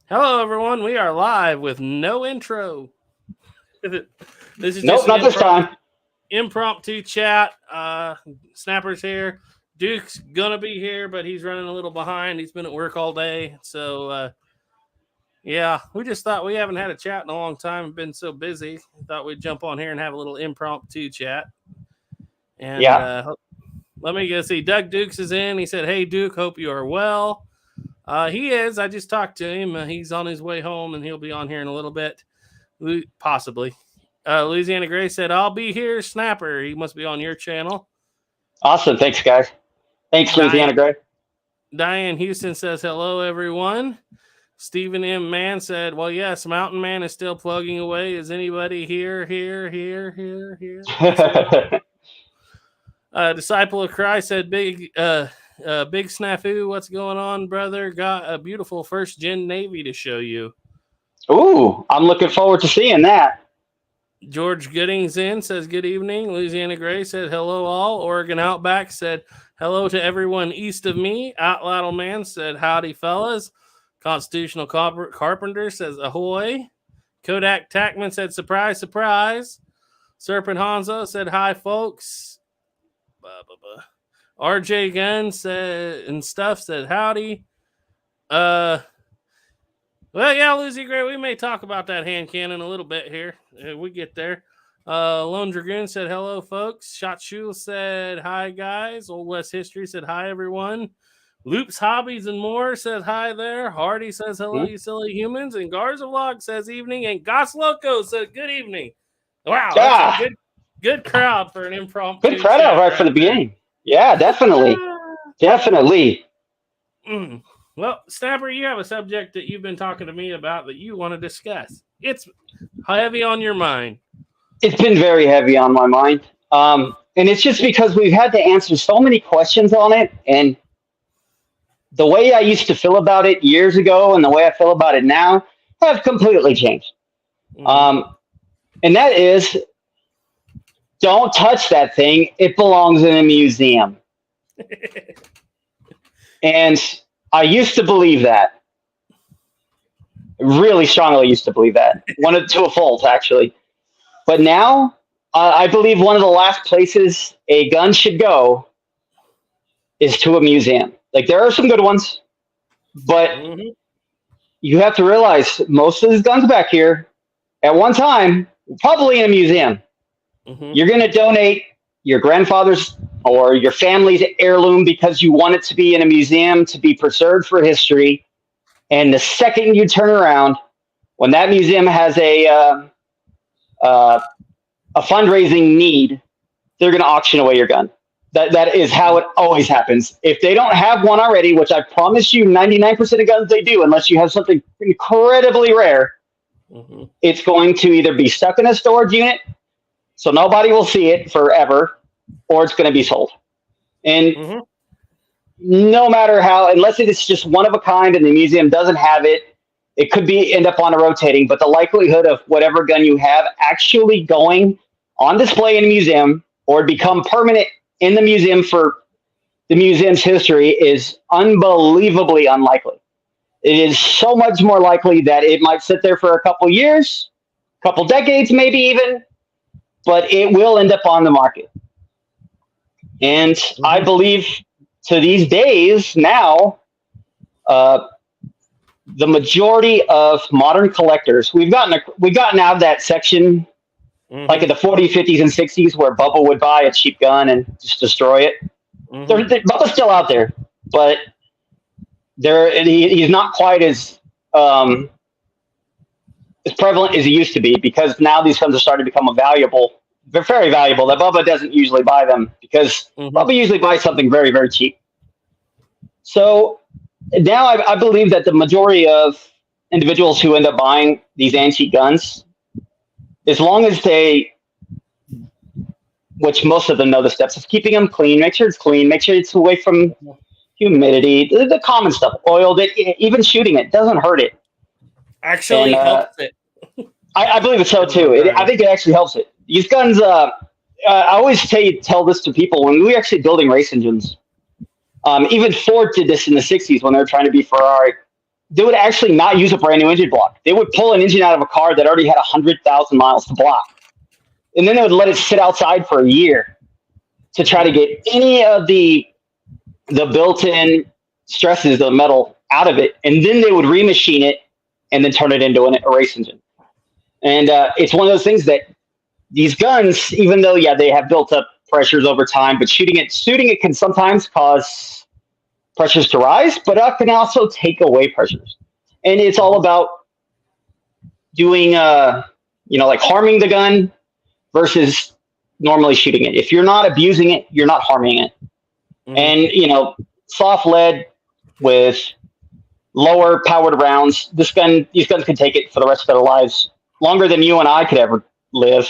Hello, everyone. We are live with no intro. This is Nope, just an not this time. impromptu chat. Snapper's here. Duke's gonna be here, but he's running a little behind. He's been at work all day, so yeah. We just thought we haven't had a chat in a long time. Been so busy. Thought we'd jump on here and have a little impromptu chat. And Yeah, let me go see. Doug Dukes is in. He said, "Hey Duke, hope you are well." He is. I just talked to him. He's on his way home, and he'll be on here in a little bit, possibly. Louisiana Gray said, "I'll be here." Snapper, he must be on your channel. awesome. Thanks, guys. Thanks, Diane, Louisiana Gray. Diane Houston says, "Hello, everyone." Stephen M. Mann said, "Well, yes, Mountain Man is still plugging away. Is anybody here? Disciple of Christ said, Big Snafu, what's going on, brother? Got a beautiful first gen Navy to show you." Ooh, I'm looking forward to seeing that. George Goodings in says, "Good evening." Louisiana Gray said, "Hello, all." Oregon Outback said, "Hello to everyone east of me." Outlaw Man said, "Howdy, fellas." Constitutional Carpenter says, "Ahoy." Kodak Tackman said, "Surprise, surprise." Serpent Hanzo said, "Hi, folks." RJ Gunn said, and stuff said, "Howdy." Well, yeah, Lucy Gray, we may talk about that hand cannon a little bit here. We get there. Lone Dragoon said, "Hello, folks." Shot Shoe said, "Hi, guys." Old West History said, "Hi, everyone." Loops Hobbies and More says, "Hi there." Hardy says, "Hello, Hmm? you silly humans." And Garza Vlog says, "Evening." And Gas Loco says, "Good evening." Wow, that's a Yeah, good crowd for an good impromptu credit chat right for right the there. beginning. Yeah, definitely. Definitely. Mm. Well, Snapper, you have a subject that you've been talking to me about that you want to discuss. It's heavy on your mind. It's been very heavy on my mind. And it's just because we've had to answer so many questions on it. And the way I used to feel about it years ago and the way I feel about it now have completely changed. Mm-hmm. Um, and that is, don't touch that thing. It belongs in a museum. And I used to believe that, really strongly used to believe that, wanted to a fault, actually. But now, I believe one of the last places a gun should go is to a museum. Like, there are some good ones, but Mm-hmm. you have to realize most of these guns back here, at one time, were probably in a museum. Mm-hmm. You're going to donate your grandfather's or your family's heirloom because you want it to be in a museum to be preserved for history. And the second you turn around, when that museum has a fundraising need, they're going to auction away your gun. That is how it always happens. If they don't have one already, which I promise you, 99% of guns they do, unless you have something incredibly rare, Mm-hmm. it's going to either be stuck in a storage unit, so nobody will see it forever, or it's going to be sold. And Mm-hmm. no matter how, unless it is just one of a kind and the museum doesn't have it, it could be end up on a rotating. But the likelihood of whatever gun you have actually going on display in a museum or become permanent in the museum for the museum's history is unbelievably unlikely. It is so much more likely that it might sit there for a couple years, couple decades, maybe even, but it will end up on the market. And I Mm-hmm. believe to these days now, uh, the majority of modern collectors, we've gotten out of that section like Mm-hmm. in the 40s, 50s, and 60s where Bubba would buy a cheap gun and just destroy it. Mm-hmm. Bubba's still out there, but he's not quite as prevalent as he used to be because now these guns are starting to become valuable. They're very valuable. That Bubba doesn't usually buy them because Mm-hmm. Bubba usually buys something very, very cheap. So now I believe that the majority of individuals who end up buying these antique guns, as long as they, which most of them know the steps of keeping them clean, make sure it's clean, make sure it's away from humidity, the common stuff, oiled it, even shooting it doesn't hurt it. Actually And helps it. I believe it's so too. I think it actually helps it. These guns, I always tell this to people when we were actually building race engines. Even Ford did this in the 60s when they were trying to be Ferrari. they would actually not use a brand new engine block. They would pull an engine out of a car that already had 100,000 miles to block, and then they would let it sit outside for a year to try to get any of the built-in stresses of the metal out of it, and then they would remachine it and then turn it into a race engine. And it's one of those things that these guns, even though they have built up pressures over time, but shooting it can sometimes cause pressures to rise, but it can also take away pressures. And it's all about doing like harming the gun versus normally shooting it. If you're not abusing it, you're not harming it. And soft lead with lower powered rounds, these guns could take it for the rest of their lives, longer than you and I could ever live,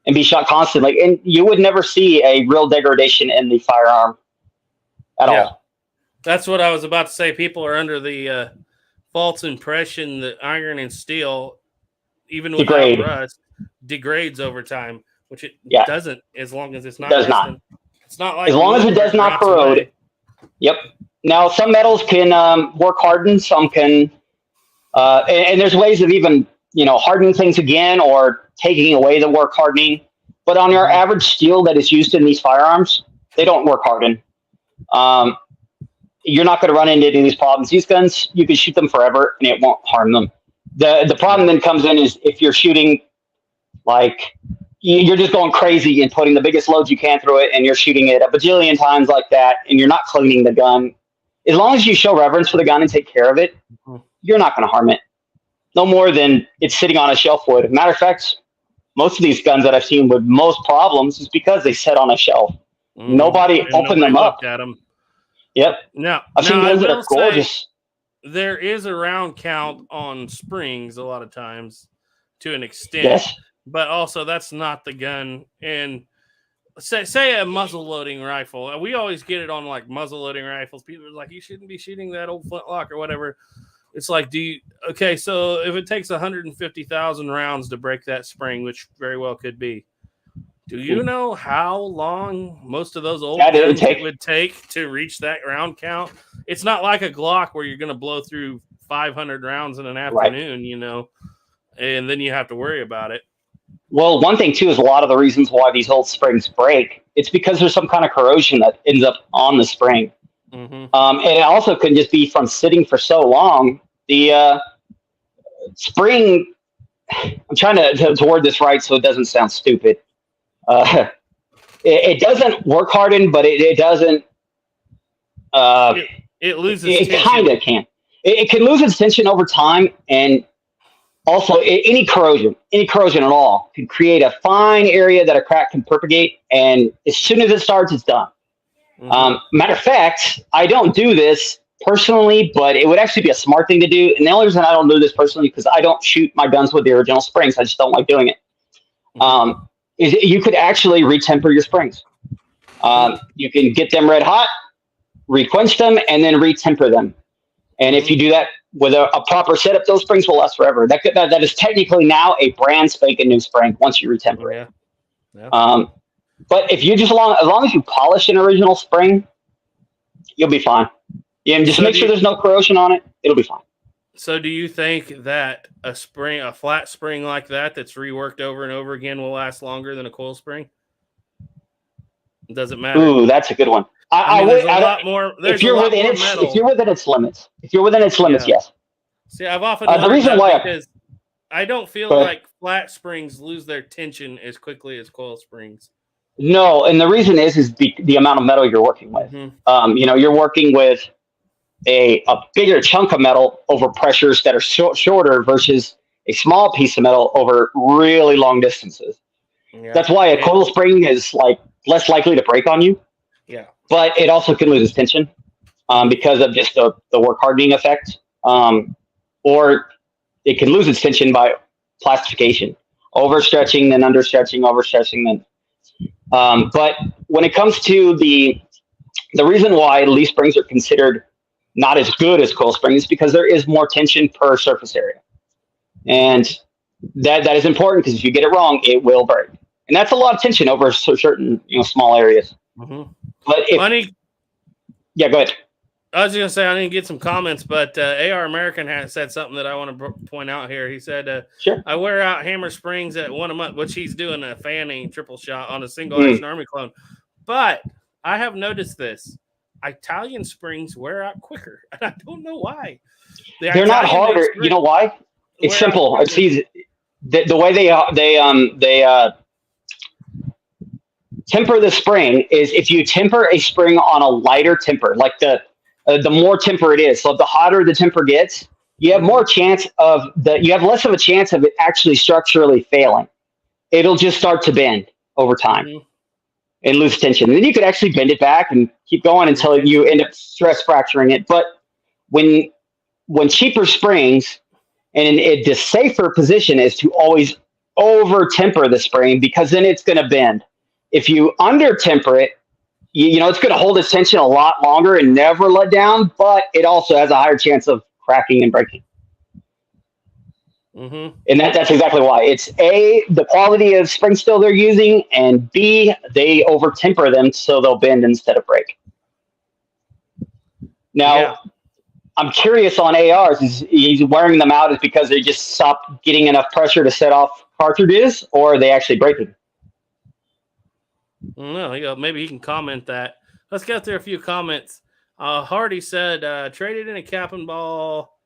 and be shot constantly. And you would never see a real degradation in the firearm at all. That's what I was about to say. People are under the false impression that iron and steel, even without rust, degrades over time, which it doesn't, as long as it's not. Does not. It's not like as long as it does not corrode. Away. Yep. Now, some metals can work hardened. Some can, and there's ways of even hardening things again or taking away the work hardening. But on your average steel that is used in these firearms, they don't work hardened. You're not going to run into any of these problems. These guns, you can shoot them forever and it won't harm them. The problem then comes in is if you're shooting, like, you're just going crazy and putting the biggest loads you can through it, and you're shooting it a bajillion times like that, and you're not cleaning the gun. As long as you show reverence for the gun and take care of it, you're not going to harm it. No more than it's sitting on a shelf would. Matter of fact, most of these guns that I've seen with most problems is because they sit on a shelf. Nobody opened them up. At them. Yep. Now, I've seen guns that are gorgeous. There is a round count on springs a lot of times to an extent. Yes. But also, that's not the gun. And say a muzzle loading rifle. We always get it on like muzzle loading rifles. People are like, you shouldn't be shooting that old flintlock or whatever. It's like, so if it takes 150,000 rounds to break that spring, which very well could be, do you know how long most of those old guns would take to reach that round count? It's not like a Glock where you're going to blow through 500 rounds in an afternoon, and then you have to worry about it. Well, one thing, too, is a lot of the reasons why these old springs break, it's because there's some kind of corrosion that ends up on the spring. And it also could just be from sitting for so long. The spring, I'm trying to word this right so it doesn't sound stupid. It doesn't work hardened, but it doesn't. It loses it tension. Kind of can. It can lose its tension over time, and also any corrosion at all can create a fine area that a crack can propagate, and as soon as it starts, it's done. Matter of fact, I don't do this personally, but it would actually be a smart thing to do. And the only reason I don't do this personally because I don't shoot my guns with the original springs. I just don't like doing it. Is you could actually retemper your springs. You can get them red hot, requench them, and then retemper them. And if you do that with a proper setup, those springs will last forever. That is technically now a brand spanking new spring once you retemper it. Yeah. But if you as long as you polish an original spring, you'll be fine. Yeah, just make sure there's no corrosion on it. It'll be fine. So do you think that a flat spring like that's reworked over and over again will last longer than a coil spring? Does it matter? Ooh, that's a good one. There's a lot more. If you're within its limits, yes. See, I've often the reason why because I don't feel like flat springs lose their tension as quickly as coil springs. No, and the reason is the amount of metal you're working with. You're working with a bigger chunk of metal over pressures that are shorter versus a small piece of metal over really long distances. Yeah. That's why a coil spring is like less likely to break on you. Yeah, but it also can lose its tension because of just the work hardening effect, or it can lose its tension by plastification, overstretching, then understretching, overstretching, then. But when it comes to the reason why leaf springs are considered not as good as coil springs is because there is more tension per surface area, and that is important because if you get it wrong, it will break, and that's a lot of tension over certain small areas. But go ahead. I was going to say I didn't get some comments, but AR American has said something that I want to point out here. He said, Sure. I wear out hammer springs at 1 a month, which he's doing a fanning triple shot on a single Mm. action army clone. But I have noticed this. Italian springs wear out quicker, and I don't know why. The They're not Italian made harder. You know why? It's wear out simple. It's quicker. easy. The way they temper the spring is if you temper a spring on a lighter temper, like the more temper it is. So the hotter the temper gets, you have more chance of you have less of a chance of it actually structurally failing. It'll just start to bend over time Mm-hmm. and lose tension. And then you could actually bend it back and keep going until you end up stress fracturing it. But when cheaper springs, and the safer position is to always over temper the spring because then it's going to bend. If you under temper it, you know it's going to hold its tension a lot longer and never let down, but it also has a higher chance of cracking and breaking. Mm-hmm. And that's exactly why. It's A, the quality of spring steel they're using, and B, they over temper them so they'll bend instead of break. Now, I'm curious on ARs. Is he's wearing them out is because they just stopped getting enough pressure to set off cartridges, or are they actually breaking? No, maybe he can comment that. Let's get through a few comments. Hardy said, traded in a cap and ball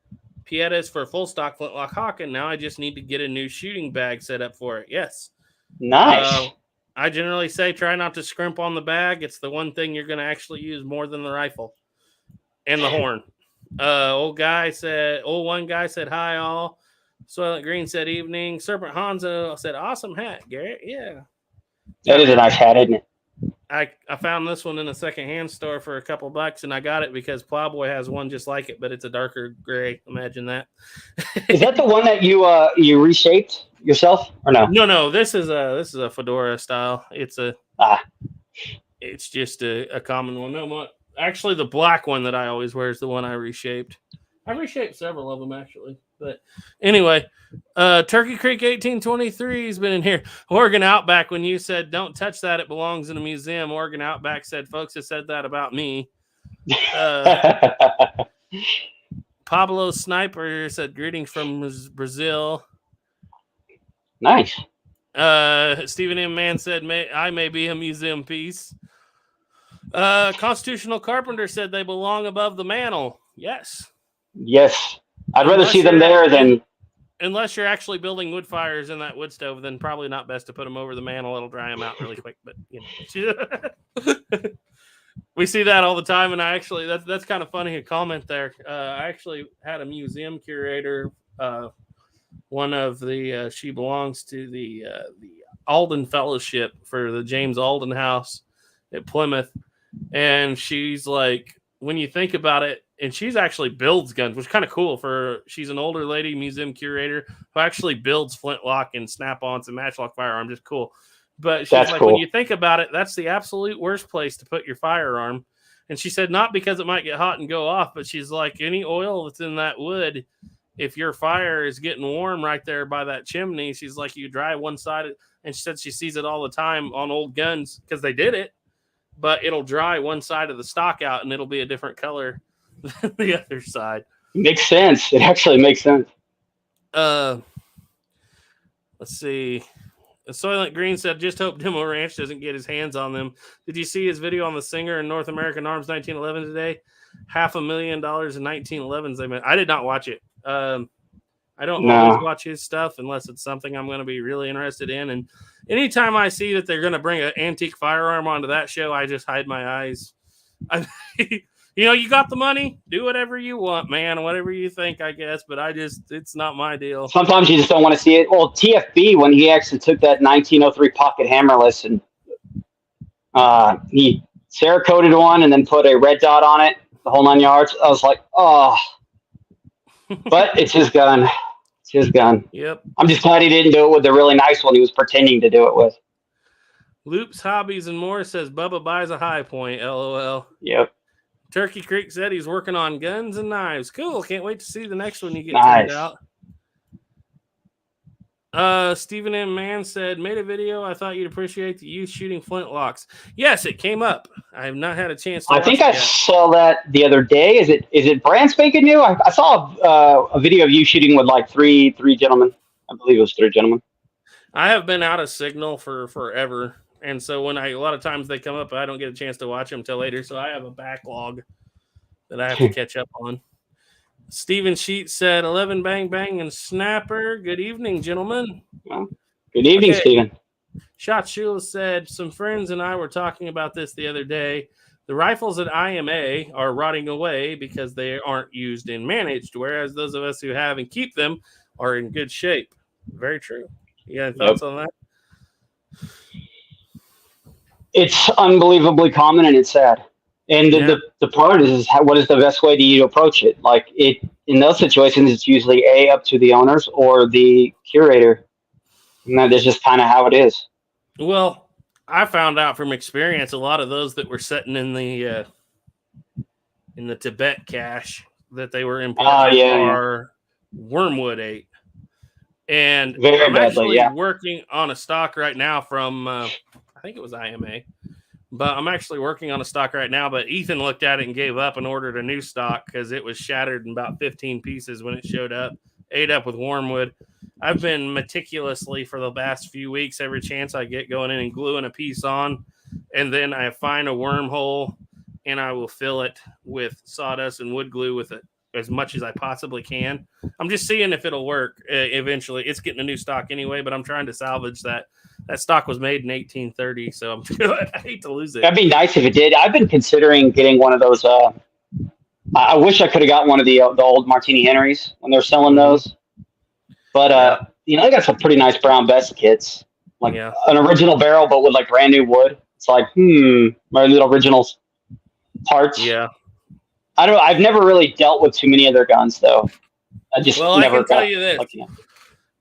Pietas for full stock flintlock hawk, and now I just need to get a new shooting bag set up for it. Yes. Nice. I generally say try not to scrimp on the bag. It's the one thing you're going to actually use more than the rifle and the horn. Old one guy said hi all. Soylent Green said evening. Serpent Hanzo said awesome hat, Garrett. Yeah. That is a nice hat, isn't it? I found this one in a secondhand store for a couple bucks, and I got it because Plowboy has one just like it, but it's a darker gray. Imagine that. Is that the one that you reshaped yourself, or no? No. This is a fedora style. It's just a common one. No, actually, the black one that I always wear is the one I reshaped. I reshaped several of them actually, but anyway, Turkey Creek 1823 has been in here. Oregon Outback, when you said don't touch that, it belongs in a museum. Oregon Outback said folks have said that about me. Pablo Sniper said greetings from Brazil. Nice. Stephen M. Mann said I may be a museum piece. Constitutional Carpenter said they belong above the mantle. Yes. Yes. I'd rather see them there than... Unless you're actually building wood fires in that wood stove, then probably not best to put them over the mantle. It'll dry them out really quick. But we see that all the time, and I actually that's kind of funny. A comment there. I actually had a museum curator. One of the she belongs to the Alden Fellowship for the James Alden House at Plymouth, and she's like, when you think about it. And she's actually builds guns, which is kind of cool she's an older lady museum curator who actually builds flintlock and snap-ons and matchlock firearms. Just cool. But she's like, when you think about it, that's the absolute worst place to put your firearm. And she said, not because it might get hot and go off, but she's like, any oil that's in that wood, if your fire is getting warm right there by that chimney, she's like, you dry one side. And she said she sees it all the time on old guns because they did it, but it'll dry one side of the stock out and it'll be a different color. The other side. Makes sense. It actually makes sense. Let's see. Soylent Green said, just hope Demo Ranch doesn't get his hands on them. Did you see his video on the Singer in North American Arms 1911 today? $500,000 in 1911s they made. I did not watch it. I don't always watch his stuff unless it's something I'm going to be really interested in. And anytime I see that they're going to bring an antique firearm onto that show, I just hide my eyes. You got the money, do whatever you want, man, whatever you think, I guess. But it's not my deal. Sometimes you just don't want to see it. Well, TFB, when he actually took that 1903 pocket hammerless and he Cerakoted one and then put a red dot on it, the whole 9 yards, I was like, oh. But it's his gun. It's his gun. Yep. I'm just glad he didn't do it with the really nice one he was pretending to do it with. Loops, Hobbies, and More says Bubba buys a High Point, LOL. Yep. Turkey Creek said he's working on guns and knives. Cool. Can't wait to see the next one you get turned out. Stephen M. Mann said, made a video. I thought you'd appreciate the youth shooting flintlocks. Yes, it came up. I have not had a chance to I watch think it I yet. saw that the other day. Is it brand spanking new? I saw a video of you shooting with like three gentlemen. I believe it was three gentlemen. I have been out of signal for forever. And so when a lot of times they come up, I don't get a chance to watch them till later. So I have a backlog that I have to catch up on. Stephen Sheets said, 11 bang bang and snapper. Good evening, gentlemen. Well, good evening, Okay. Stephen. Shot Shula said, some friends and I were talking about this the other day. The rifles at IMA are rotting away because they aren't used and managed, whereas those of us who have and keep them are in good shape. Very true. You got any thoughts on that? It's unbelievably common and it's sad. And the part is what is the best way to approach it? Like in those situations, it's usually up to the owners or the curator. And that is just kind of how it is. Well, I found out from experience a lot of those that were sitting in the Tibet cache that they were importing are wormwood 8. And very I'm badly, actually working on a stock right now from I think it was IMA, but I'm actually working on a stock right now. But Ethan looked at it and gave up and ordered a new stock because it was shattered in about 15 pieces when it showed up, ate up with wormwood. I've been meticulously for the past few weeks, every chance I get, going in and gluing a piece on, and then I find a wormhole and I will fill it with sawdust and wood glue with it as much as I possibly can. I'm just seeing if it'll work eventually. It's getting a new stock anyway, but I'm trying to salvage that. That stock was made in 1830, so I hate to lose it. That'd be nice if it did. I've been considering getting one of those. I wish I could have got one of the old Martini Henrys when they're selling those. But they got some pretty nice brown vest kits, like an original barrel, but with like brand new wood. It's like, my little original parts. Yeah. I don't know. I've never really dealt with too many of their guns, though. I can tell you this: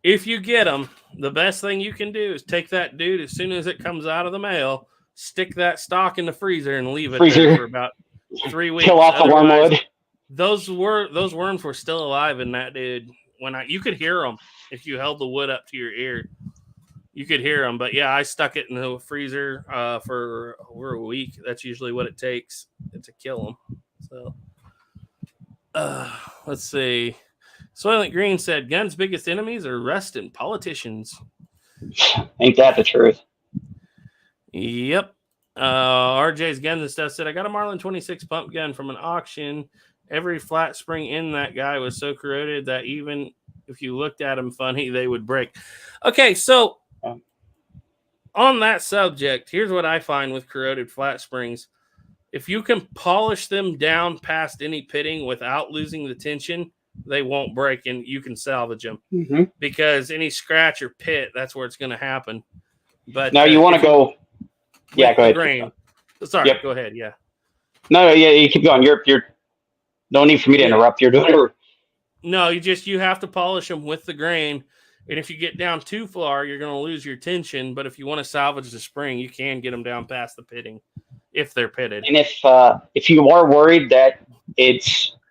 if you get them, the best thing you can do is take that dude as soon as it comes out of the mail, stick that stock in the freezer, and leave it there for about 3 weeks. Kill off the wormwood. Those worms were still alive in that dude. You could hear them if you held the wood up to your ear. You could hear them, but I stuck it in the freezer for over a week. That's usually what it takes to kill them. So, let's see. Soylent Green said, guns' biggest enemies are rust and politicians. Ain't that the truth? Yep. RJ's Guns and Stuff said, I got a Marlin 26 pump gun from an auction. Every flat spring in that guy was so corroded that even if you looked at them funny, they would break. Okay, so on that subject, here's what I find with corroded flat springs. If you can polish them down past any pitting without losing the tension, they won't break and you can salvage them. Mm-hmm. Because any scratch or pit, that's where it's going to happen. But now you want to go. Yeah, go ahead. Grain. Sorry, go ahead. Yeah. No, you keep going. You're no need for me to interrupt. You're doing it. No, you have to polish them with the grain. And if you get down too far, you're going to lose your tension. But if you want to salvage the spring, you can get them down past the pitting if they're pitted. And if you are worried that it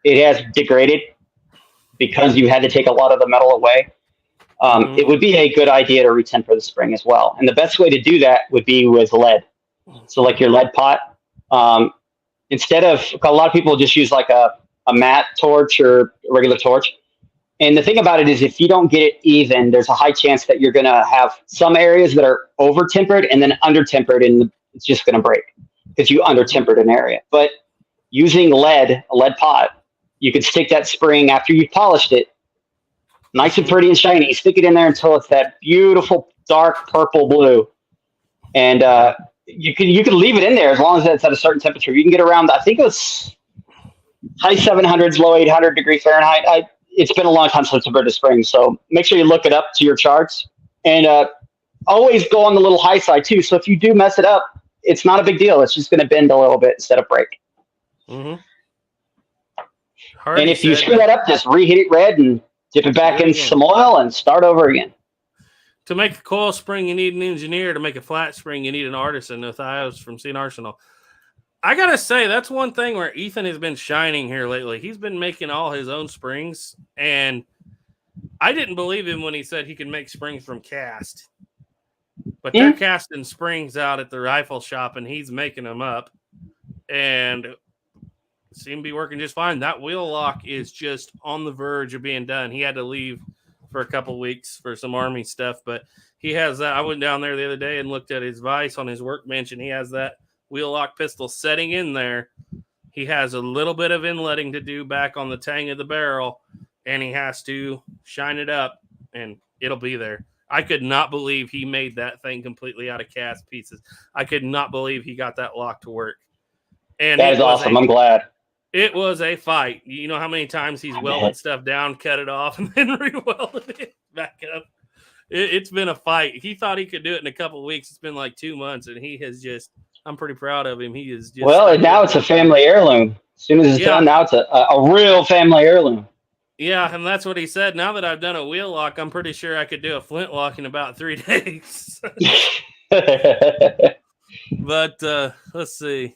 has degraded because you had to take a lot of the metal away, it would be a good idea to retemper the spring as well. And the best way to do that would be with lead. So like your lead pot, instead of a lot of people just use like a matte torch or a regular torch. And the thing about it is if you don't get it even, there's a high chance that you're going to have some areas that are over tempered and then under tempered, and it's just going to break because you under tempered an area. But using a lead pot, you could stick that spring after you've polished it, nice and pretty and shiny. Stick it in there until it's that beautiful dark purple blue. And you could leave it in there as long as it's at a certain temperature. You can get around, I think it was high 700s, low 800 degree Fahrenheit. It's been a long time since I've been to spring, so make sure you look it up to your charts. And always go on the little high side too. So if you do mess it up, it's not a big deal. It's just going to bend a little bit instead of break. Mm-hmm. And if you screw that up, just reheat it red and dip it back in some oil and start over again. To make a coil spring, you need an engineer. To make a flat spring, you need an artisan. Othios from St. Arsenal. I got to say, that's one thing where Ethan has been shining here lately. He's been making all his own springs, and I didn't believe him when he said he could make springs from cast. But they're casting springs out at the rifle shop, and he's making them up. And seem to be working just fine. That wheel lock is just on the verge of being done. He had to leave for a couple weeks for some Army stuff, but he has that. I went down there the other day and looked at his vise on his workbench, and he has that wheel lock pistol setting in there. He has a little bit of inletting to do back on the tang of the barrel, and he has to shine it up, and it'll be there. I could not believe he made that thing completely out of cast pieces. I could not believe he got that lock to work. And that is awesome. I'm glad. It was a fight. You know how many times he's welded stuff down, cut it off, and then re-welded it back up. It's been a fight. He thought he could do it in a couple of weeks. It's been like 2 months, and he has just – I'm pretty proud of him. He is just – well, now it's a family heirloom. As soon as it's done, now it's a real family heirloom. Yeah, and that's what he said. Now that I've done a wheel lock, I'm pretty sure I could do a flint lock in about 3 days. But let's see.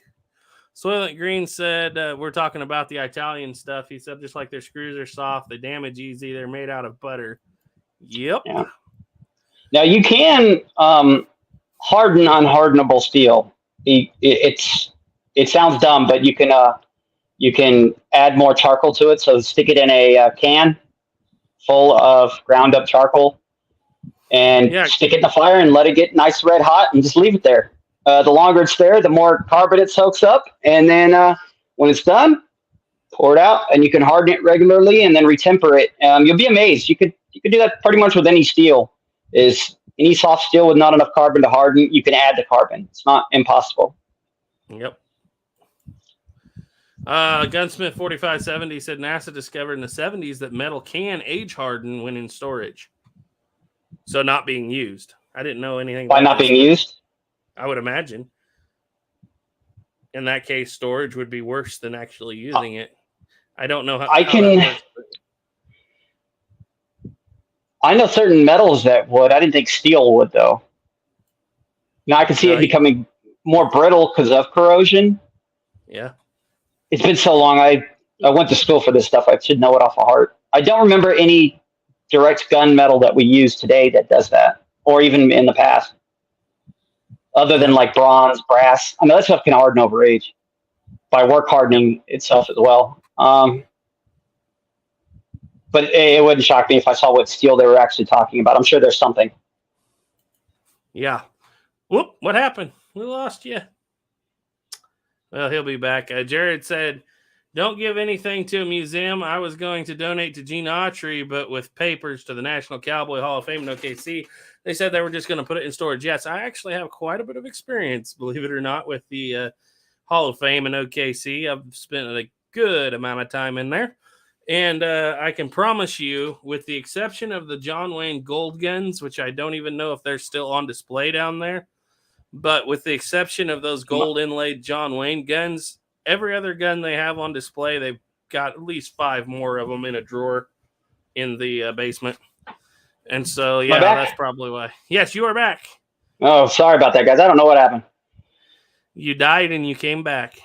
Soylent Green said, we're talking about the Italian stuff. He said, just like their screws are soft, they damage easy. They're made out of butter. Yep. Yeah. Now, you can harden unhardenable steel. It sounds dumb, but you can add more charcoal to it. So stick it in a can full of ground up charcoal and stick it in the fire and let it get nice red hot and just leave it there. The longer it's there, the more carbon it soaks up. And then when it's done, pour it out, and you can harden it regularly and then retemper it. You'll be amazed. You could do that pretty much with any steel. Is any soft steel with not enough carbon to harden, you can add the carbon. It's not impossible. Yep. Gunsmith 4570 said NASA discovered in the 70s that metal can age harden when in storage. So not being used. I didn't know anything about not being used? I would imagine. In that case, storage would be worse than actually using it. I don't know how that works, I know certain metals that would. I didn't think steel would, though. Now I can see it becoming more brittle because of corrosion. Yeah. It's been so long. I went to school for this stuff. I should know it off of heart. I don't remember any direct gun metal that we use today that does that, or even in the past. Other than like bronze, brass. I mean, that stuff can harden over age by work hardening itself as well. But it wouldn't shock me if I saw what steel they were actually talking about. I'm sure there's something. Yeah. Whoop, what happened? We lost you. Well, he'll be back. Jared said, don't give anything to a museum. I was going to donate to Gene Autry, but with papers to the National Cowboy Hall of Fame in OKC, they said they were just going to put it in storage. Yes, I actually have quite a bit of experience, believe it or not, with the Hall of Fame in OKC. I've spent a good amount of time in there. And I can promise you, with the exception of the John Wayne gold guns, which I don't even know if they're still on display down there, but with the exception of those gold inlaid John Wayne guns, every other gun they have on display, they've got at least 5 more of them in a drawer in the basement. And so, yeah, that's probably why. Yes, you are back. Oh, sorry about that, guys. I don't know what happened. You died and you came back.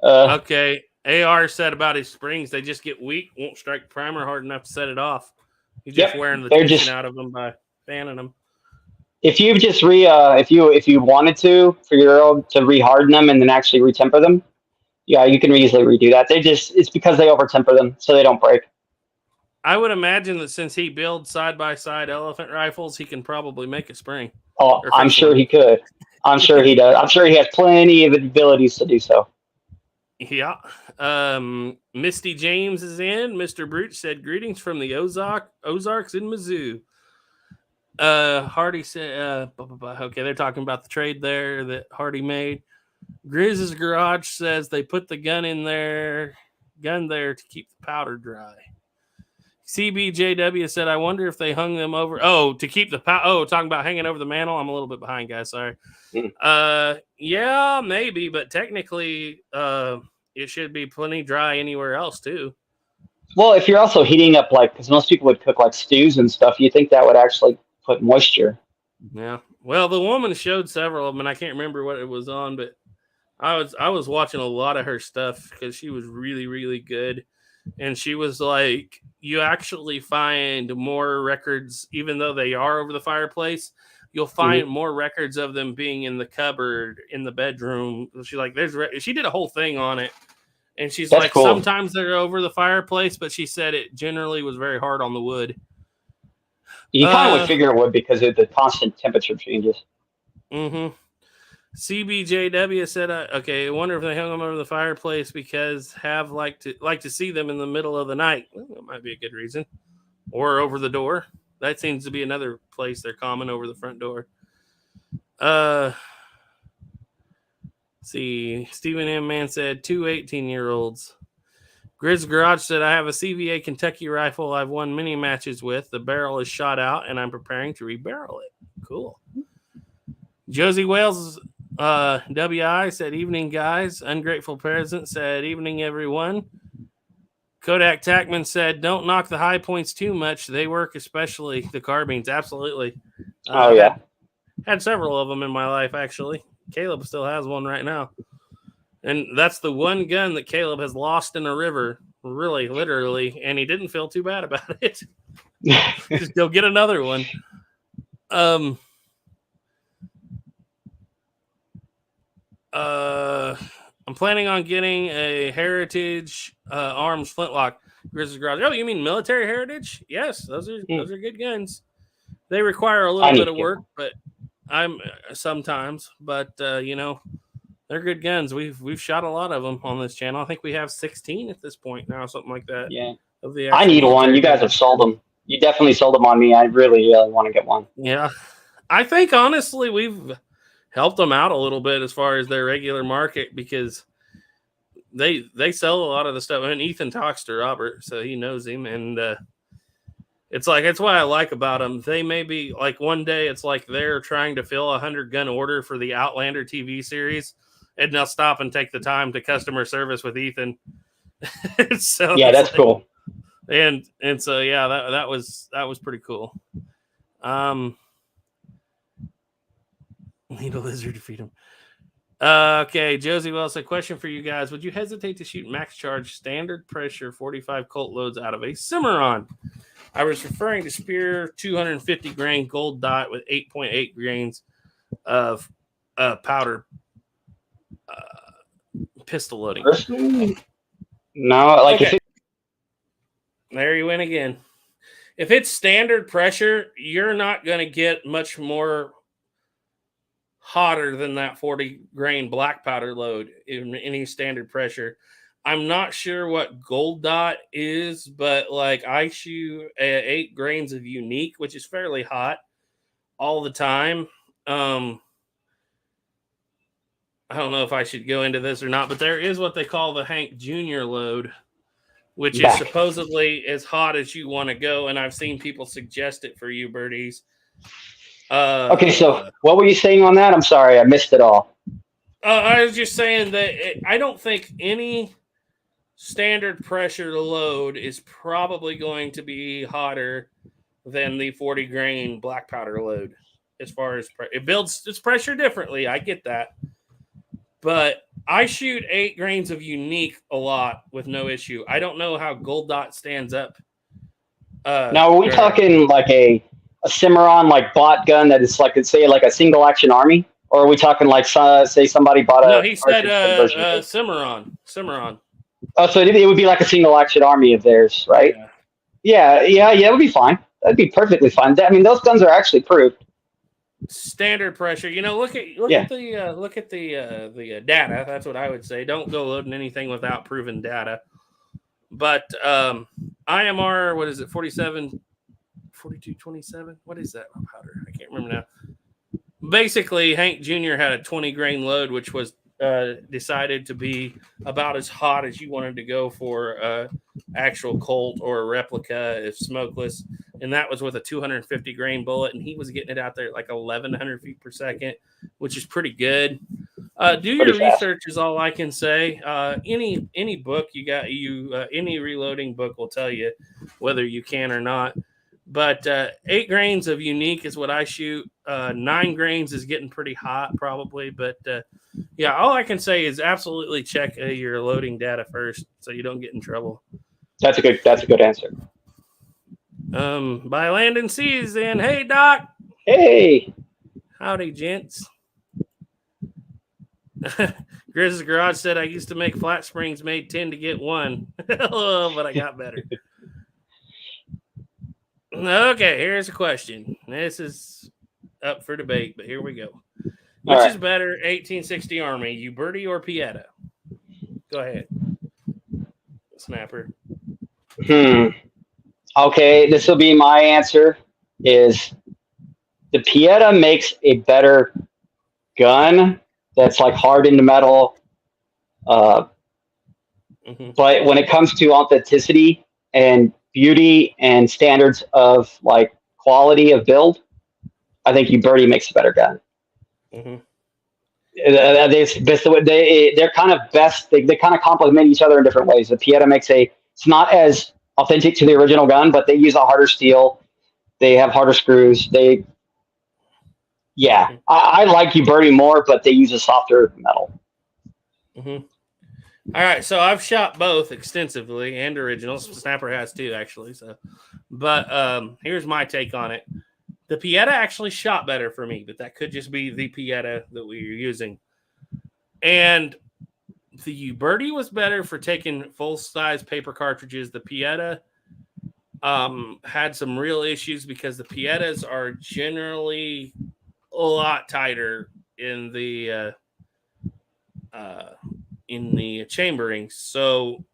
Okay. AR said about his springs, they just get weak, won't strike primer hard enough to set it off. He's just wearing the tension out of them by fanning them. If you just if you wanted to for your own to reharden them and then actually retemper them, yeah, you can easily redo that. It's because they overtemper them so they don't break. I would imagine that since he builds side-by-side elephant rifles, he can probably make a spring. Oh, I'm sure he could. I'm sure he does. I'm sure he has plenty of abilities to do so. Yeah. Misty James is in. Mr. Brute said, greetings from the Ozarks in Mizzou. Hardy said, okay, they're talking about the trade there that Hardy made. Grizz's Garage says they put the gun there to keep the powder dry. CBJW said, I wonder if they hung them over. Oh, to keep the talking about hanging over the mantle. I'm a little bit behind, guys. Sorry. Yeah, maybe, but technically, it should be plenty dry anywhere else too. Well, if you're also heating up, because most people would cook like stews and stuff, you think that would actually put moisture. Yeah. Well, the woman showed several of them, and I can't remember what it was on, but I was watching a lot of her stuff because she was really, really good. And she was like you actually find more records, even though they are over the fireplace. You'll find more records of them being in the cupboard in the bedroom. She's like, she did a whole thing on it, and she's That's like, cool. sometimes they're over the fireplace, but she said it generally was very hard on the wood. You kind of would figure it would because of the constant temperature changes. Mm-hmm. CBJW said, "Okay, I wonder if they hung them over the fireplace because have like to see them in the middle of the night. Well, that might be a good reason, or over the door. That seems to be another place they're common, over the front door." See, Stephen M. Man said 2 18-year-olds. Grizz Garage said, "I have a CVA Kentucky rifle I've won many matches with. The barrel is shot out, and I'm preparing to rebarrel it." Cool. Josie Wales WI said, "Evening, guys." Ungrateful Peasant said, "Evening, everyone." Kodak Tackman said, "Don't knock the high points too much. They work, especially the carbines." Absolutely. Oh, yeah. Had several of them in my life, actually. Caleb still has one right now. And that's the one gun that Caleb has lost in a river, really, literally, and he didn't feel too bad about it. Just go get another one. I'm planning on getting a Heritage Arms flintlock. Grizzly Garage. Oh, you mean military Heritage? Yes, those are good guns. They require a little bit of work, but sometimes. But they're good guns. We've shot a lot of them on this channel. I think we have 16 at this point now, something like that. Yeah. Of the I need one. You guys have sold them. You definitely sold them on me. I really want to get one. Yeah. I think, honestly, we've helped them out a little bit as far as their regular market because they sell a lot of the stuff. I mean, Ethan talks to Robert, so he knows him. And it's like, it's what I like about them. They may be like one day it's like they're trying to fill a 100-gun order for the Outlander TV series, and they'll stop and take the time to customer service with Ethan. So yeah, that's cool. And so yeah, that was pretty cool. Need a lizard to feed him. Okay, Josie Wells, a question for you guys: would you hesitate to shoot max charge standard pressure 45 Colt loads out of a Cimarron? I was referring to Spear 250 grain gold dot with 8.8 grains of powder pistol loading. No, like okay. There you went again. If it's standard pressure, you're not going to get much more hotter than that 40 grain black powder load in any standard pressure. I'm not sure what gold dot is, but like I shoot 8 grains of unique, which is fairly hot all the time. I don't know if I should go into this or not, but there is what they call the Hank Jr. load, which is supposedly as hot as you want to go. And I've seen people suggest it for you, birdies. Okay, so what were you saying on that? I'm sorry, I missed it all. I was just saying that I don't think any standard pressure load is probably going to be hotter than the 40 grain black powder load. As far as it builds its pressure differently, I get that. But I shoot 8 grains of unique a lot with no issue. I don't know how gold dot stands up. Now, are we talking like a Cimarron like bot gun that is like, say, like a single action army? Or are we talking like, say somebody bought a... No, he said Cimarron. Oh, so it would be like a single action army of theirs, right? Yeah, it would be fine. That'd be perfectly fine. I mean, those guns are actually proved. Standard pressure. Look at the data. That's what I would say. Don't go loading anything without proven data. But IMR, what is it? 47, 4227. What is that powder? I can't remember now. Basically, Hank Jr. had a 20 grain load, which was decided to be about as hot as you wanted to go for actual Colt or a replica if smokeless. And that was with a 250 grain bullet. And he was getting it out there at like 1,100 feet per second, which is pretty good. Do your research is all I can say. Any book any reloading book will tell you whether you can or not. But 8 grains of unique is what I shoot. 9 grains is getting pretty hot probably. But yeah, all I can say is absolutely check your loading data first so you don't get in trouble. That's a good answer. By Land and Seas, and hey, Doc. Hey. Howdy, gents. Grizz's Garage said, I used to make flat springs made 10 to get 1. But I got better. Okay, here's a question. This is up for debate, but here we go. Which is better, 1860 Army, Uberti or Pieta? Go ahead. Snapper. Okay, this will be my answer. Is the Pieta makes a better gun that's like hardened metal. But when it comes to authenticity and beauty and standards of like quality of build, I think Uberti makes a better gun. They're kind of best. They kind of complement each other in different ways. The Pieta it's not as authentic to the original gun, but they use a harder steel. They have harder screws. I like Uberti more, but they use a softer metal. All right, so I've shot both extensively and originals. Snapper has too, actually. But here's my take on it. The Pieta actually shot better for me, but that could just be the Pieta that we were using. And the Uberti was better for taking full-size paper cartridges. The Pieta had some real issues because the Pietas are generally a lot tighter in the chambering. So,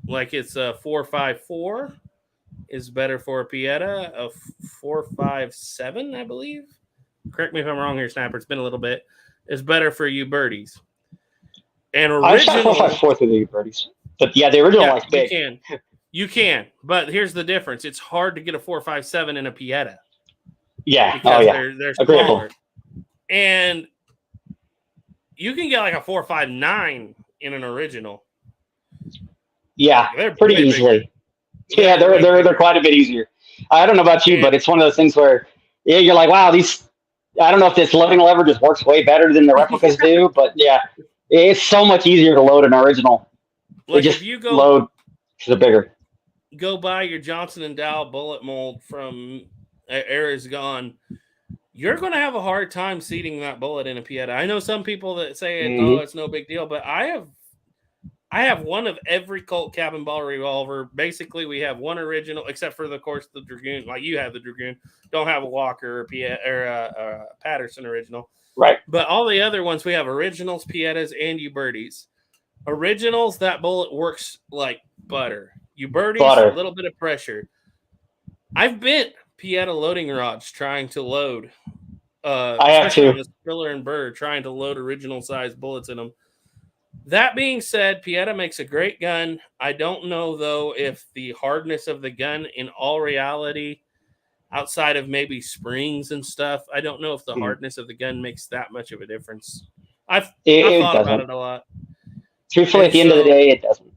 like it's a 4.54 is better for a Pieta, a 4.57, I believe. Correct me if I'm wrong here, Snapper. It's been a little bit. Is better for Ubertis. And original, I shot 4 through the Ubertis, but the original is big. You can, but here's the difference. It's hard to get a 4.57 in a Pieta. Yeah, because they're smaller. And you can get like a 4.59 in an original. Yeah, they're pretty easily. Yeah, they're quite a bit easier. I don't know about you, but it's one of those things where you're like, wow, these. I don't know if this loading lever just works way better than the replicas do, but yeah, it's so much easier to load an original. Like just if you go load because they're bigger. Go buy your Johnson and Dow bullet mold from Era's Gone. You're going to have a hard time seating that bullet in a Pieta. I know some people that say, it's no big deal, but I have one of every Colt cap and ball revolver. Basically, we have one original, except for, of course, the Dragoon. Like you have the Dragoon. Don't have a Walker or a Patterson original. Right. But all the other ones, we have originals, Pietas, and Ubertis. Originals, that bullet works like butter. Ubertis, a little bit of pressure. I've bent Pieta loading rods trying to load. I have to. The Spiller and Burr trying to load original size bullets in them. That being said, Pieta makes a great gun. I don't know, though, if the hardness of the gun in all reality, outside of maybe springs and stuff, I don't know if the hardness of the gun makes that much of a difference. I've thought about it a lot. Truthfully, at the end of the day, it doesn't.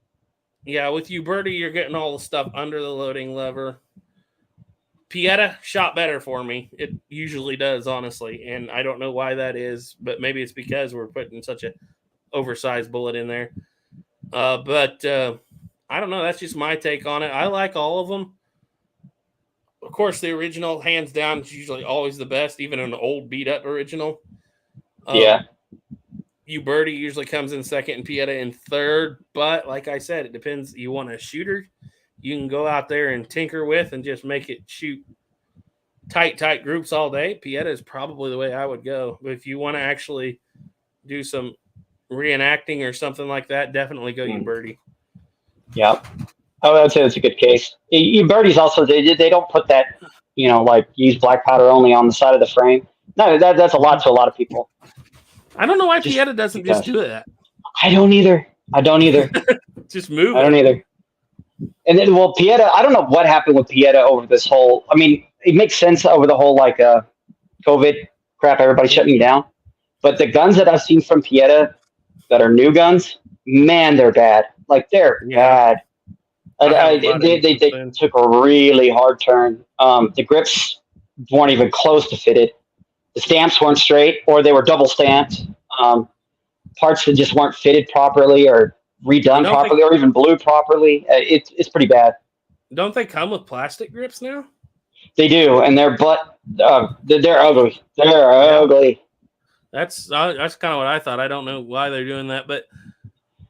Yeah, with Uberti, you're getting all the stuff under the loading lever. Pieta shot better for me. It usually does, honestly, and I don't know why that is, but maybe it's because we're putting such a oversized bullet in there. But I don't know. That's just my take on it. I like all of them. Of course, the original, hands down, is usually always the best, even an old beat-up original. Uberti usually comes in second and Pieta in third. But like I said, it depends. You want a shooter, you can go out there and tinker with and just make it shoot tight groups all day. Pieta is probably the way I would go. But if you want to actually do some reenacting or something like that, definitely go Uberti. Yeah. I would say it's a good case. Uberti's also, they don't put that, like use black powder only on the side of the frame. No, that's a lot to a lot of people. I don't know why Pieta doesn't just do that. I don't either. Just move. I don't either. And then, Pieta, I don't know what happened with Pieta over this whole, it makes sense over the whole, COVID crap, everybody shutting down. But the guns that I've seen from Pieta that are new guns, man, they're bad. They're bad. They took a really hard turn. The grips weren't even close to fitted. The stamps weren't straight, or they were double stamped. Parts that just weren't fitted properly or redone properly or even blued properly. It's pretty bad. Don't they come with plastic grips now? They do, and they're ugly. They're Yeah, ugly. that's kind of what I thought. I don't know why they're doing that, but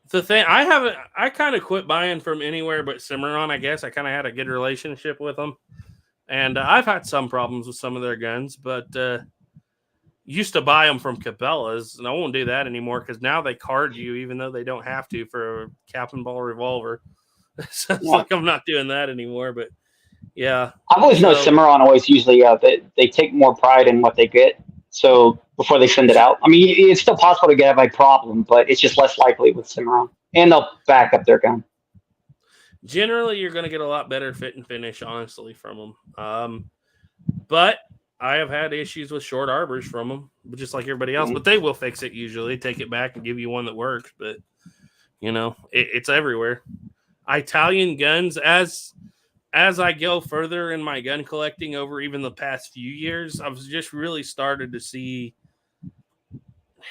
the thing I kind of quit buying from anywhere but Cimarron. I guess I kind of had a good relationship with them, and I've had some problems with some of their guns, but used to buy them from Cabela's, and I won't do that anymore because now they card you even though they don't have to for a cap and ball revolver. So it's Yeah. like I'm not doing that anymore. But yeah, I've always known so Cimarron always usually they take more pride in what they get. So before they send it out, I mean, it's still possible to get a problem, but it's just less likely with Cimarron, and they'll back up their gun. generally you're going to get a lot better fit and finish, honestly, from them. But I have had issues with short arbors from them, just like everybody else. But they will fix it usually, take it back and give you one that works. But it's everywhere. Italian guns, as I go further in my gun collecting over even the past few years, I've just really started to see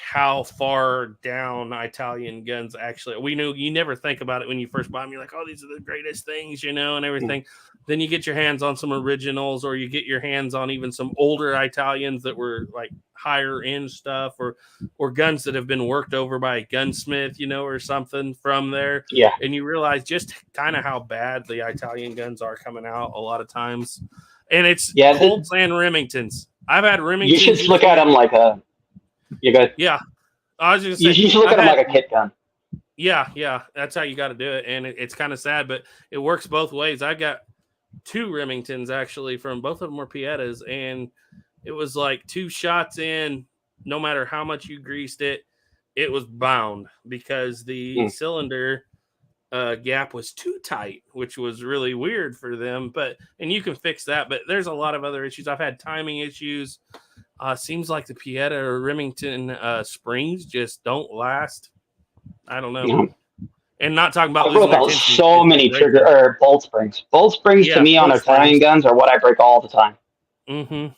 how far down Italian guns actually. We know you never think about it when you first buy them. You're like, oh, these are the greatest things, and everything. Then you get your hands on some originals, or you get your hands on even some older Italians that were like higher end stuff, or guns that have been worked over by a gunsmith, or something from there. Yeah, And you realize just kind of how bad the Italian guns are coming out a lot of times. And it's yeah. Colts and Remingtons. I've had You Remingtons. should look at them like a. You got. Yeah, I was just You saying. should look I've at them had, like a kit gun. yeah. That's how you got to do it, and it's kind of sad, but it works both ways. I got 2 Remingtons actually from both of them were Piettas, and it was like 2 shots in. No matter how much you greased it, it was bound because the cylinder gap was too tight, which was really weird for them. And you can fix that, but there's a lot of other issues. I've had timing issues. Seems like the Pietta or Remington springs just don't last. I don't know. No. And not talking about I broke out tension, so many trigger or bolt springs. Bolt springs to me on bolt Italian springs. guns are what I break all the time. Mm-hmm.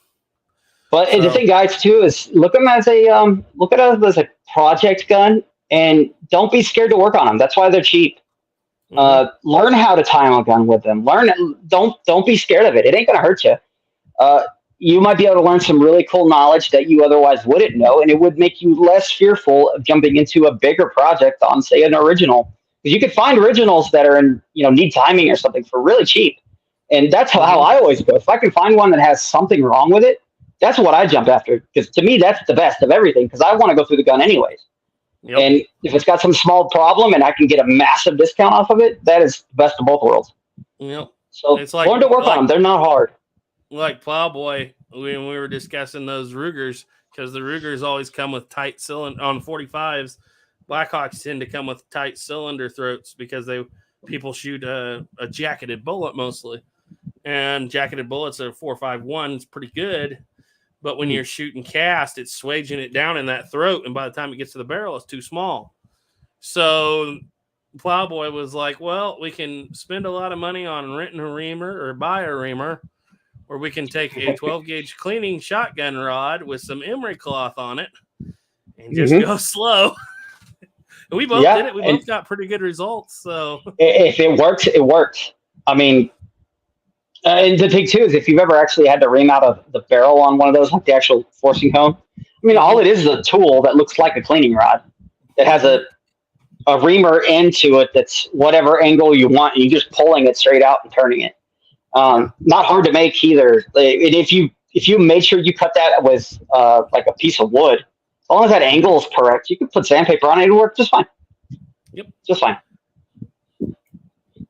But the thing, guys, too, is look at them as a project gun, and don't be scared to work on them. That's why they're cheap. Learn how to time a gun with them. Don't be scared of it. It ain't gonna hurt you. You might be able to learn some really cool knowledge that you otherwise wouldn't know, and it would make you less fearful of jumping into a bigger project on, say, an original. Because you could find originals that are need timing or something for really cheap, and that's how I always go. If I can find one that has something wrong with it, that's what I jump after. Because to me, that's the best of everything. Because I want to go through the gun anyways. Yep. And if it's got some small problem and I can get a massive discount off of it, that is the best of both worlds. Yep. So it's learn to work on them. They're not hard. Like Plowboy, when we were discussing those Rugers, because the Rugers always come with tight cylinder on 45s. Blackhawks tend to come with tight cylinder throats because people shoot a jacketed bullet mostly, and jacketed bullets are 4.51 is pretty good. But when you're shooting cast, it's swaging it down in that throat, and by the time it gets to the barrel, it's too small. So Plowboy was like, well, we can spend a lot of money on renting a reamer or buy a reamer, or we can take a 12-gauge cleaning shotgun rod with some emery cloth on it and just go slow. And we both did it. We both got pretty good results. So if it works, it works. I mean, and the thing too is if you've ever actually had to ream out of the barrel on one of those, like the actual forcing cone, I mean, all it is a tool that looks like a cleaning rod. It has a reamer into it that's whatever angle you want, and you're just pulling it straight out and turning it. Not hard to make either. And if you made sure you cut that with like a piece of wood, as long as that angle is correct, you can put sandpaper on it and work just fine. Yep, just fine.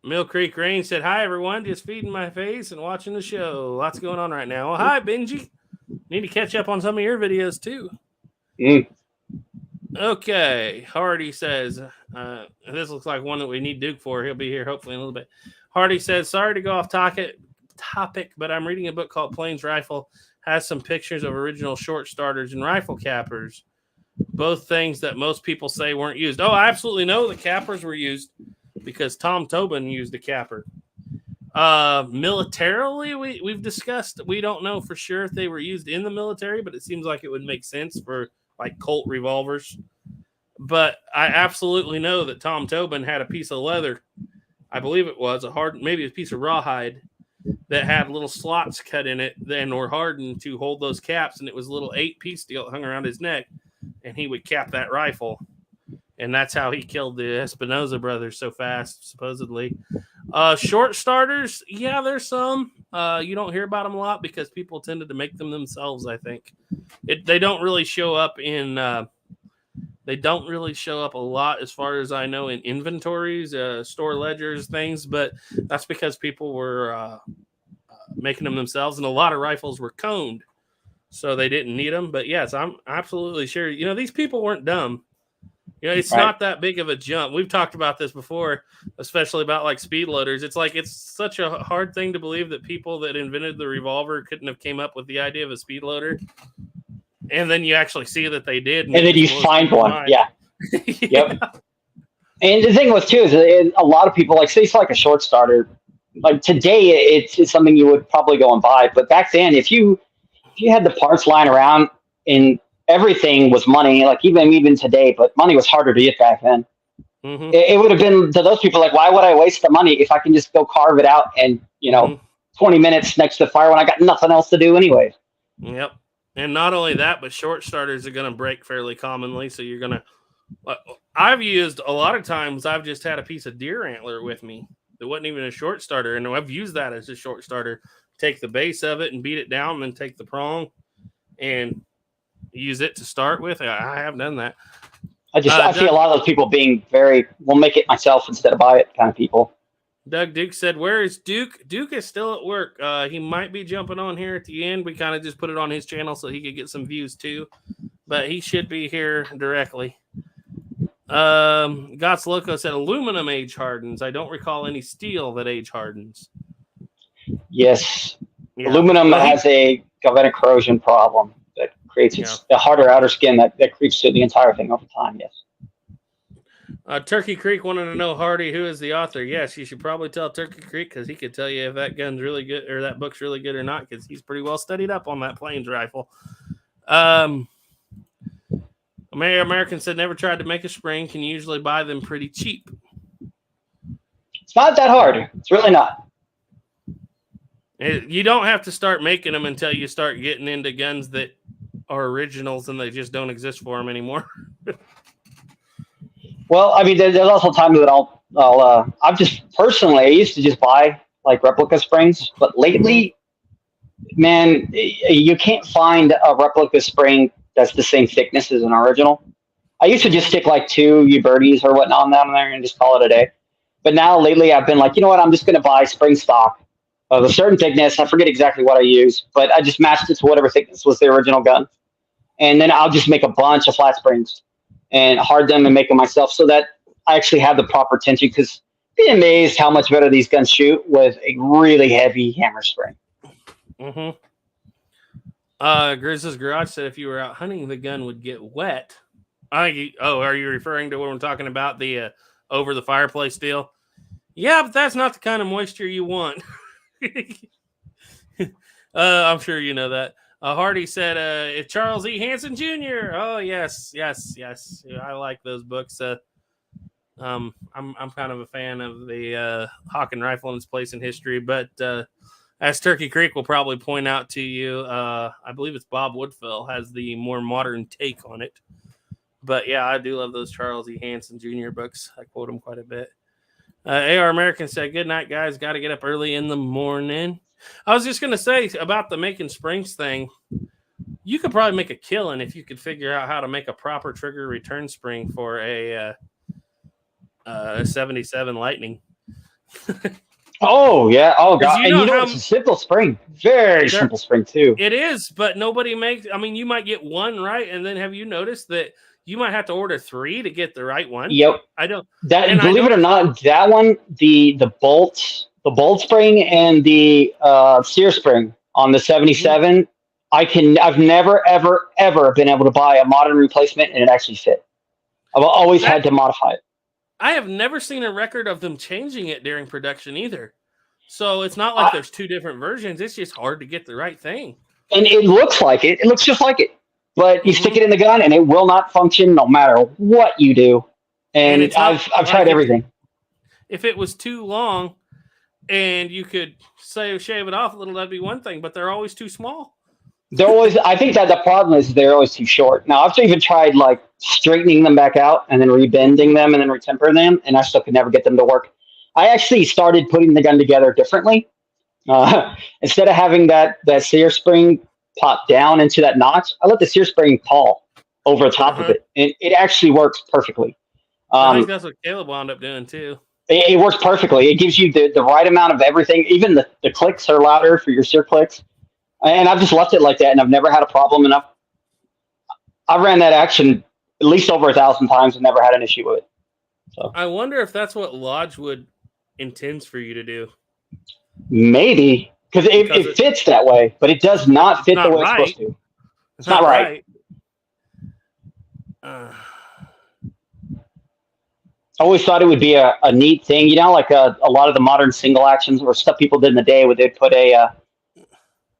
Mill Creek Rain said, hi, everyone. Just feeding my face and watching the show. Lots going on right now. Well, hi, Benji. Need to catch up on some of your videos, too. Okay. Hardy says, this looks like one that we need Duke for. He'll be here hopefully in a little bit. Hardy says, sorry to go off topic, but I'm reading a book called Plains Rifle. Has some pictures of original short starters and rifle cappers. Both things that most people say weren't used. Oh, I absolutely know the cappers were used because Tom Tobin used a capper. Militarily, we've discussed. We don't know for sure if they were used in the military, but it seems like it would make sense for like Colt revolvers. But I absolutely know that Tom Tobin had a piece of leather. I believe it was maybe a piece of rawhide that had little slots cut in it then were hardened to hold those caps, and it was a little 8-piece deal that hung around his neck, and he would cap that rifle. And that's how he killed the Espinosa brothers so fast, supposedly. Short starters, yeah, there's some. You don't hear about them a lot because people tended to make them themselves, I think. They don't really show up in... they don't really show up a lot, as far as I know, in inventories, store ledgers, things, but that's because people were making them themselves, and a lot of rifles were coned, so they didn't need them. But yes, I'm absolutely sure. You know, these people weren't dumb. You know, it's not that big of a jump. We've talked about this before, especially about like speed loaders. It's like it's such a hard thing to believe that people that invented the revolver couldn't have came up with the idea of a speed loader. And then you actually see that they did. And then you find one. Yeah. Yep. And the thing was, too, is a lot of people, like, say it's like a short starter. Like, today, it's something you would probably go and buy. But back then, if you had the parts lying around and everything was money, like even today, but money was harder to get back then. Mm-hmm. It would have been, to those people, like, why would I waste the money if I can just go carve it out and, 20 minutes next to the fire when I got nothing else to do anyway? Yep. And not only that, but short starters are going to break fairly commonly. So you're going to, I've used a lot of times, I've just had a piece of deer antler with me that wasn't even a short starter. And I've used that as a short starter. Take the base of it and beat it down, and then take the prong and use it to start with. I have done that. I see a lot of those people being very, we'll make it myself instead of buy it kind of people. Doug Duke said, where is Duke? Duke is still at work. He might be jumping on here at the end. We kind of just put it on his channel so he could get some views too. But he should be here directly. Gots Loco said, aluminum age hardens. I don't recall any steel that age hardens. Yes. Yeah. Aluminum has a galvanic corrosion problem that creates a harder outer skin that creeps through the entire thing over time, yes. Turkey Creek wanted to know, Hardy, who is the author? Yes, you should probably tell Turkey Creek because he could tell you if that gun's really good or that book's really good or not because he's pretty well studied up on that Plains rifle. American said, never tried to make a spring. Can usually buy them pretty cheap. It's not that hard. It's really not. You don't have to start making them until you start getting into guns that are originals and they just don't exist for them anymore. Well, I mean, there's also times that I've just personally, I used to just buy like replica springs, but lately, man, you can't find a replica spring that's the same thickness as an original. I used to just stick like 2 Ubertis or whatnot down there and just call it a day. But now lately I've been like, you know what, I'm just going to buy spring stock of a certain thickness. I forget exactly what I use, but I just matched it to whatever thickness was the original gun. And then I'll just make a bunch of flat springs and hard them and make them myself so that I actually have the proper tension, because be amazed how much better these guns shoot with a really heavy hammer spring. Mm-hmm. Grizz's Garage said if you were out hunting, the gun would get wet. Are you referring to when we're talking about the over the fireplace deal? Yeah, but that's not the kind of moisture you want. I'm sure you know that. Hardy said, if Charles E. Hanson Jr. Oh, yes. I like those books. I'm kind of a fan of the Hawk and Rifle and its place in history, but as Turkey Creek will probably point out to you, I believe it's Bob Woodfill has the more modern take on it. But yeah, I do love those Charles E. Hanson Jr. books. I quote them quite a bit. AR American said, good night, guys. Got to get up early in the morning. I was just going to say about the making springs thing. You could probably make a killing if you could figure out how to make a proper trigger return spring for a 77 Lightning. Oh, yeah. Oh, God. And you know it's a simple spring. Very simple spring, too. It is, but nobody makes... I mean, you might get one right, and then have you noticed that you might have to order 3 to get the right one? Yep. I don't... Believe it or not, that one, the bolt spring and the sear spring on the 77, I've never, ever, ever been able to buy a modern replacement and it actually fit. I've always had to modify it. I have never seen a record of them changing it during production either. So it's not like there's 2 different versions. It's just hard to get the right thing. And it looks like it. It looks just like it. But you stick it in the gun and it will not function no matter what you do. And I've tried everything. If it was too long, and you could say shave it off a little. That'd be one thing, but they're always too small. They're always. I think that the problem is they're always too short. Now I've even tried like straightening them back out and then rebending them and then retempering them, and I still could never get them to work. I actually started putting the gun together differently. Instead of having that sear spring pop down into that notch, I let the sear spring fall over top of it, and it actually works perfectly. I think that's what Caleb wound up doing too. It works perfectly. It gives you the right amount of everything. Even the clicks are louder for your sear clicks. And I've just left it like that, and I've never had a problem. And I've ran that action at least over 1,000 times and never had an issue with it. So I wonder if that's what Lodgewood intends for you to do. Maybe because it fits that way, but it does not fit the way it's supposed to. It's not right. I always thought it would be a neat thing, like a lot of the modern single actions or stuff people did in the day where they'd put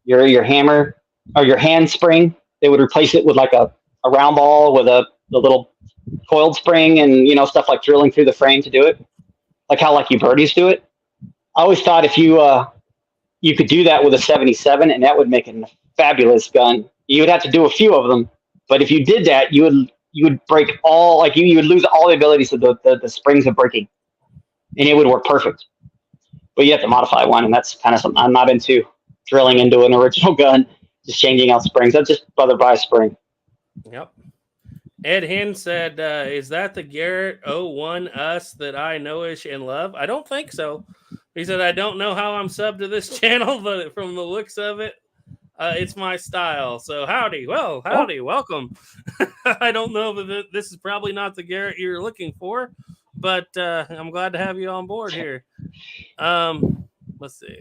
your hammer or your hand spring. They would replace it with like a round ball with the little coiled spring and stuff like drilling through the frame to do it, like how like you birdies do it. I always thought if you could do that with a 77, and that would make it a fabulous gun. You would have to do a few of them, but if you did that, you would break all, like you would lose all the abilities of the springs of breaking, and it would work perfect. But you have to modify one, and that's kind of something I'm not into. Drilling into an original gun, just changing out springs. I'd just rather buy a spring. Yep. Ed Hen said, is that the Garrett 01 us that I know-ish and love? I don't think so. He said, I don't know how I'm subbed to this channel, but from the looks of it, it's my style. So howdy. Well, howdy. Welcome. I don't know that this is probably not the Garrett you're looking for, but I'm glad to have you on board here. Let's see.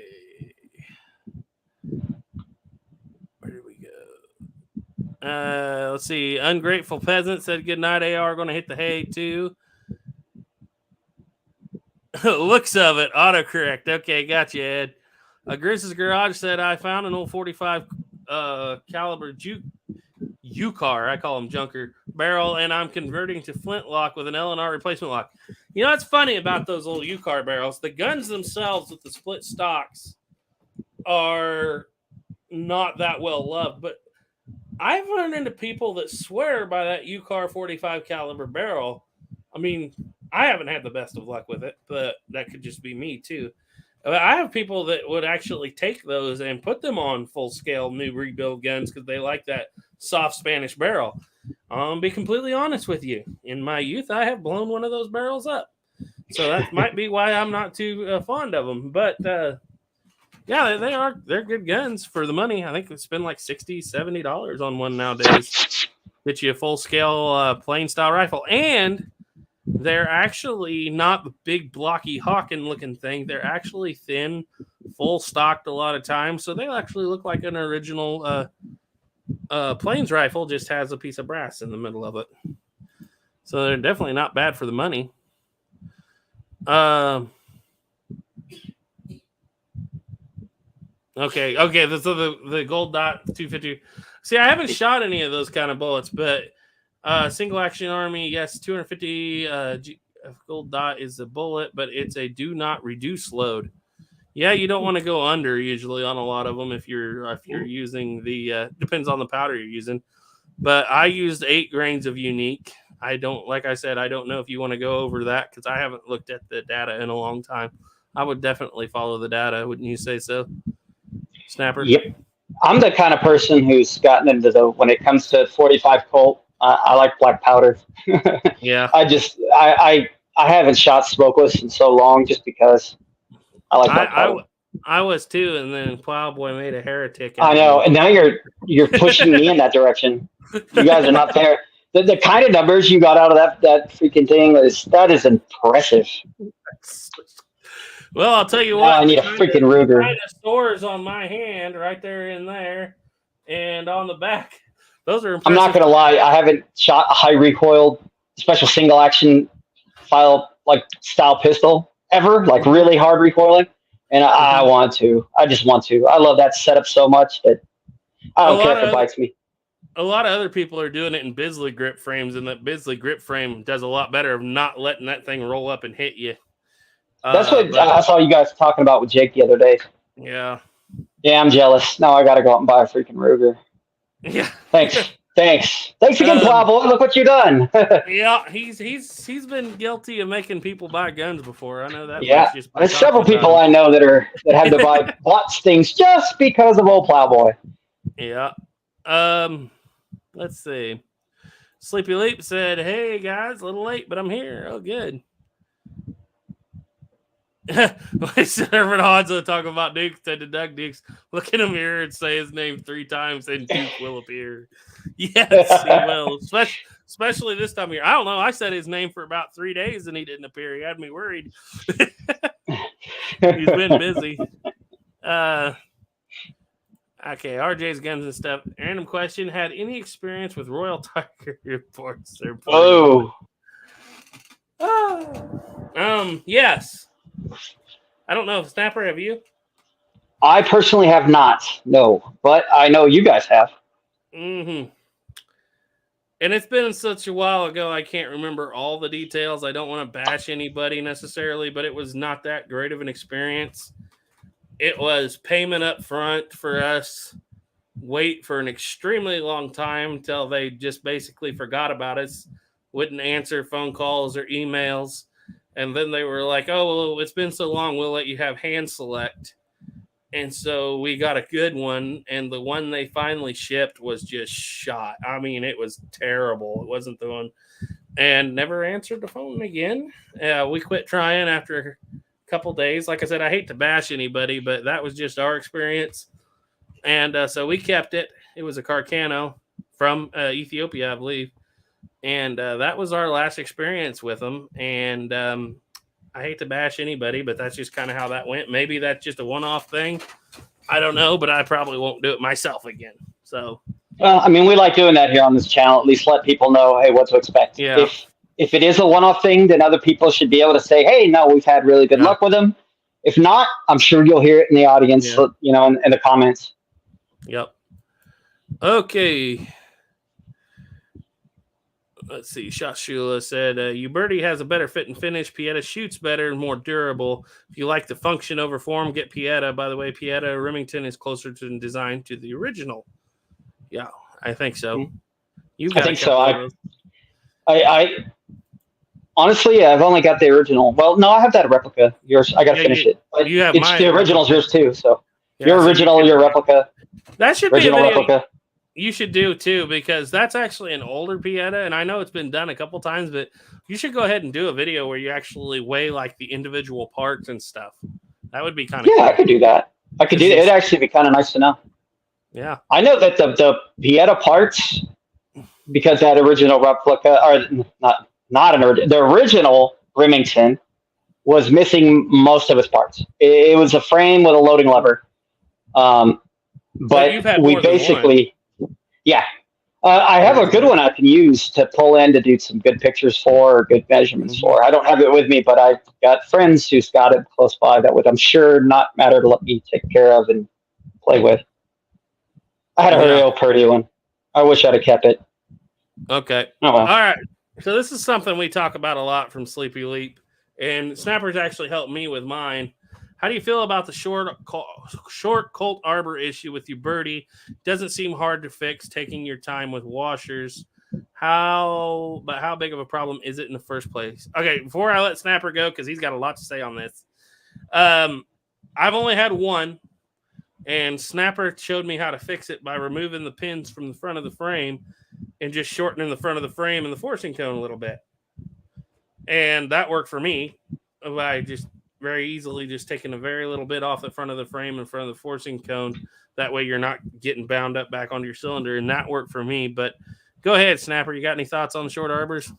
Where did we go? Let's see. Ungrateful Peasant said, good night, AR. Going to hit the hay, too. Looks of it. Autocorrect. Okay, got you, Ed. Gris's Garage said, I found an old 45 caliber UCAR, I call them junker, barrel, and I'm converting to flintlock with an LNR replacement lock. What's funny about those old UCAR barrels? The guns themselves with the split stocks are not that well loved, but I've run into people that swear by that UCAR 45 caliber barrel. I mean, I haven't had the best of luck with it, but that could just be me too. I have people that would actually take those and put them on full-scale new rebuild guns because they like that soft Spanish barrel. I'll be completely honest with you. In my youth, I have blown one of those barrels up. So that might be why I'm not too fond of them. But, yeah, they're good guns for the money. I think it's been like $60, $70 on one nowadays. Get you a full-scale plain-style rifle. And they're actually not the big, blocky, Hawken-looking thing. They're actually thin, full-stocked a lot of times. So they actually look like an original plains rifle, just has a piece of brass in the middle of it. So they're definitely not bad for the money. Okay. So the gold dot 250. See, I haven't shot any of those kind of bullets, but single action army, yes, 250 gold dot is a bullet, but it's a do not reduce load. Yeah, you don't want to go under usually on a lot of them if you're using the depends on the powder you're using. But I used 8 grains of unique. I don't know if you want to go over that because I haven't looked at the data in a long time. I would definitely follow the data, wouldn't you say so, Snapper? Yep. I'm the kind of person who's gotten into when it comes to 45 Colt, I like black powder. Yeah. I haven't shot smokeless in so long just because I like black powder. I was too, and then Plowboy made a heretic. I know, and now you're pushing me in that direction. You guys are not there. The kind of numbers you got out of that freaking thing is impressive. Well, I'll tell you what. I need a freaking Ruger. Kind of sores on my hand right there in there, and on the back. Those are impressive. I'm not gonna lie. I haven't shot a high recoil, special single action style pistol ever. Like really hard recoiling, and I want to. I just want to. I love that setup so much that I don't care if it bites me. A lot of other people are doing it in Bisley grip frames, and that Bisley grip frame does a lot better of not letting that thing roll up and hit you. That's what But I saw you guys talking about with Jake the other day. yeah, Yeah, I'm jealous. Now I got to go out and buy a freaking Ruger. yeah. Thanks again, um, Plowboy. Look what you've done. yeah, he's been guilty of making people buy guns before. I know that Yeah, much just by there's talking several about people him. I know that had to buy bought things just because of old Plowboy. Yeah. Let's see. Sleepy Leap said, "Hey guys, a little late, but I'm here. Oh, good." Reverend Hodge talking about Duke said to Doug Dukes, "Look in a mirror and say his name 3 times, and Duke will appear." Yes, he will. Especially this time of year. I don't know. I said his name for about 3 days and he didn't appear. He had me worried. He's been busy. Okay, RJ's guns and stuff. Random question: had any experience with Royal Tiger reports? Oh, Yes. I don't know. Snapper, have you? I personally have not. No, but I know you guys have. Mm-hmm. And it's been such a while ago, I can't remember all the details. I don't want to bash anybody necessarily, but it was not that great of an experience. It was payment up front for us, wait for an extremely long time until they just basically forgot about us, wouldn't answer phone calls or emails. And then they were like, "Oh, well, it's been so long, we'll let you have hand select." And so we got a good one, and the one they finally shipped was just shot. I mean, it was terrible. It wasn't the one, and never answered the phone again. We quit trying after a couple days. Like I said, I hate to bash anybody, but that was just our experience. And so we kept it. It was a Carcano from Ethiopia, I believe. And that was our last experience with them. And I hate to bash anybody, but that's just kind of how that went. Maybe that's just a one-off thing. I don't know, but I probably won't do it myself again. So, Well, I mean, we like doing that here on this channel. At least let people know, hey, what to expect. yeah. If it is a one-off thing, then other people should be able to say, hey, no, we've had really good luck with them. If not, I'm sure you'll hear it in the audience, in the comments. Yep. Okay. Let's see. Shashula said, Uberti has a better fit and finish. Pieta shoots better and more durable. If you like the function over form, get Pieta. By the way, Pieta Remington is closer to design to the original. Yeah, I think so. I think so. I honestly, I've only got the original. Well, no, I have that replica. Yours, I got to finish it. But you have mine. The original's yours too. So yeah, your original, your replica. That should be a video replica. You should do too, because that's actually an older Pieta, and I know it's been done a couple times, but you should go ahead and do a video where you actually weigh like the individual parts and stuff. That would be kind of cool. I could do that. I could do that. It'd actually be kind of nice to know. Yeah, I know that the Pieta parts, because that original replica, or not an original, the original Remington was missing most of its parts. It was a frame with a loading lever. But we basically. Yeah. I have a good one I can use to pull in to do some good pictures for or good measurements for. I don't have it with me, but I've got friends who's got it close by that would, I'm sure, not matter to let me take care of and play with. I had a real pretty one. I wish I'd have kept it. Okay. Oh, well. All right. So this is something we talk about a lot from Sleepy Leap, and Snapper's actually helped me with mine. How do you feel about the short Colt Arbor issue with Uberti? Doesn't seem hard to fix, taking your time with washers. How big of a problem is it in the first place? Okay, before I let Snapper go, because he's got a lot to say on this. I've only had one, and Snapper showed me how to fix it by removing the pins from the front of the frame and just shortening the front of the frame and the forcing cone a little bit. And that worked for me by just very easily just taking a very little bit off the front of the frame in front of the forcing cone. That way you're not getting bound up back onto your cylinder, and that worked for me. But go ahead, Snapper. You got any thoughts on the short arbors?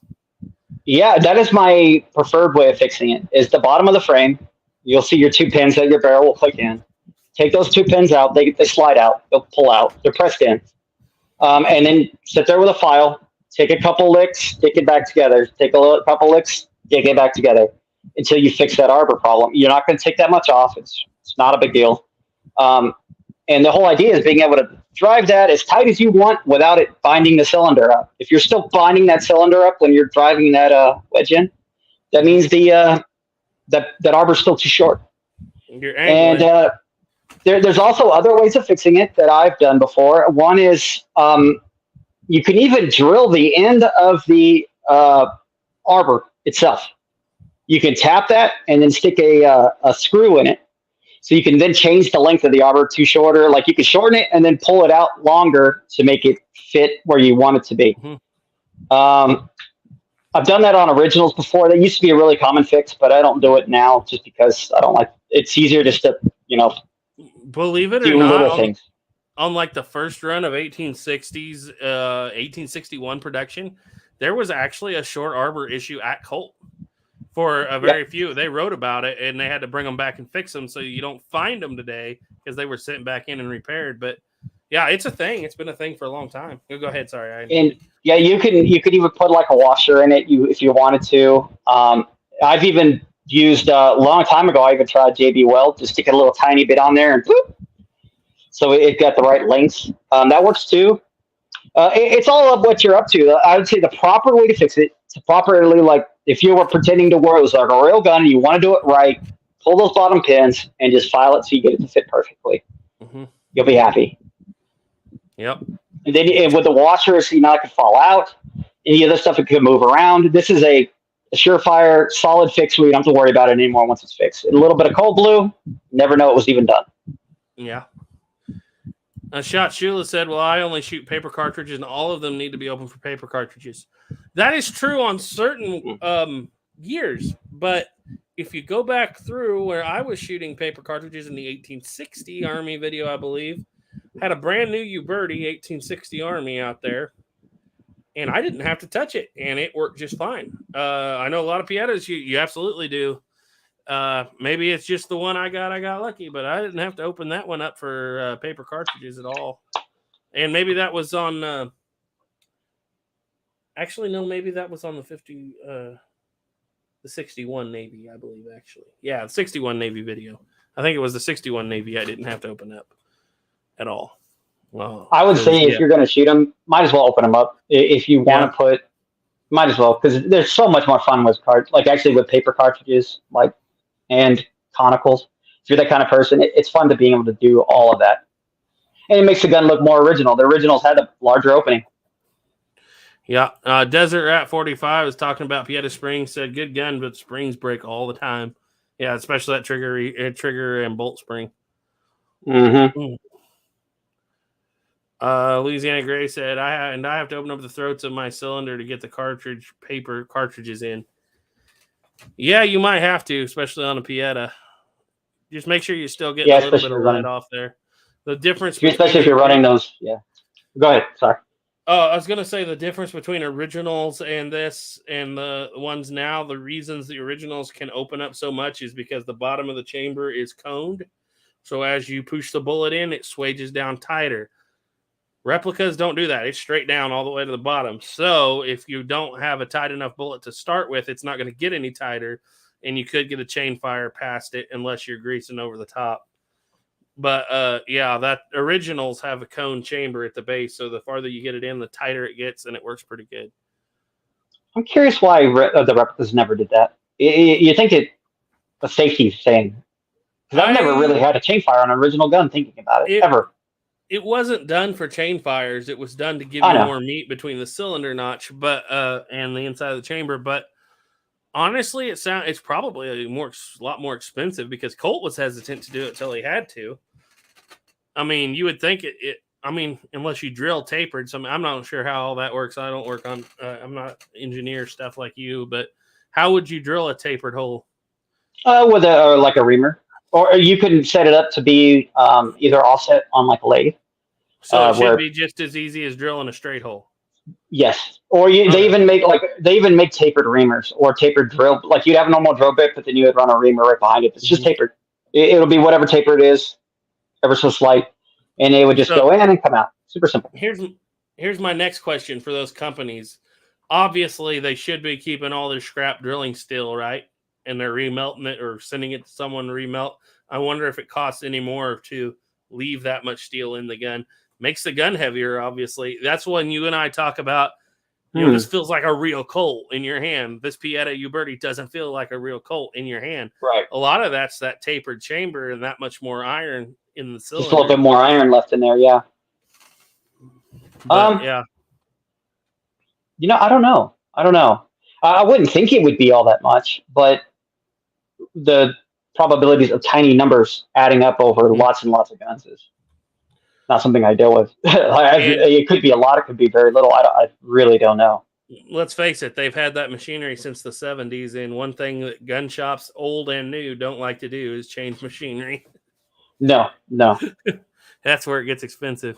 Yeah, that is my preferred way of fixing it, is the bottom of the frame. You'll see your 2 pins that your barrel will click in. Take those 2 pins out. They slide out. They'll pull out. They're pressed in. And then sit there with a file. Take a couple licks, stick it back together. Take a couple licks, stick it back together until you fix that arbor problem. You're not going to take that much off. It's not a big deal. And the whole idea is being able to drive that as tight as you want without it binding the cylinder up. If you're still binding that cylinder up when you're driving that wedge in, that means the that arbor's still too short. You're And angling. there's also other ways of fixing it that I've done before. One is you can even drill the end of the arbor itself. You can tap that and then stick a screw in it. So you can then change the length of the arbor to shorter. Like you can shorten it and then pull it out longer to make it fit where you want it to be. Um, I've done that on originals before. That used to be a really common fix, but I don't do it now just because I don't like. It's easier just to Believe it or do not, little things. on like the first run of 1860s, 1861 production, there was actually a short arbor issue at Colt for a very few. They wrote about it and they had to bring them back and fix them. So you don't find them today because they were sent back in and repaired. But yeah, it's a thing. It's been a thing for a long time. Go ahead. Sorry. And yeah, you could even put like a washer in it if you wanted to. I've even used a long time ago. I even tried JB Weld to stick a little tiny bit on there and boop, so it got the right length. That works too. It's all of what you're up to. I would say the proper way to fix it, to properly, like if you were pretending to wear it was like a real gun and you want to do it right, pull those bottom pins and just file it so you get it to fit perfectly. You'll be happy. Yep. And then with the washers, it can fall out. Any other stuff, it could move around. This is a surefire, solid fix where you don't have to worry about it anymore once it's fixed. And a little bit of cold blue, never know it was even done. Yeah. Shot Shula said, well, I only shoot paper cartridges and all of them need to be open for paper cartridges. That is true on certain years. But if you go back through where I was shooting paper cartridges in the 1860 Army video, I believe, had a brand new Uberti 1860 Army out there. And I didn't have to touch it. And it worked just fine. I know a lot of Piettas, you absolutely do. Maybe it's just the one I got lucky, but I didn't have to open that one up for paper cartridges at all. And maybe that was on actually no, maybe that was on the 61 Navy, I believe, actually. Yeah, the 61 Navy video. I think it was the 61 Navy I didn't have to open up at all. Well, I would say if you're going to shoot them, might as well open them up. If you want to put, might as well, because there's so much more fun with cards, like actually with paper cartridges, like and conicals. If you're that kind of person, it's fun to be able to do all of that. And it makes the gun look more original. The originals had a larger opening. Yeah. Desert Rat 45 was talking about Pietta Springs, said good gun, but springs break all the time. Yeah, especially that trigger and bolt spring. Louisiana Gray said, I have to open up the throats of my cylinder to get the paper cartridges in. Yeah, you might have to, especially on a Pietta. Just make sure you still get a little bit of lead off there. The difference, especially if you're running those. Yeah. Go ahead. Sorry. I was going to say the difference between originals and this and the ones now, the reasons the originals can open up so much is because the bottom of the chamber is coned. So as you push the bullet in, it swages down tighter. Replicas don't do that. It's straight down all the way to the bottom. So if you don't have a tight enough bullet to start with, it's not going to get any tighter, and you could get a chain fire past it unless you're greasing over the top. But that originals have a cone chamber at the base, so the farther you get it in, the tighter it gets, and it works pretty good. I'm curious why the replicas never did that. You think it's a safety thing? Because I've never really had a chain fire on an original gun thinking about it ever. It wasn't done for chain fires. It was done to give you more meat between the cylinder notch, and the inside of the chamber. But honestly, it's probably a lot more expensive because Colt was hesitant to do it till he had to. I mean, you would think unless you drill tapered. So I'm not sure how all that works. I don't work on. I'm not engineer stuff like you, but how would you drill a tapered hole? With like a reamer. Or you can set it up to be either offset on like a lathe. So it should be just as easy as drilling a straight hole. Yes. Or they even make tapered reamers or tapered drill. Like you'd have a normal drill bit, but then you would run a reamer right behind it. It's just tapered. It'll be whatever taper it is, ever so slight, and it would just go in and come out. Super simple. Here's my next question for those companies. Obviously, they should be keeping all their scrap drilling steel, right? And they're remelting it or sending it to someone to remelt. I wonder if it costs any more to leave that much steel in the gun. Makes the gun heavier, obviously. That's when you and I talk about This feels like a real Colt in your hand. This Pieta Uberti doesn't feel like a real Colt in your hand. Right. A lot of that's that tapered chamber and that much more iron in the cylinder. Just a little bit more iron left in there, yeah. But, yeah. I don't know. I wouldn't think it would be all that much, but the probabilities of tiny numbers adding up over lots and lots of guns is not something I deal with. It could be a lot. It could be very little. I really don't know. Let's face it. They've had that machinery since the 70s. And one thing that gun shops, old and new, don't like to do is change machinery. No. That's where it gets expensive.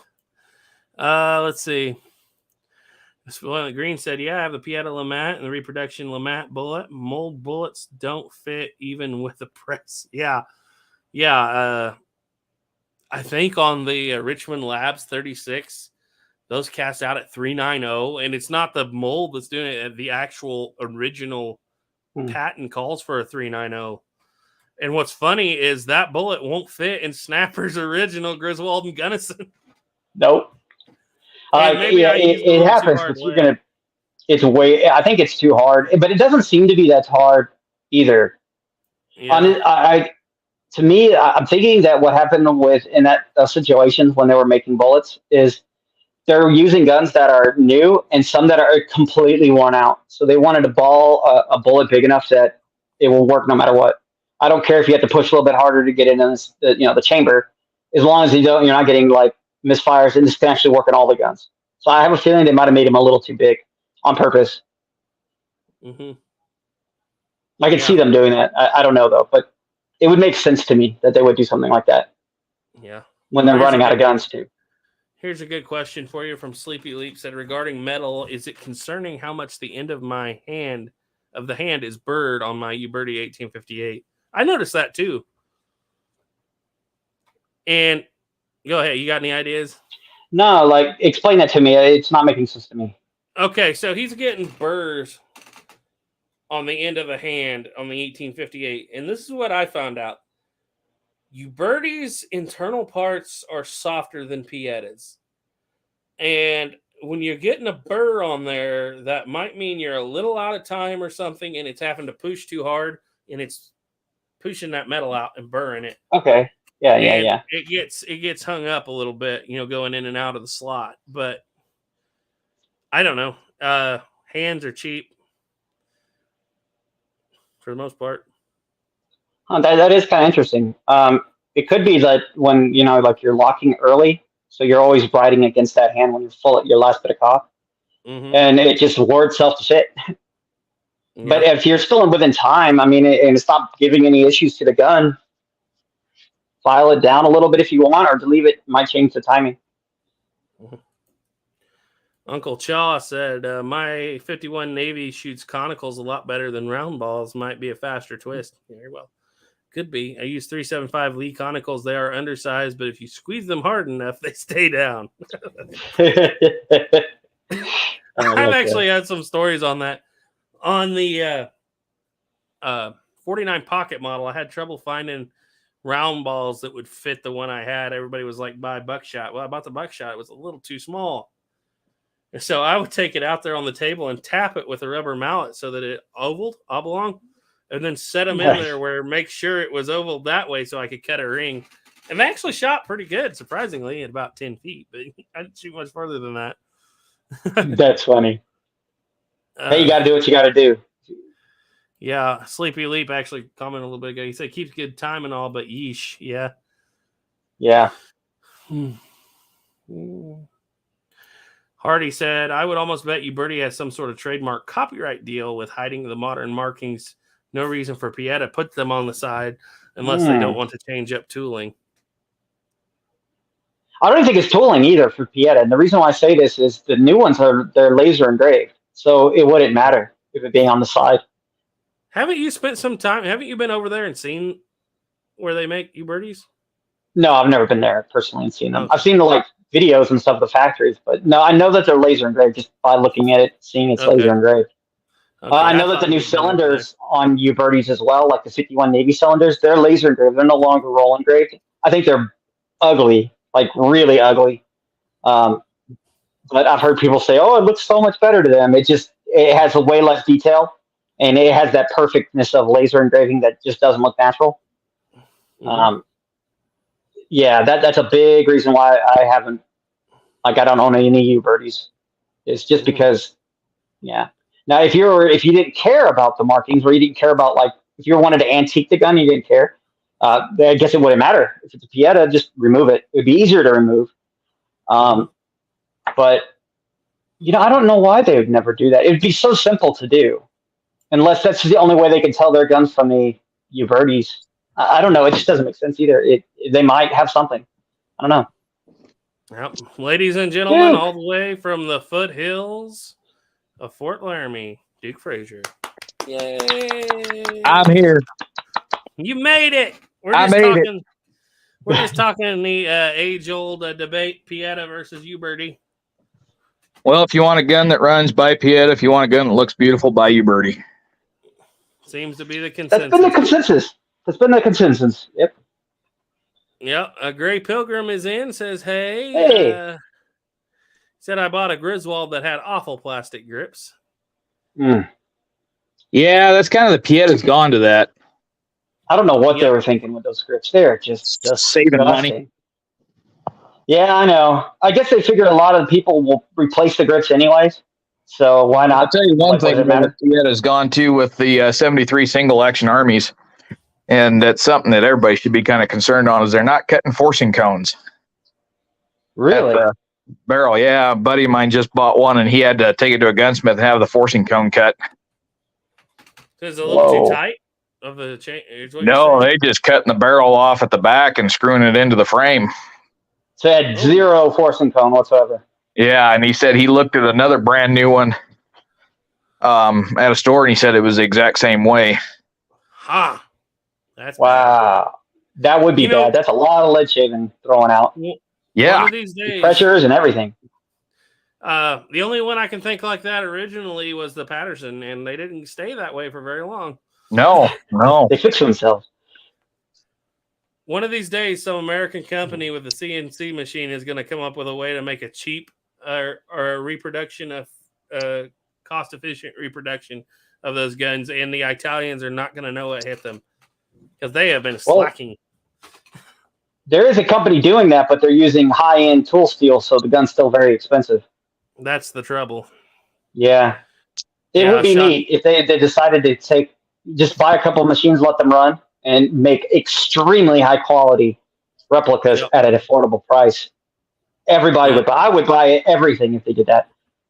Let's see. Green said, yeah, I have the Pieta Lamat and the reproduction Lamat bullet. Mold bullets don't fit even with the press. Yeah. I think on the Richmond Labs 36, those cast out at 390, and it's not the mold that's doing it. The actual original patent calls for a 390. And what's funny is that bullet won't fit in Snapper's original Griswold and Gunnison. Nope. It happens, but you're gonna. It's way. I think it's too hard, but it doesn't seem to be that hard either. Yeah. To me, I'm thinking that what happened in those situations when they were making bullets is they're using guns that are new and some that are completely worn out. So they wanted to ball a bullet big enough that it will work no matter what. I don't care if you have to push a little bit harder to get in the chamber, as long as you're not getting like misfires and this can actually work on all the guns. So I have a feeling they might have made him a little too big on purpose. Mm-hmm. I can see them doing that. I don't know though, but it would make sense to me that they would do something like that. Yeah. When they're running out of guns too. Here's a good question for you from Sleepy Leap. Said, regarding metal, is it concerning how much the end of my hand is burred on my Uberti 1858? I noticed that too. And go ahead. You got any ideas? No, explain that to me. It's not making sense to me. Okay, so he's getting burrs on the end of a hand on the 1858. And this is what I found out. Uberti's internal parts are softer than Pietas. And when you're getting a burr on there, that might mean you're a little out of time or something, and it's having to push too hard, and it's pushing that metal out and burring it. Okay. Yeah. It gets hung up a little bit, going in and out of the slot. But I don't know. Hands are cheap for the most part. That is kind of interesting. It could be that when you're locking early, so you're always riding against that hand when you're full at your last bit of cough, and it just wore itself to shit. Yeah. But if you're still within time, and it's not giving any issues to the gun, file it down a little bit if you want, or to leave it might change the timing. Uncle Chaw said, my 51 Navy shoots conicals a lot better than round balls. Might be a faster twist. Very well. Could be. I use 375 Lee conicals. They are undersized, but if you squeeze them hard enough, they stay down. I've actually had some stories on that. On the 49 pocket model, I had trouble finding round balls that would fit the one I had. Everybody was like, buy buckshot. Well, I bought the buckshot. It was a little too small. And so I would take it out there on the table and tap it with a rubber mallet so that it oblong, and then set them in there where make sure it was oval that way so I could cut a ring. And they actually shot pretty good, surprisingly, at about 10 feet. But I didn't shoot much further than that. That's funny. Hey, you got to do what you got to do. Yeah, Sleepy Leap actually commented a little bit ago. He said, keeps good time and all, but yeesh. Yeah. Yeah. Hardy said, I would almost bet Uberti has some sort of trademark copyright deal with hiding the modern markings. No reason for Pieta to put them on the side unless they don't want to change up tooling. I don't think it's tooling either for Pieta. And the reason why I say this is the new ones they're laser engraved. So it wouldn't matter if it being on the side. Haven't you spent some time? Haven't you been over there and seen where they make Ubertis? No, I've never been there personally and seen them. Okay. I've seen the videos and stuff of the factories, but no, I know that they're laser engraved just by looking at it, seeing it's laser engraved. Okay, I know that the new cylinders on Ubertis as well, like the 51 Navy cylinders, they're laser engraved. They're no longer roll engraved. I think they're ugly, like really ugly. but I've heard people say, "Oh, it looks so much better to them." It has a way less detail, and it has that perfectness of laser engraving that just doesn't look natural. Mhm. Yeah, that's a big reason why I haven't I don't own any U birdies. It's just Mhm. because yeah. Now if you didn't care about the markings or you didn't care about like if you wanted to antique the gun, you didn't care. I guess it wouldn't matter if it's a Pieta. Just remove it. It'd be easier to remove. Mhm. Um, but I don't know why they would never do that. It'd be so simple to do, unless that's the only way they can tell their guns from the Uverdes. I don't know. It just doesn't make sense either. They might have something. I don't know. Yep. Ladies and gentlemen, Duke. all the way from the foothills of Fort Laramie, Duke Frazier. Yay! I'm here. You made it. I made it. We're just talking the age-old debate: Pieta versus Uberti. Well, if you want a gun that runs, buy Pieta. If you want a gun that looks beautiful, buy Uberti. Seems to be the That's been the consensus. Yep. Yep. A Gray Pilgrim is in. Says, "Hey, Hey. said I bought a Griswold that had awful plastic grips." Yeah, that's kind of the Pieta's gone to that. I don't know what they were thinking with those grips. They're just saving disgusting. money. Yeah, I know. I guess they figured a lot of people will replace the grips anyways. So why not? I'll tell you one thing that Pieta's gone to with the 73 single action armies, and that's something that everybody should be kind of concerned on, is they're not cutting forcing cones. Really? At the barrel, yeah. A buddy of mine just bought one, and he had to take it to a gunsmith and have the forcing cone cut. Is it a little too tight of the chain? No, they just cutting the barrel off at the back and screwing it into the frame. So it had zero forcing cone whatsoever. Yeah, and he said he looked at another brand new one at a store, and he said it was the exact same way. Ha! That's wow. Bad. That would be bad. That's a lot of lead shaving throwing out. Yeah. One of these days, pressures and everything. The only one I can think like that originally was the Patterson, and they didn't stay that way for very long. No. They fixed themselves. One of these days, some American company with a CNC machine is going to come up with a way to make a cheap or a reproduction of cost-efficient reproduction of those guns, and the Italians are not going to know what hit them because they have been slacking. There is a company doing that, but they're using high-end tool steel, so the gun's still very expensive. That's the trouble. Yeah. It would be neat if they decided to just buy a couple of machines, let them run, and make extremely high-quality replicas at an affordable price. Everybody would buy. I would buy everything if they did that.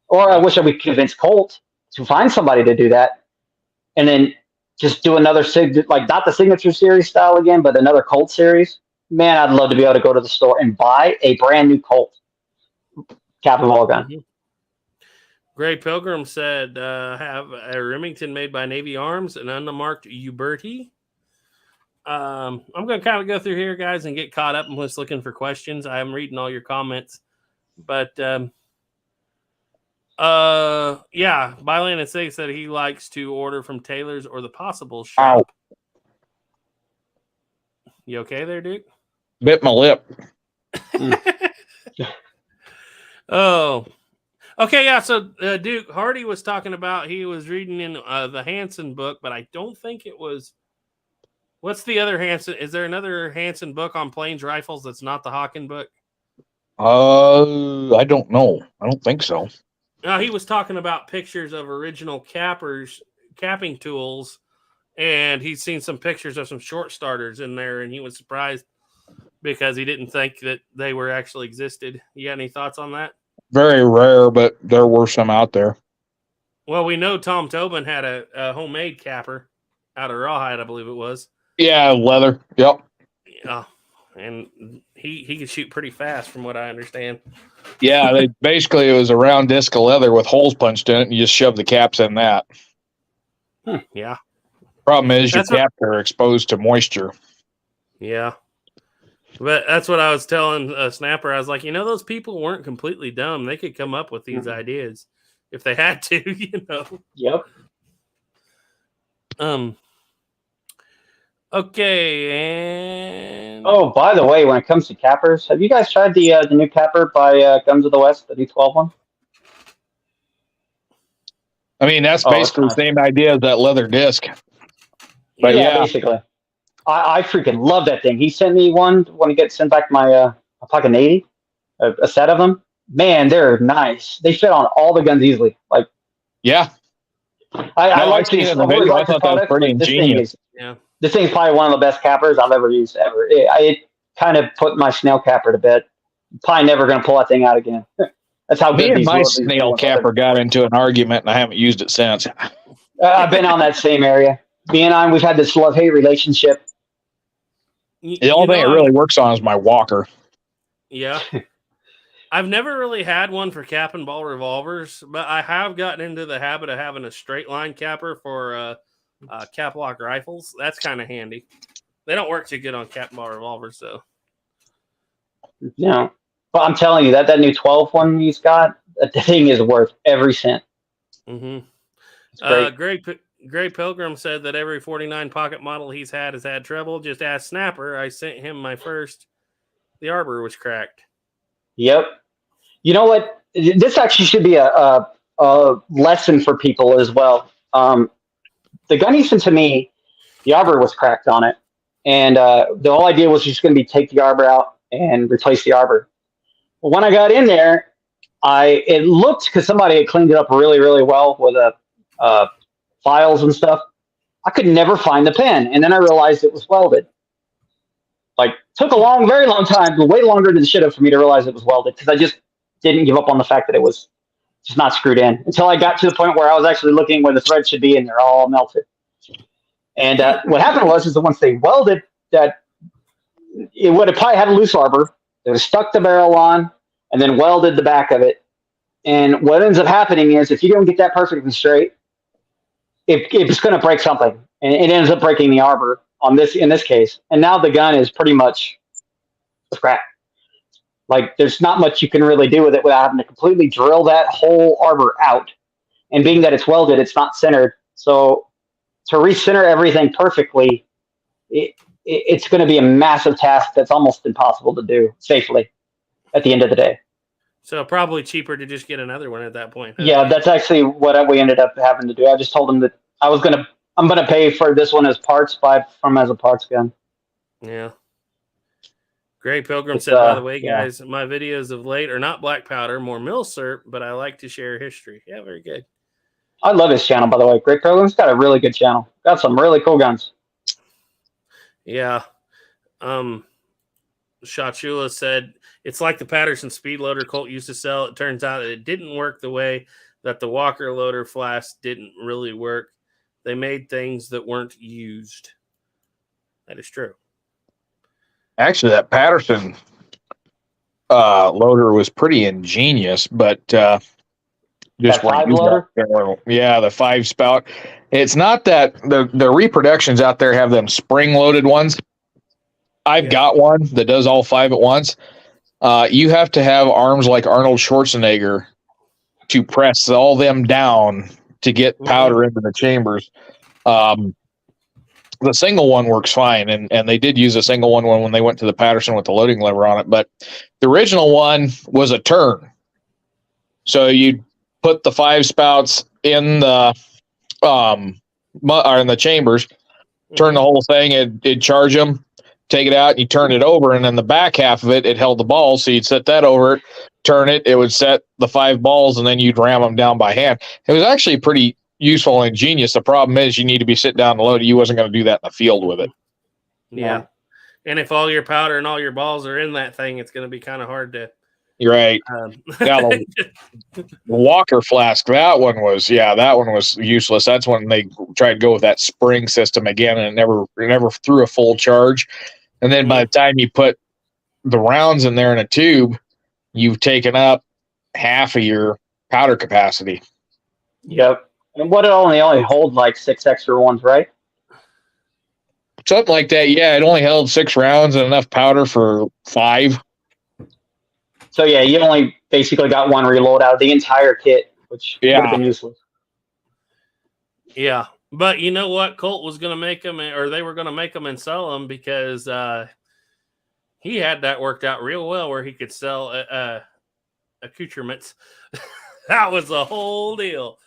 Or I wish I would convince Colt to find somebody to do that, and then just do another not the Signature Series style again, but another Colt series. Man, I'd love to be able to go to the store and buy a brand new Colt cap and ball gun. Mm-hmm. Gray Pilgrim said, have a Remington made by Navy Arms, an unmarked Uberti. I'm going to kind of go through here, guys, and get caught up and just looking for questions. I'm reading all your comments. But, Byland and Sig said he likes to order from Taylor's or the Possible Shop. Ow. You okay there, Duke? Bit my lip. Oh. Okay, yeah, so Duke, Hardy was talking about he was reading in the Hansen book, but I don't think it was... What's the other Hansen? Is there another Hansen book on plains rifles that's not the Hawken book? I don't know. I don't think so. No, he was talking about pictures of original capping tools, and he's seen some pictures of some short starters in there, and he was surprised because he didn't think that they were actually existed. You got any thoughts on that? Very rare, but there were some out there. Well, we know Tom Tobin had a homemade capper out of rawhide, I believe it was. Yeah, leather. Yep. Yeah, and he could shoot pretty fast, from what I understand. Yeah, it was a round disc of leather with holes punched in it, and you just shove the caps in that. Yeah. Problem is, your caps are exposed to moisture. Yeah. But that's what I was telling Snapper. I was like, those people weren't completely dumb. They could come up with these ideas if they had to, Yep. Okay, and by the way, when it comes to cappers, have you guys tried the new capper by Guns of the West, the new 12 one? I mean, that's Oh, it's basically the nice. same idea as that leather disc. But Yeah, yeah, basically. I freaking love that thing. He sent me one when he gets sent back my pocket 80, a set of them. Man, they're nice. They fit on all the guns easily. Like yeah. I No, I like seen it these. in I've the always video. I liked this thought that was product, pretty but ingenious. Yeah. this thing is probably one of the best cappers I've ever used ever. It kind of put my snail capper to bed. Probably never going to pull that thing out again. That's how Me good and these my these new snail ones are. capper got into an argument, and I haven't used it since. I've been on that same area. Me and I, we've had this love hate relationship. The only thing it really works on is my walker. Yeah. I've never really had one for cap and ball revolvers, but I have gotten into the habit of having a straight line capper for cap lock rifles. That's kind of handy. They don't work too good on cap and ball revolvers, though. But I'm telling you that new 12 one he's got, that thing is worth every cent. Mm-hmm. It's great. Gray Pilgrim said that every 49 pocket model he's had has had trouble. Just ask Snapper. I sent him my first. The arbor was cracked. Yep. You know what? This actually should be a lesson for people as well. The gun he sent to me, the arbor was cracked on it, and the whole idea was just going to be take the arbor out and replace the arbor. Well, when I got in there, it looked, because somebody had cleaned it up really, really well with files and stuff. I could never find the pin, and then I realized it was welded. Like, took a very long time, way longer than it should have for me to realize it was welded, because I just didn't give up on the fact that it was just not screwed in until I got to the point where I was actually looking where the thread should be, and they're all melted. And what happened was, is that once they welded that, it would have probably had a loose arbor. They would have stuck the barrel on and then welded the back of it. And what ends up happening is, if you don't get that perfectly straight, it's going to break something, and it ends up breaking the arbor in this case. And now the gun is pretty much scrap. Like, there's not much you can really do with it without having to completely drill that whole arbor out. And being that it's welded, it's not centered. So to recenter everything perfectly, it's going to be a massive task that's almost impossible to do safely at the end of the day. So probably cheaper to just get another one at that point. Huh? Yeah, that's actually what we ended up having to do. I just told him that I'm going to pay for this one as parts, buy from as a parts gun. Yeah. Gray Pilgrim said, by the way, guys, my videos of late are not black powder, more milsurp, but I like to share history. Yeah, very good. I love his channel, by the way. Gray Pilgrim's got a really good channel. Got some really cool guns. Yeah. Shachula said, it's like the Patterson speed loader Colt used to sell. It turns out it didn't work the way that the Walker loader flask didn't really work. They made things that weren't used. That is true. Actually, that Patterson loader was pretty ingenious, but just that 5 loader? Yeah, the 5 spout. It's not that the reproductions out there have them spring loaded ones. I've got one that does all 5 at once. You have to have arms like Arnold Schwarzenegger to press all them down to get powder into the chambers. The single one works fine, and they did use a single one when they went to the Patterson with the loading lever on it, but the original one was a turn. So you put the 5 spouts in the or in the chambers, turn the whole thing, it'd charge them, take it out, and you turn it over, and then the back half of it held the balls, so you'd set that over it, turn it, it would set the 5 balls, and then you'd ram them down by hand. It was actually pretty useful and ingenious. The problem is you need to be sitting down to load it. You wasn't going to do that in the field with it. Yeah. And if all your powder and all your balls are in that thing, it's going to be kind of hard to. You're right. Now, the Walker flask, that one was useless. That's when they tried to go with that spring system again, and it never threw a full charge. And then by the time you put the rounds in there in a tube, you've taken up half of your powder capacity. Yep. And what it only hold like 6 extra ones, right? Something like that. Yeah, it only held 6 rounds and enough powder for 5. So yeah, you only basically got 1 reload out of the entire kit, which would have been useless. Yeah, but you know what? Colt was going to make them, or they were going to make them and sell them, because he had that worked out real well where he could sell accoutrements. That was the whole deal.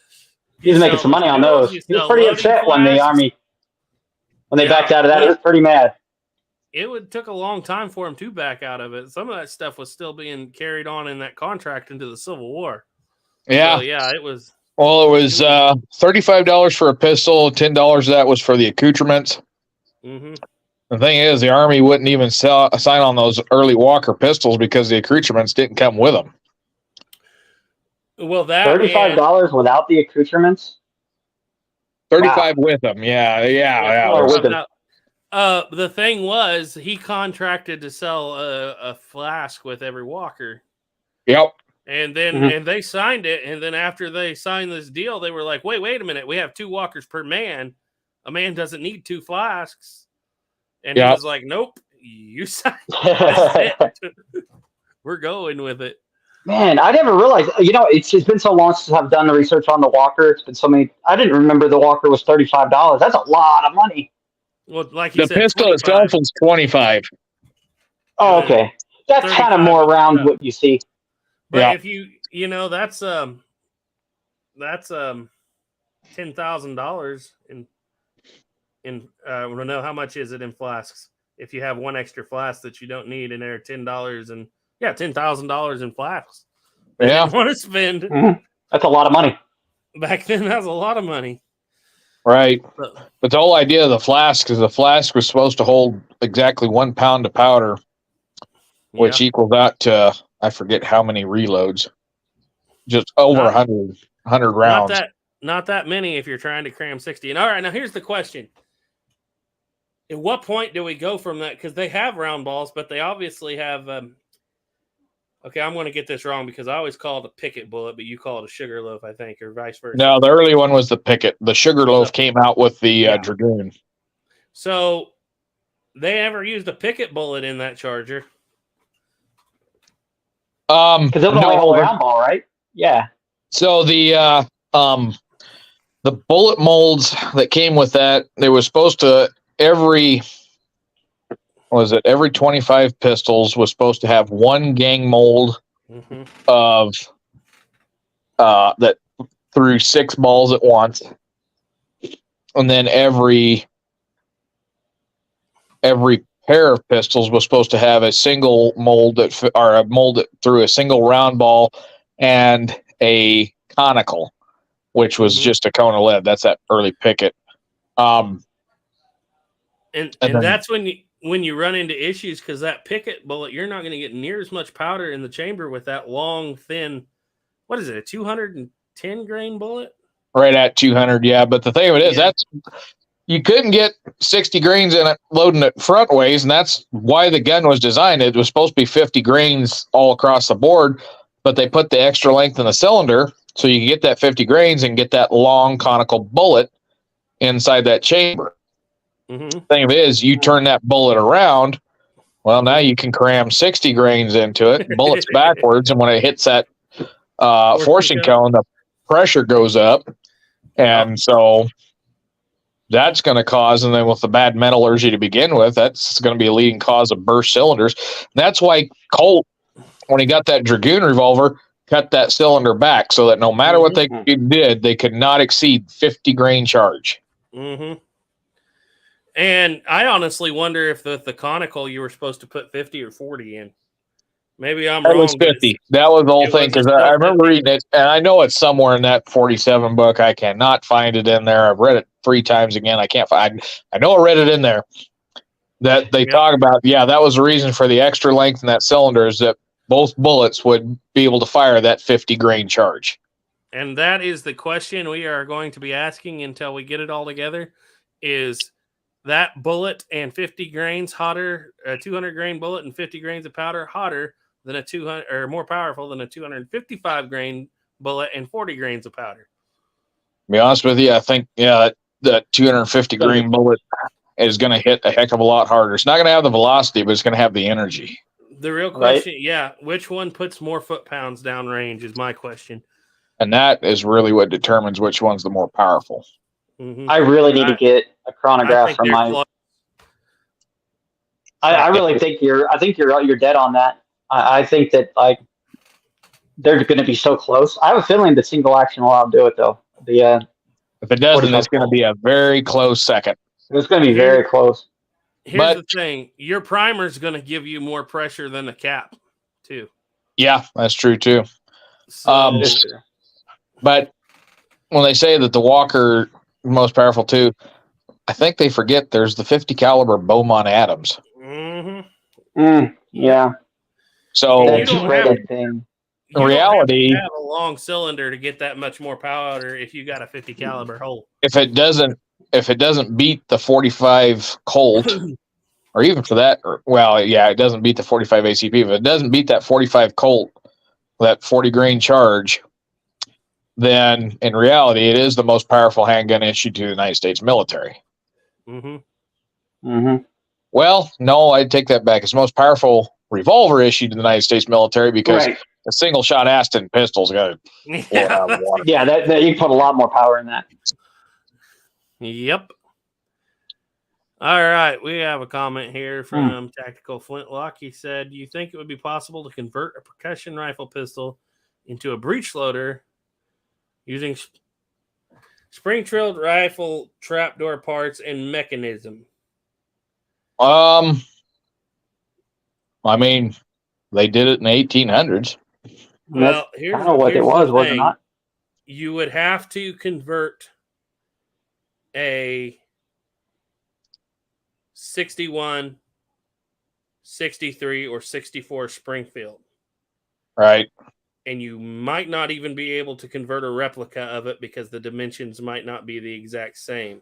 He was making some money on those. He was pretty upset when the Army, when they backed out of that. He was pretty mad. Took a long time for him to back out of it. Some of that stuff was still being carried on in that contract into the Civil War. Yeah. So, yeah, it was. Well, it was $35 for a pistol. $10 of that was for the accoutrements. Mm-hmm. The thing is, the Army wouldn't even sign on those early Walker pistols because the accoutrements didn't come with them. Well, that $35 without the accoutrements. 35 with them. Yeah. With them. The thing was, he contracted to sell a flask with every Walker. Yep. And then and they signed it. And then after they signed this deal, they were like, wait a minute. We have 2 Walkers per man. A man doesn't need 2 flasks. And he was like, nope, you signed it. We're going with it. Man, I never realized, it's been so long since I've done the research on the Walker. It's been so many. I didn't remember the Walker was $35. That's a lot of money. Well, like you the said, pistol 25. itself was $25. Oh, okay. That's kind of more around what you see. But if that's $10,000 in I don't know how much is it in flasks. If you have one extra flask that you don't need in there, $10 and $10,000 in flasks. They didn't want to spend. That's a lot of money. Back then, that was a lot of money. Right. But the whole idea of the flask is the flask was supposed to hold exactly 1 pound of powder, which equals out to, I forget how many reloads. Just over 100 rounds. Not that many if you're trying to cram 60. And all right, now here's the question. At what point do we go from that? Because they have round balls, but they obviously have... okay, I'm going to get this wrong because I always call it a picket bullet, but you call it a sugar loaf, I think, or vice versa. No, the early one was the picket. The sugar loaf came out with the Dragoon. So they never used a picket bullet in that Charger. Because they'll only hold a round ball, right? Yeah. So the bullet molds that came with that, they were supposed to every 25 pistols was supposed to have 1 gang mold of that threw 6 balls at once, and then every pair of pistols was supposed to have a single mold a mold that threw a single round ball and a conical, which was just a cone of lead. That's that early picket. And that's when you run into issues, because that picket bullet, you're not going to get near as much powder in the chamber with that long, thin, what is it, a 210 grain bullet? Right at 200, yeah. But the thing of it is, you couldn't get 60 grains in it loading it front ways, and that's why the gun was designed. It was supposed to be 50 grains all across the board, but they put the extra length in the cylinder so you can get that 50 grains and get that long conical bullet inside that chamber. The thing of it is, you turn that bullet around, well, now you can cram 60 grains into it, bullets backwards, and when it hits that forcing cone, the pressure goes up, and so that's going to cause, and then with the bad metallurgy to begin with, that's going to be a leading cause of burst cylinders. That's why Colt, when he got that Dragoon revolver, cut that cylinder back so that no matter what they did, they could not exceed 50 grain charge. And I honestly wonder if the conical you were supposed to put 50 or 40 in. Maybe I'm wrong. That was 50. That was the whole thing, because I remember reading it, and I know it's somewhere in that 47 book. I cannot find it in there. I've read it 3 times again. I can't find. I know I read it in there. That they talk about. Yeah, that was the reason for the extra length in that cylinder, is that both bullets would be able to fire that 50 grain charge. And that is the question we are going to be asking until we get it all together. Is that bullet and 50 grains hotter, a 200 grain bullet and 50 grains of powder hotter than a 200, or more powerful than a 255 grain bullet and 40 grains of powder? To be honest with you, I think, that 250 grain bullet is going to hit a heck of a lot harder. It's not going to have the velocity, but it's going to have the energy. The real question, which one puts more foot-pounds down range is my question. And that is really what determines which one's the more powerful. I really need to get a chronograph from my. I really think you're dead on that. I think that they're going to be so close. I have a feeling the single action will outdo it though. The If it doesn't, it's going to be a very close second. It's going to be very close. Here's the thing. Your primer is going to give you more pressure than the cap, too. Yeah, that's true, too. So, but when they say that the Walker most powerful, too, I think they forget there's the 50 caliber Beaumont Adams. Yeah. So you don't have in reality, have a long cylinder to get that much more powder if you got a 50 caliber hole. If it doesn't beat the 45 Colt, or even for that, it doesn't beat the 45 ACP. If it doesn't beat that 45 Colt, that 40 grain charge, then in reality, it is the most powerful handgun issued to the United States military. Well, no, I'd take that back. It's the most powerful revolver issued to the United States military because a single shot Aston pistol's got to blow it out of the water. Yeah, that you can put a lot more power in that. Yep. All right, we have a comment here from Tactical Flintlock. He said, "Do you think it would be possible to convert a percussion rifle pistol into a breech loader using spring-drilled rifle trapdoor parts and mechanism?" I mean, they did it in the 1800s. Well, here's kind of what it was it not? You would have to convert a 61, 63, or 64 Springfield. Right. And you might not even be able to convert a replica of it because the dimensions might not be the exact same.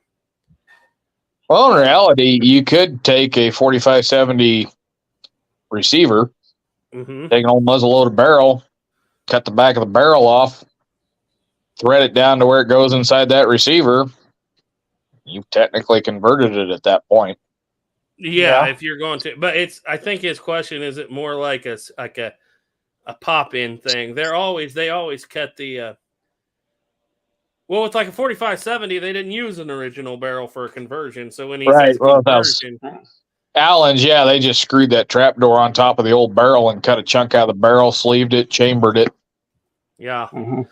Well, in reality, you could take a 4570 receiver, take an old muzzle-loaded barrel, cut the back of the barrel off, thread it down to where it goes inside that receiver. You've technically converted it at that point. Yeah, if you're going to, but I think his question is it more like a pop-in thing. They always cut the. Well, with like a 4570, they didn't use an original barrel for a conversion. So when he says conversion, Allen's, they just screwed that trapdoor on top of the old barrel and cut a chunk out of the barrel, sleeved it, chambered it. Yeah. So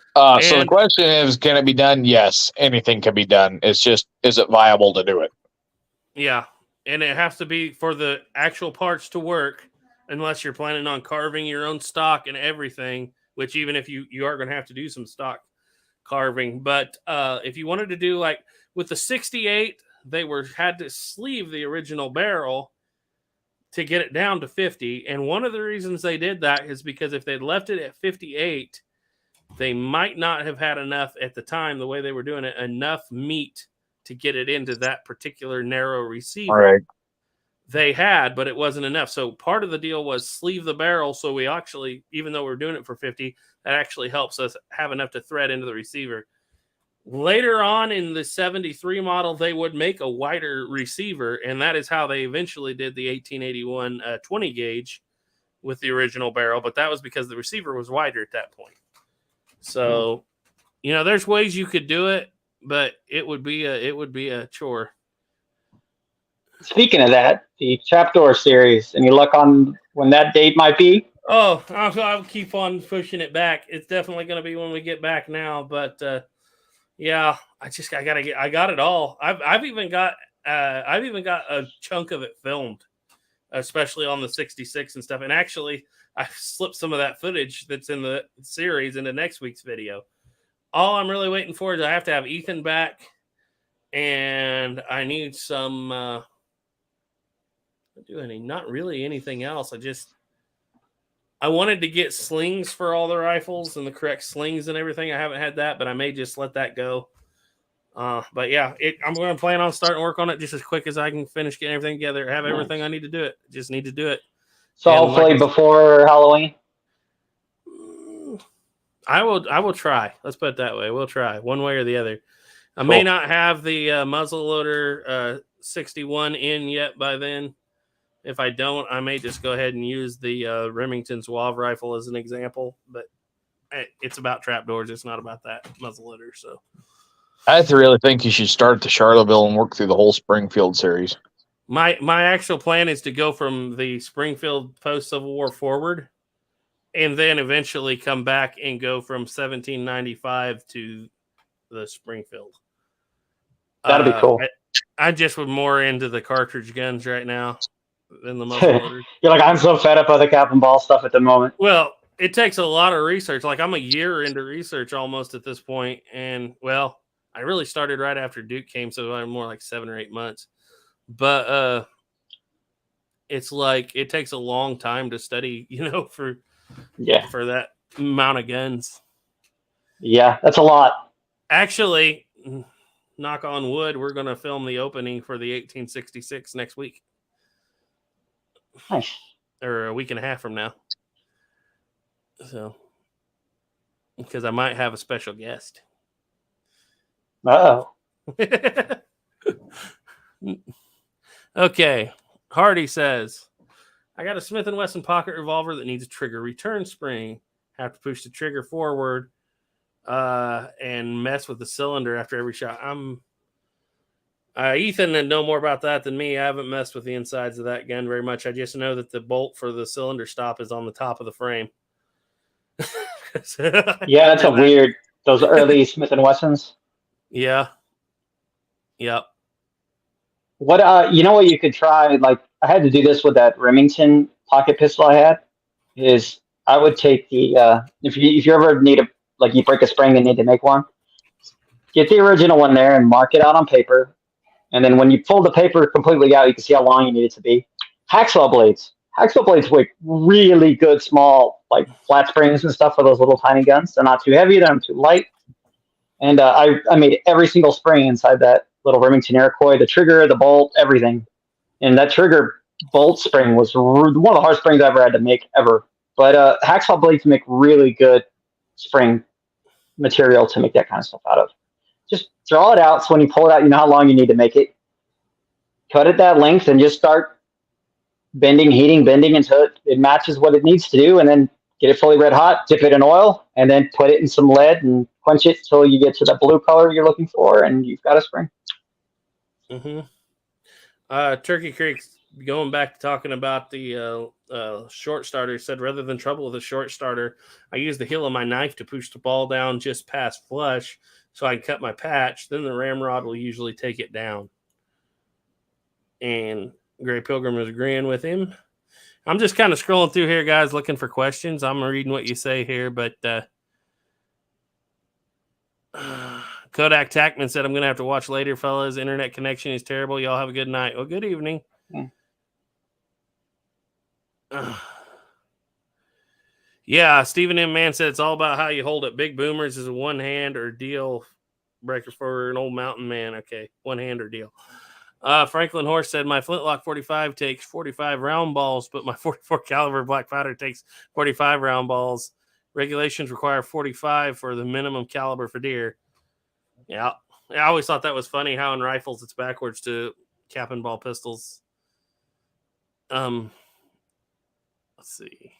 the question is, can it be done? Yes, anything can be done. It's just, is it viable to do it? Yeah, and it has to be for the actual parts to work, unless you're planning on carving your own stock and everything, which even if you are going to have to do some stock carving. But if you wanted to do like with the 68, they had to sleeve the original barrel to get it down to 50. And one of the reasons they did that is because if they'd left it at 58, they might not have had enough at the time, the way they were doing it, enough meat to get it into that particular narrow receiver. All right. They had, but it wasn't enough. So part of the deal was sleeve the barrel. So we actually, even though we're doing it for 50, that actually helps us have enough to thread into the receiver. Later on in the 73 model, they would make a wider receiver, and that is how they eventually did the 1881 20 gauge with the original barrel. But that was because the receiver was wider at that point. So, there's ways you could do it, but it would be a chore. Speaking of that, the Trapdoor series, any luck on when that date might be? Oh, I'll keep on pushing it back. It's definitely going to be when we get back now. But I got it all. I've even got a chunk of it filmed, especially on the 66 and stuff. And actually, I slipped some of that footage that's in the series into next week's video. All I'm really waiting for is I have to have Ethan back, and I need some. Not really anything else. I wanted to get slings for all the rifles and the correct slings and everything. I haven't had that, but I may just let that go. But yeah, I'm going to plan on starting to work on it just as quick as I can finish getting everything together. Have everything I need to do it. Just need to do it. So hopefully before Halloween. I will try. Let's put it that way. We'll try one way or the other. I may not have the muzzleloader 61 in yet by then. If I don't, I may just go ahead and use the Remington Zouave rifle as an example. But it's about trapdoors. It's not about that muzzleloader. So I really think you should start at the Charlottesville and work through the whole Springfield series. My actual plan is to go from the Springfield post-Civil War forward, and then eventually come back and go from 1795 to the Springfield. That'd be cool. I just was more into the cartridge guns right now than the muzzle loaders. You're like, I'm so fed up with the cap and ball stuff at the moment. Well, it takes a lot of research. Like I'm a year into research almost at this point, and well, I really started right after Duke came, so I'm more like 7 or 8 months. But it's like it takes a long time to study, for that amount of guns. Yeah, that's a lot. Actually, knock on wood, we're going to film the opening for the 1866 next week. Nice. Or a week and a half from now. So, because I might have a special guest. Uh-oh. Okay. Hardy says, I got a Smith & Wesson pocket revolver that needs a trigger return spring. Have to push the trigger forward and mess with the cylinder after every shot. Ethan would know more about that than me. I haven't messed with the insides of that gun very much. I just know that the bolt for the cylinder stop is on the top of the frame. Yeah, that's a weird. Those early Smith & Wessons. Yeah. Yep. What you know what you could try? Like I had to do this with that Remington pocket pistol I had. Is I would take the if you ever need a like you break a spring and need to make one, get the original one there and mark it out on paper. And then when you pull the paper completely out, you can see how long you need it to be. Hacksaw blades. Hacksaw blades make really good small, like flat springs and stuff for those little tiny guns. They're not too heavy, they're not too light. And I made every single spring inside that little Remington Iroquois, the trigger, the bolt, everything. And that trigger bolt spring was one of the hardest springs I ever had to make ever. But hacksaw blades make really good spring material to make that kind of stuff out of. Just draw it out so when you pull it out, you know how long you need to make it. Cut it that length and just start bending until it matches what it needs to do, and then get it fully red hot, dip it in oil, and then put it in some lead and quench it till you get to the blue color you're looking for, and you've got a spring. Turkey Creek, going back to talking about the short starter, said rather than trouble with a short starter, I use the heel of my knife to push the ball down just past flush so I can cut my patch. Then the ramrod will usually take it down. And Gray Pilgrim is agreeing with him. I'm just kind of scrolling through here, guys, looking for questions. I'm reading what you say here, but Kodak Tackman said, I'm going to have to watch later, fellas. Internet connection is terrible. Y'all have a good night. Well, good evening. Yeah, Stephen M. Mann said it's all about how you hold it. Big boomers is a one-hand or deal breaker for an old mountain man. Okay, one-hand or deal. Franklin Horse said, my flintlock 45 takes 45 round balls, but my 44 caliber black powder takes 45 round balls. Regulations require 45 for the minimum caliber for deer. Yeah, I always thought that was funny how in rifles it's backwards to cap and ball pistols. Let's see.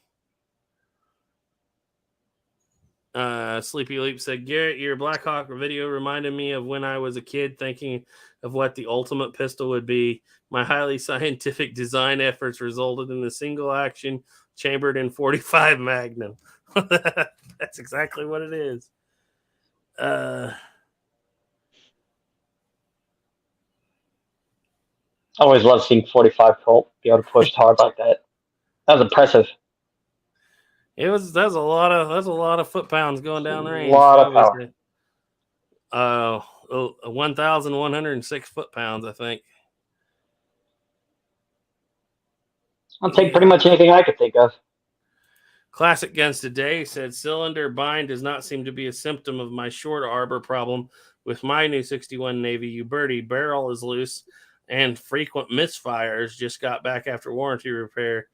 Sleepy Leap said, Garrett, your Blackhawk video reminded me of when I was a kid thinking of what the ultimate pistol would be. My highly scientific design efforts resulted in a single action chambered in 45 Magnum. That's exactly what it is. I always love seeing 45 Colt be able to push hard like that. That was impressive. That's a lot of foot pounds going down the range. A lot of power. 1,106 foot pounds, I think. I'll take pretty much anything I could think of. Classic Guns Today said cylinder bind does not seem to be a symptom of my short arbor problem with my new 61 Navy Uberti. Barrel is loose and frequent misfires. Just got back after warranty repair.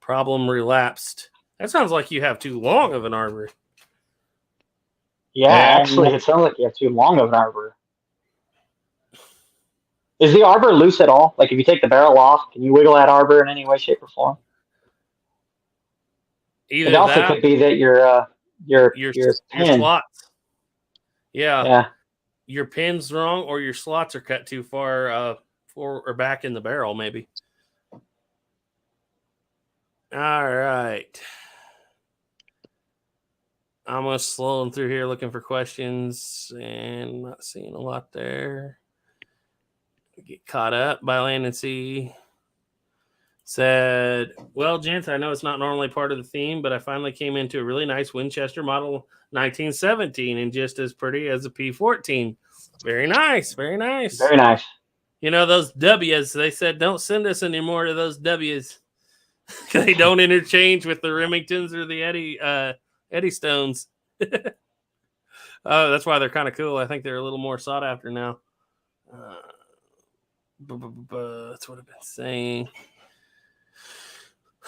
Problem relapsed. That sounds like you have too long of an arbor. Yeah, actually, it sounds like you have too long of an arbor. Is the arbor loose at all? Like if you take the barrel off, can you wiggle that arbor in any way, shape, or form? Either it also that, could be that your slots. Yeah. Your pin's wrong, or your slots are cut too far forward or back in the barrel, maybe. All right. I'm just slowing through here looking for questions and not seeing a lot there. Get caught up by Landon C. Said, well, gents, I know it's not normally part of the theme, but I finally came into a really nice Winchester model 1917 and just as pretty as a P14. Very nice. Very nice. Very nice. You know, those W's, they said, don't send us any more of those W's. They don't interchange with the Remingtons or the Eddie Stones. Oh, that's why they're kind of cool. I think they're a little more sought after now. That's what I've been saying.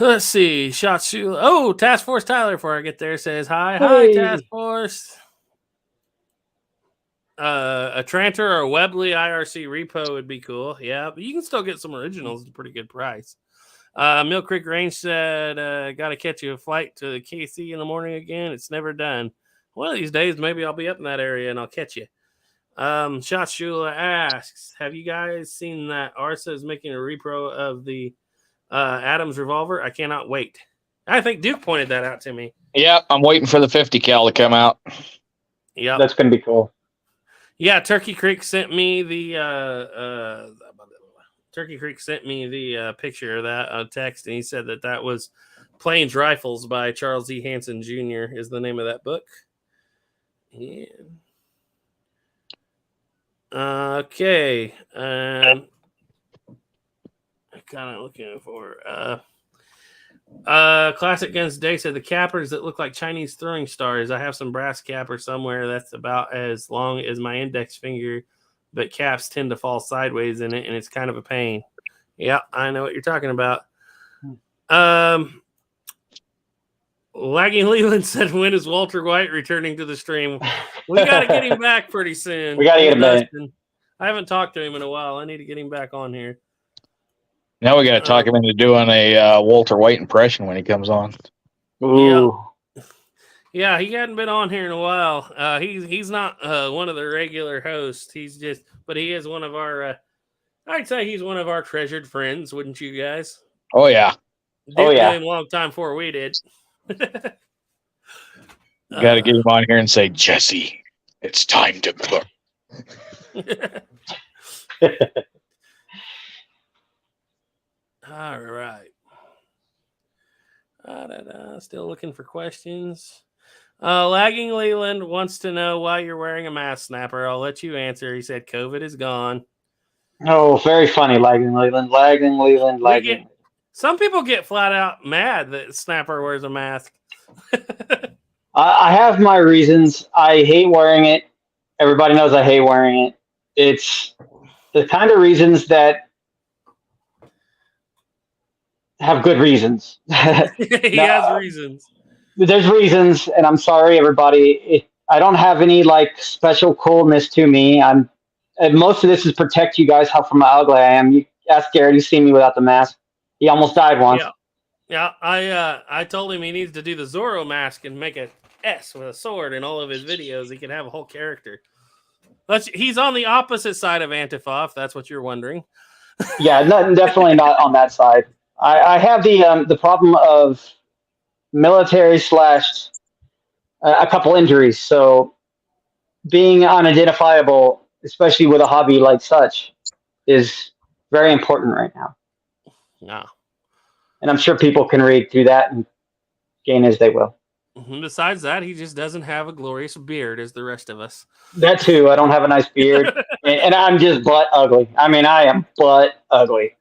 Let's see. Shot shoe. Oh, Task Force Tyler, before I get there, says, hi, Task Force. A Tranter or a Webley IRC repo would be cool. Yeah, but you can still get some originals at a pretty good price. Mill Creek Range said, got to catch you a flight to KC in the morning again. It's never done. One of these days, maybe I'll be up in that area and I'll catch you. Shot Shula asks, have you guys seen that Arsa is making a repro of the Adams revolver? I cannot wait. I think Duke pointed that out to me. Yeah, I'm waiting for the 50 cal to come out. Yeah, that's going to be cool. Yeah, Turkey Creek sent me the picture of that text, and he said that was Plains Rifles by Charles E. Hanson Jr. is the name of that book. Yeah. Okay. I'm kind of looking for Classic Guns Day said the cappers that look like Chinese throwing stars. I have some brass capper somewhere that's about as long as my index finger, but caps tend to fall sideways in it, and it's kind of a pain. Yeah, I know what you're talking about. Lagging Leland said, when is Walter White returning to the stream? We got to get him back pretty soon. We got to get him back. I haven't talked to him in a while. I need to get him back on here. Now we got to talk him into doing a Walter White impression when he comes on. Ooh. Yeah, he hadn't been on here in a while. He's not one of the regular hosts. But he is one of our. I'd say he's one of our treasured friends, wouldn't you guys? Oh yeah. Did a long time before we did. Got to get him on here and say, Jesse, it's time to cook. All right. Still looking for questions. Lagging Leland wants to know why you're wearing a mask, Snapper. I'll let you answer. He said COVID is gone. Oh, very funny, Lagging Leland. Lagging Leland, lagging. Some people get flat out mad that Snapper wears a mask. I have my reasons. I hate wearing it. Everybody knows I hate wearing it. It's the kind of reasons that have good reasons. He has reasons. There's reasons, and I'm sorry, everybody. I don't have any like special coolness to me. And most of this is protect you guys how from how ugly I am. You ask Garrett, he's seen me without the mask. He almost died once. Yeah. I told him he needs to do the Zorro mask and make a S with a sword in all of his videos. He can have a whole character. He's on the opposite side of Antifa, if that's what you're wondering. Yeah, definitely not on that side. I have the problem of military / a couple injuries. So being unidentifiable, especially with a hobby like such, is very important right now. Yeah. And I'm sure people can read through that and gain as they will. Besides that, he just doesn't have a glorious beard as the rest of us. That too. I don't have a nice beard. and I'm just butt ugly. I mean, I am butt ugly.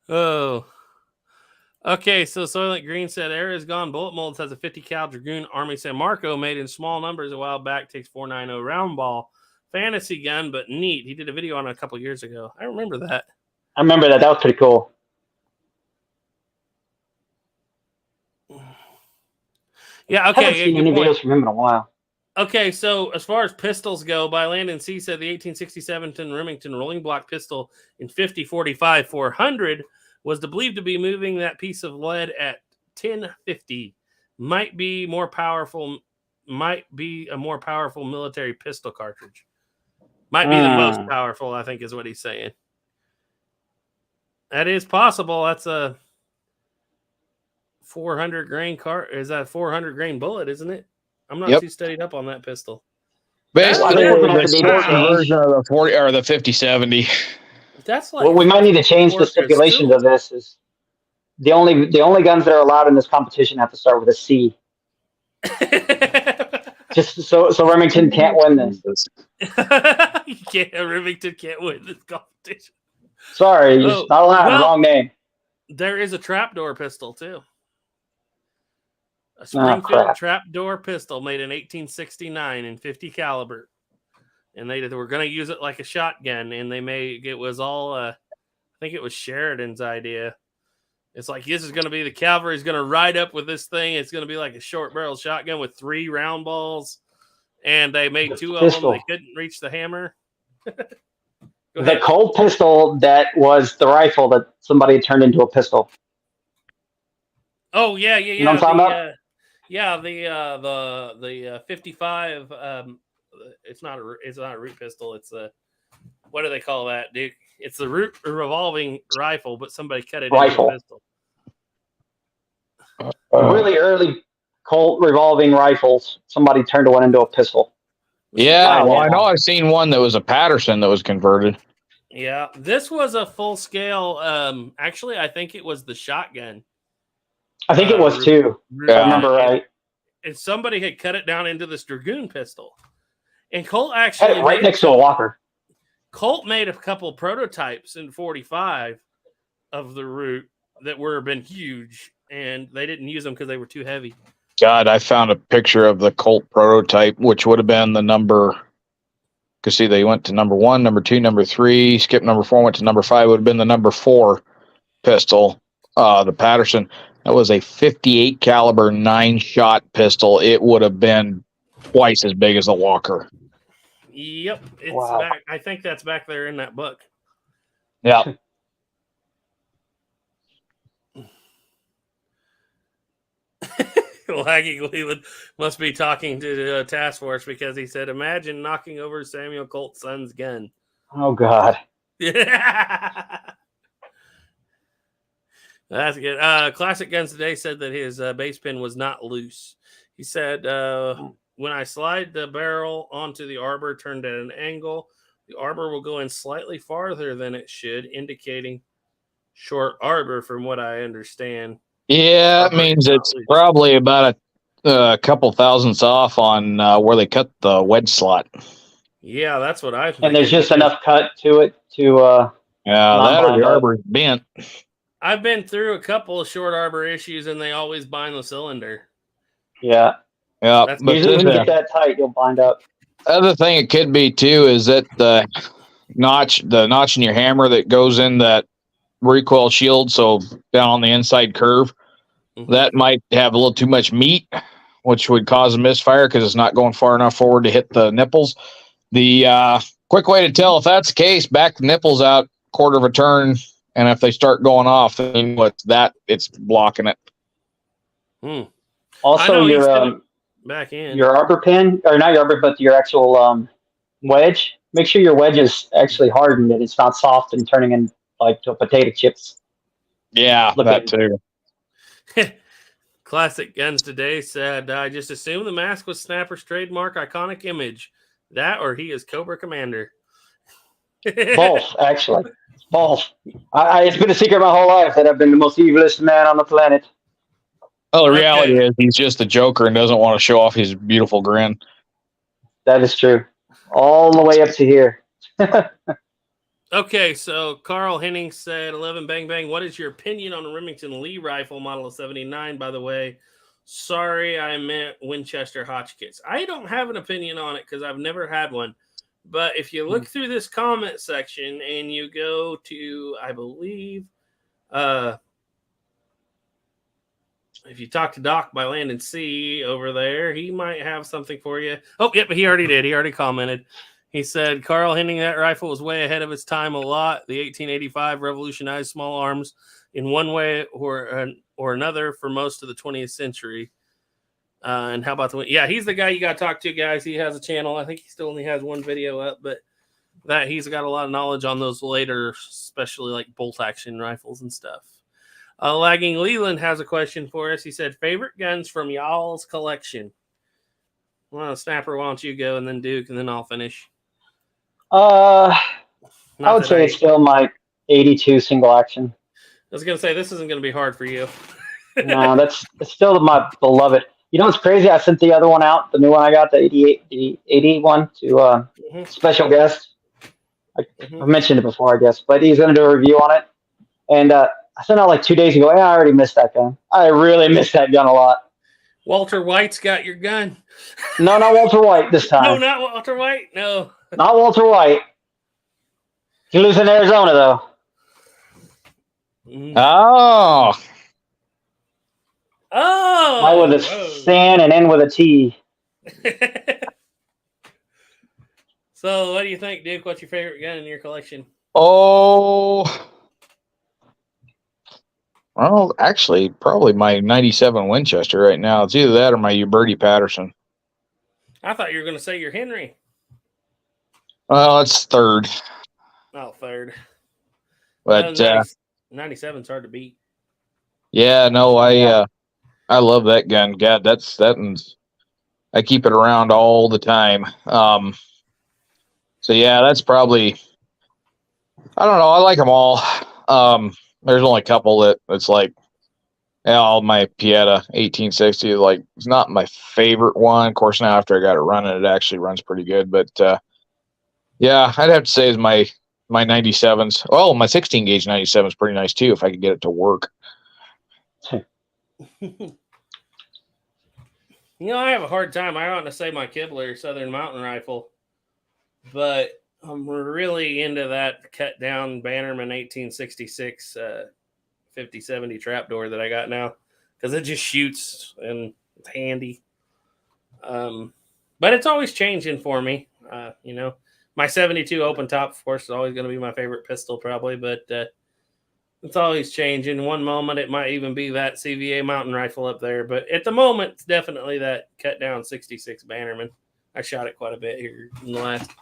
Oh. Okay, so Soylent Green said, Air is gone. Bullet Molds has a 50 cal Dragoon Army San Marco made in small numbers a while back. Takes 490 round ball. Fantasy gun, but neat. He did a video on it a couple years ago. I remember that. I remember that. That was pretty cool. Yeah, okay. I haven't seen any videos from him in a while. Okay, so as far as pistols go, by Landon C said the 1867 Remington rolling block pistol in 50-45 400 was believed to be moving that piece of lead at 1050. Might be a more powerful military pistol cartridge. Might be the most powerful, I think is what he's saying. That is possible. That's a 400 grain is that a 400 grain bullet, isn't it? I'm not too studied up on that pistol. Basically, the version of the 40 or the 50-70. That's like What we might need to change the stipulations of this is the only guns that are allowed in this competition have to start with a C. Just so Remington can't win this. Yeah, Remington can't win this competition. Sorry, you're just not allowed. Well, Wrong name. There is a trapdoor pistol too. A Springfield trapdoor pistol made in 1869 in 50 caliber, and they were going to use it like a shotgun. And it was all. I think it was Sheridan's idea. It's like, this is going to be the cavalry's going to ride up with this thing. It's going to be like a short barrel shotgun with 3 round balls. And they made 2 of them. They couldn't reach the hammer. The Colt pistol that was the rifle that somebody had turned into a pistol. Oh, yeah. You know what I'm talking about? Yeah, the 55. It's not a root pistol. It's a, what do they call that, Duke? It's the root revolving rifle, but somebody cut it into a pistol. Really early Colt revolving rifles. Somebody turned one into a pistol. Yeah, well, I know I've seen one that was a Patterson that was converted. Yeah, this was a full scale. Actually, I think it was the shotgun. I think it was too. If I remember right. And somebody had cut it down into this Dragoon pistol. And Colt actually right next to a Walker. Colt made a couple prototypes in 45 of the root that were been huge, and they didn't use them because they were too heavy. God, I found a picture of the Colt prototype, which would have been the number. Because see, they went to number 1, number 2, number 3, skipped number 4, went to number 5. Would have been the number 4 pistol, the Patterson. That was a 58 caliber 9-shot pistol. It would have been twice as big as a Walker. Yep, it's back. I think that's back there in that book. Yeah. Lagging Leland must be talking to the task force because he said, "Imagine knocking over Samuel Colt's son's gun." Oh God. Yeah. That's good. Classic Guns Today said that his base pin was not loose. He said, when I slide the barrel onto the arbor turned at an angle, the arbor will go in slightly farther than it should, indicating short arbor from what I understand. Yeah, it means it's probably about a couple thousandths off on where they cut the wedge slot. Yeah, that's what I think. And there's just enough cut to it to that or the arbor's bent. I've been through a couple of short arbor issues, and they always bind the cylinder. Yeah. Yeah. But usually when you get that tight, you'll bind up. Other thing it could be, too, is that the notch in your hammer that goes in that recoil shield, so down on the inside curve, that might have a little too much meat, which would cause a misfire because it's not going far enough forward to hit the nipples. The quick way to tell if that's the case, back the nipples out quarter of a turn, and if they start going off, then it's blocking it. Also, your back in your arbor pin, or not your arbor, but your actual wedge. Make sure your wedge is actually hardened and it's not soft and turning in like to potato chips. Yeah, that too. Classic Guns Today said, I just assumed the mask was Snapper's trademark iconic image. That or he is Cobra Commander. Both, actually. Both. It's been a secret my whole life that I've been the most evilest man on the planet. Well, the reality is he's just a joker and doesn't want to show off his beautiful grin. That is true. All the way up to here. Okay, so Carl Henning said, 11 Bang Bang, what is your opinion on the Remington Lee rifle model of 79, by the way? Sorry, I meant Winchester Hotchkiss. I don't have an opinion on it because I've never had one. But if you look through this comment section and you go to, I believe, if you talk to Doc by Land and Sea over there, he might have something for you. Oh, yep, he already did. He already commented. He said, Carl Henning, that rifle was way ahead of its time a lot. The 1885 revolutionized small arms in one way or another for most of the 20th century. And how about yeah, he's the guy you got to talk to, guys. He has a channel. I think he still only has one video up, but that he's got a lot of knowledge on those later, especially like bolt action rifles and stuff. Lagging Leland has a question for us. He said, favorite guns from y'all's collection? Well, Snapper, why don't you go, and then Duke, and then I'll finish. I would say it's still my 82 single action. I was gonna say this isn't gonna be hard for you. No, that's still my beloved. You know what's crazy? I sent the other one out, the new one I got, the 88, the 80 one, to special guest. I've mentioned it before, I guess, but he's going to do a review on it. And I sent out like 2 days ago. Yeah, I already missed that gun. I really missed that gun a lot. Walter White's got your gun. No, not Walter White this time. No, not Walter White. No, not Walter White. He lives in Arizona, though. Oh. Oh. I with a sin and end with a T. So, what do you think, Duke? What's your favorite gun in your collection? Oh. Well, actually, probably my 97 Winchester right now. It's either that or my Uberti Patterson. I thought you were going to say your Henry. Well, it's third. Oh, third. But 97's hard to beat. Yeah, no, I love that gun. God, I keep it around all the time. So yeah, that's probably, I don't know. I like them all. There's only a couple it's like, all my Pieta 1860, like, it's not my favorite one. Of course, now after I got it running, it actually runs pretty good. But yeah, I'd have to say is my 97s. Well, my 16 gauge 97 is pretty nice too if I could get it to work. I have a hard time. I want to say my Kibler Southern Mountain Rifle, but I'm really into that cut down Bannerman 1866 5070 trapdoor that I got now because it just shoots and it's handy. But it's always changing for me. My 72 open top, of course, is always going to be my favorite pistol probably, but it's always changing. One moment it might even be that CVA mountain rifle up there, but at the moment it's definitely that cut down 66 Bannerman. I shot it quite a bit here in the last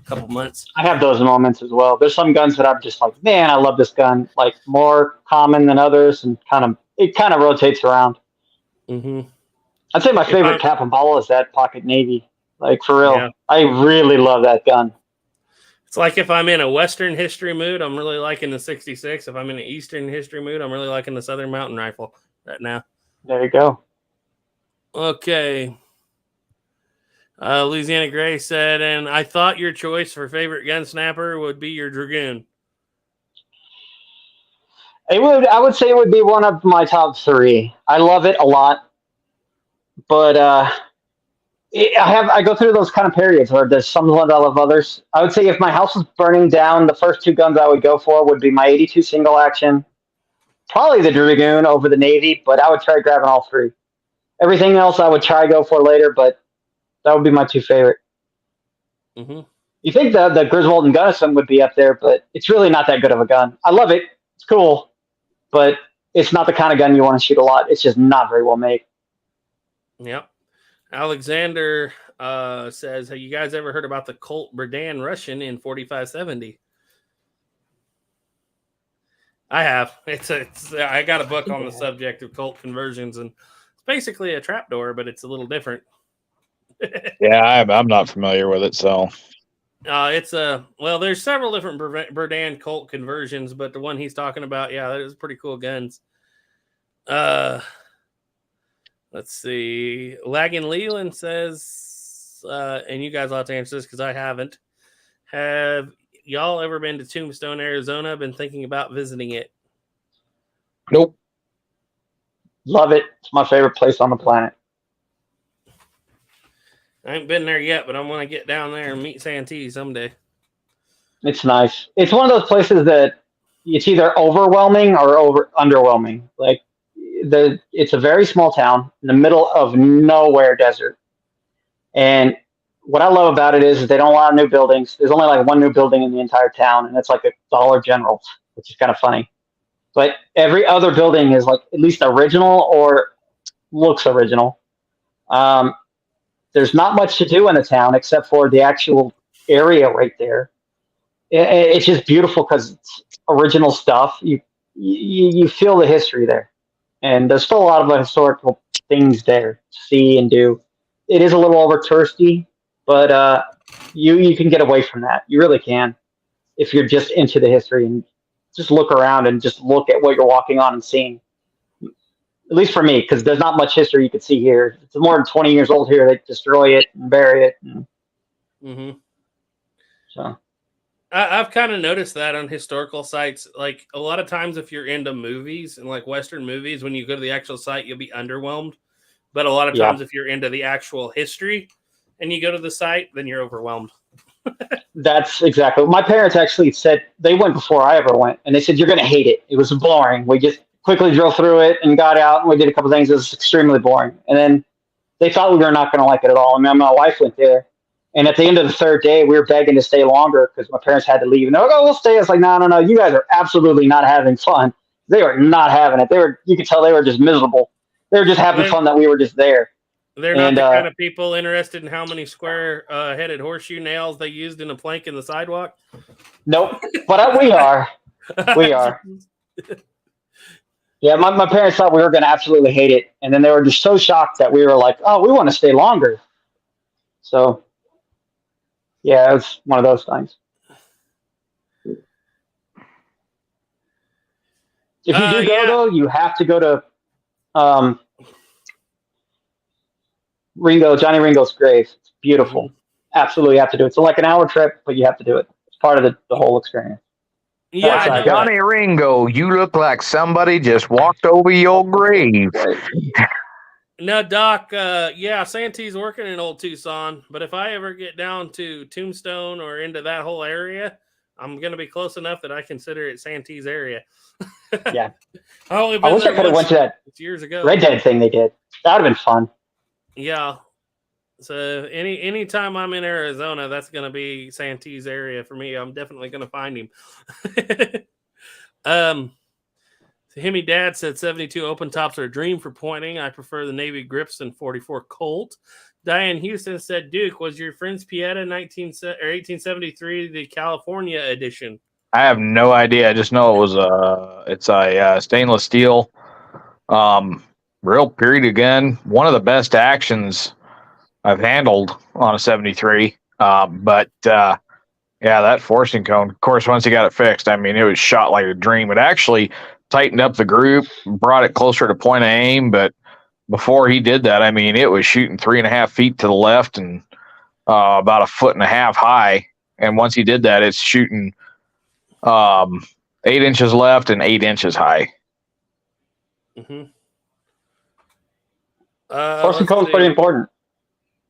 couple months. I have those moments as well. There's some guns that I'm just like, man, I love this gun. Like more common than others, and it kind of rotates around. Mm-hmm. I'd say my favorite cap and ball is that Pocket Navy. Like for real, yeah. I really love that gun. It's like if I'm in a Western history mood, I'm really liking the 66. If I'm in an Eastern history mood, I'm really liking the Southern Mountain Rifle right now. There you go. Okay. Louisiana Gray said, and I thought your choice for favorite gun snapper would be your Dragoon. I would say it would be one of my top three. I love it a lot, but I go through those kind of periods where there's some ones I love others. I would say if my house was burning down, the first two guns I would go for would be my 82 single action, probably the Dragoon over the Navy, but I would try grabbing all three. Everything else I would try go for later, but that would be my two favorite. Mm-hmm. You think the Griswold and Gunnison would be up there, but it's really not that good of a gun. I love it. It's cool, but it's not the kind of gun you want to shoot a lot. It's just not very well made. Yep. Alexander says, have you guys ever heard about the Colt Berdan Russian in 4570? I have. I got a book on the subject of Colt conversions, and it's basically a trapdoor, but it's a little different. Yeah, I'm not familiar with it, so. There's several different Berdan Colt conversions, but the one he's talking about, yeah, that is pretty cool guns. Let's see. Lagan Leland says, and you guys will have to answer this because I haven't. Have y'all ever been to Tombstone, Arizona? Been thinking about visiting it? Nope. Love it. It's my favorite place on the planet. I ain't been there yet, but I want to get down there and meet Santee someday. It's nice. It's one of those places that it's either overwhelming or underwhelming. Like it's a very small town in the middle of nowhere desert. And what I love about it is they don't allow new buildings. There's only like one new building in the entire town, and it's like a Dollar General, which is kind of funny. But every other building is like at least original or looks original. There's not much to do in the town except for the actual area right there. It's just beautiful because it's original stuff. You feel the history there. And there's still a lot of historical things there to see and do. It is a little over touristy, but you can get away from that. You really can. if you're just into the history and just look around and just look at what you're walking on and seeing. At least for me, because there's not much history you could see here. It's more than 20 years old here. They destroy it and bury it. Mm-hmm. So I've kind of noticed that on historical sites. Like a lot of times, if you're into movies and like Western movies, when you go to the actual site, you'll be underwhelmed. But a lot of times, if you're into the actual history and you go to the site, then you're overwhelmed. that's exactly. My parents actually said they went before I ever went, and they said you're going to hate it. It was boring. We just quickly drove through it and got out, and we did a couple things. It was extremely boring, and then they thought we were not going to like it at all. I mean, my wife went there, and at the end of the third day, we were begging to stay longer because my parents had to leave. And they're like, "Oh, we'll stay." I was like, "No, no, no! You guys are absolutely not having fun. They were not having it. They were. You could tell they were just miserable. They were just having fun that we were just there." They're not the kind of people interested in how many square-headed horseshoe nails they used in a plank in the sidewalk. Nope, but we are. We are. Yeah, my parents thought we were going to absolutely hate it, and then they were just so shocked that we were like, "Oh, we want to stay longer." So, yeah, it was one of those things. If you do go, though, you have to go to Johnny Ringo's grave. It's beautiful. Mm-hmm. Absolutely have to do it. It's like an hour trip, but you have to do it. It's part of the whole experience. Yeah, Johnny Ringo, you look like somebody just walked over your grave. No, Doc, Santee's working in Old Tucson, but if I ever get down to Tombstone or into that whole area, I'm going to be close enough that I consider it Santee's area. Yeah. I wish I could have went to that years ago. Red Dead thing they did. That would have been fun. Yeah. So any time I'm in Arizona, that's going to be Santee's area for me. I'm definitely going to find him. Himmy Dad said 72 open tops are a dream for pointing. I prefer the Navy grips than 44 Colt. Diane Houston said, Duke, was your Friend's Pieta 1873 the California edition? I have no idea. I just know it was it's a stainless steel, real period gun. One of the best actions I've handled on a 73. But that forcing cone, of course, once he got it fixed, I mean, it was shot like a dream. It actually tightened up the group, brought it closer to point of aim. But before he did that, I mean, it was shooting 3.5 feet to the left and about 1.5 feet high. And once he did that, it's shooting 8 inches left and 8 inches high. Mm-hmm. Forcing cone is pretty important.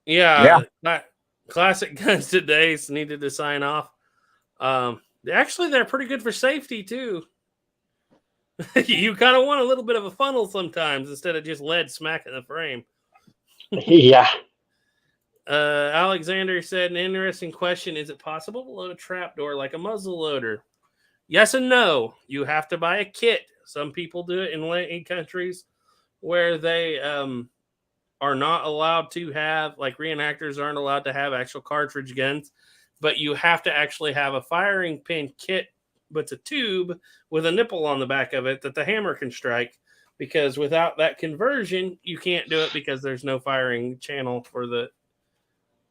Yeah. Classic Guns Today needed to sign off. Actually, they're pretty good for safety too. You kind of want a little bit of a funnel sometimes instead of just lead smacking the frame. Yeah. Alexander said, an interesting question. Is it possible to load a trapdoor like a muzzle loader? Yes and no. You have to buy a kit. Some people do it in countries where they are not allowed to have, like reenactors aren't allowed to have actual cartridge guns, but you have to actually have a firing pin kit, but it's a tube with a nipple on the back of it that the hammer can strike, because without that conversion, you can't do it because there's no firing channel for the,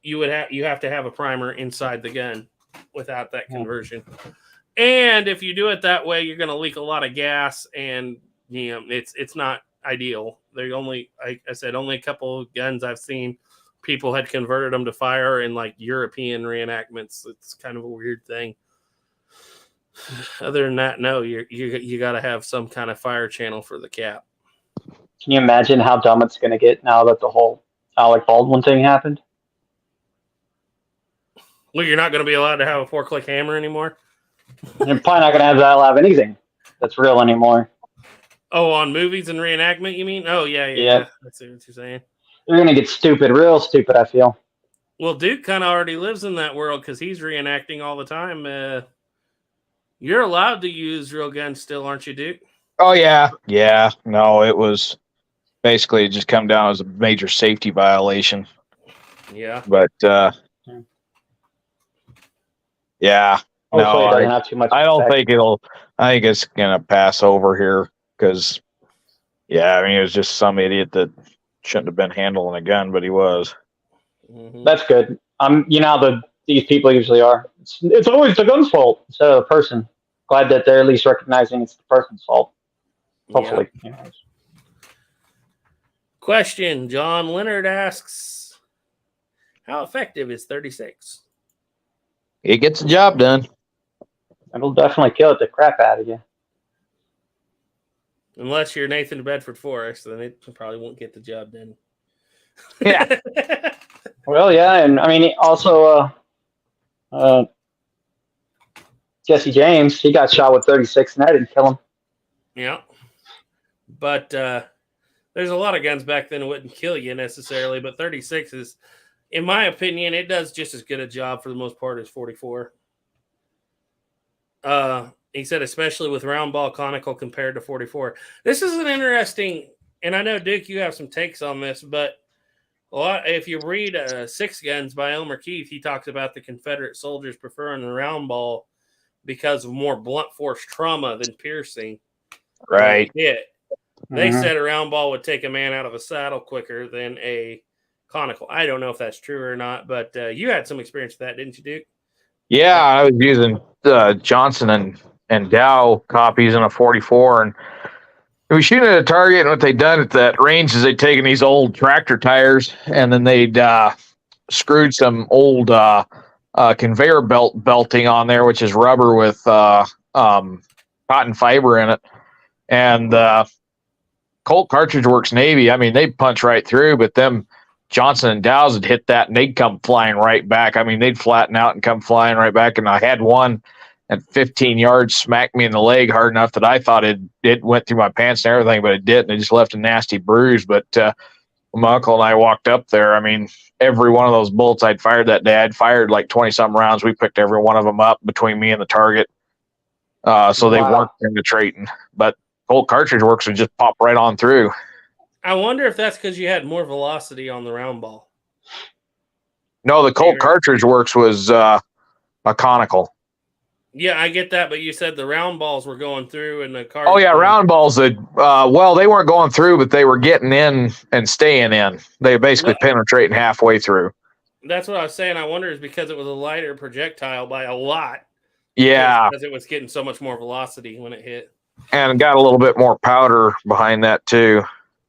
you have to have a primer inside the gun without that conversion. And if you do it that way, you're going to leak a lot of gas, and it's not ideal. They only, like I said, only a couple of guns I've seen people had converted them to fire in like European reenactments. It's kind of a weird thing. Other than that, no, you got to have some kind of fire channel for the cap. Can you imagine how dumb it's going to get now that the whole Alec Baldwin thing happened? Well, you're not going to be allowed to have a 4-click hammer anymore. You're probably not going to have anything that's real anymore. Oh, on movies and reenactment, you mean? Oh, yeah. I see what you're saying. They're going to get stupid, real stupid, I feel. Well, Duke kind of already lives in that world because he's reenacting all the time. You're allowed to use real guns still, aren't you, Duke? Oh, yeah. Yeah. No, it was basically just come down as a major safety violation. Yeah. But, yeah. No, it doesn't have too much I don't think I think it's going to pass over here because, I mean, it was just some idiot that shouldn't have been handling a gun, but he was. Mm-hmm. That's good. The these people usually are. It's always the gun's fault instead of the person. Glad that they're at least recognizing it's the person's fault. Hopefully. Yeah. Question. John Leonard asks, how effective is 36? It gets the job done. It'll definitely kill the crap out of you. Unless you're Nathan Bedford Forrest, then it probably won't get the job done. Yeah. Well, yeah, and I mean, also, Jesse James, he got shot with 36 and that didn't kill him. Yeah. But there's a lot of guns back then that wouldn't kill you necessarily, but 36 is, in my opinion, it does just as good a job for the most part as 44. He said, especially with round ball conical compared to 44. This is an interesting, and I know, Duke, you have some takes on this, but if you read Six Guns by Elmer Keith, he talks about the Confederate soldiers preferring the round ball because of more blunt force trauma than piercing. Right. They said a round ball would take a man out of a saddle quicker than a conical. I don't know if that's true or not, but you had some experience with that, didn't you, Duke? Yeah, I was using Johnson and Dow copies in a 44, and we were shooting at a target, and what they'd done at that range is they'd taken these old tractor tires, and then they'd screwed some old conveyor belting on there, which is rubber with cotton fiber in it. And Colt Cartridge Works Navy, I mean, they'd punch right through, but them Johnson and Dows would hit that, and they'd come flying right back. I mean, they'd flatten out and come flying right back. And I had one at 15 yards smack me in the leg hard enough that I thought it went through my pants and everything, but it didn't. It just left a nasty bruise. But when my uncle and I walked up there, I mean, every one of those bullets I'd fired that day, I'd fired like 20-something rounds. We picked every one of them up between me and the target. So they weren't penetrating. But Colt Cartridge Works would just pop right on through. I wonder if that's because you had more velocity on the round ball. No, the Colt Cartridge Works was a conical. Yeah, I get that, but you said the round balls were going through and the car. Oh yeah, round balls that well, they weren't going through, but they were getting in and staying in. They basically penetrating halfway through. That's what I was saying. I wonder is because it was a lighter projectile by a lot. Yeah, because it was getting so much more velocity when it hit, and got a little bit more powder behind that too.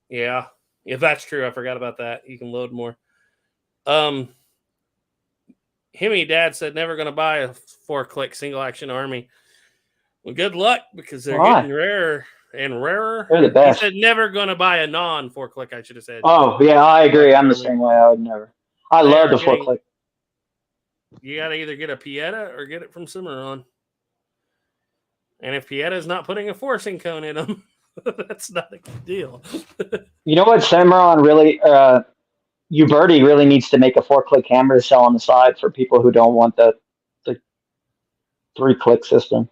Yeah, if that's true, I forgot about that. You can load more. Himmy Dad said never going to buy a 4-click single action army. Well, good luck because they're getting rarer and rarer. They're the best. He said never going to buy a non 4-click. I should have said. Oh yeah, I agree. I'm the same way. I would never. I love the 4-click. You got to either get a Pieta or get it from Cimarron. And if Pieta's not putting a forcing cone in them, that's not a good deal. You know what, Cimarron really, Uberti really needs to make a 4-click hammer to sell on the side for people who don't want the 3-click system.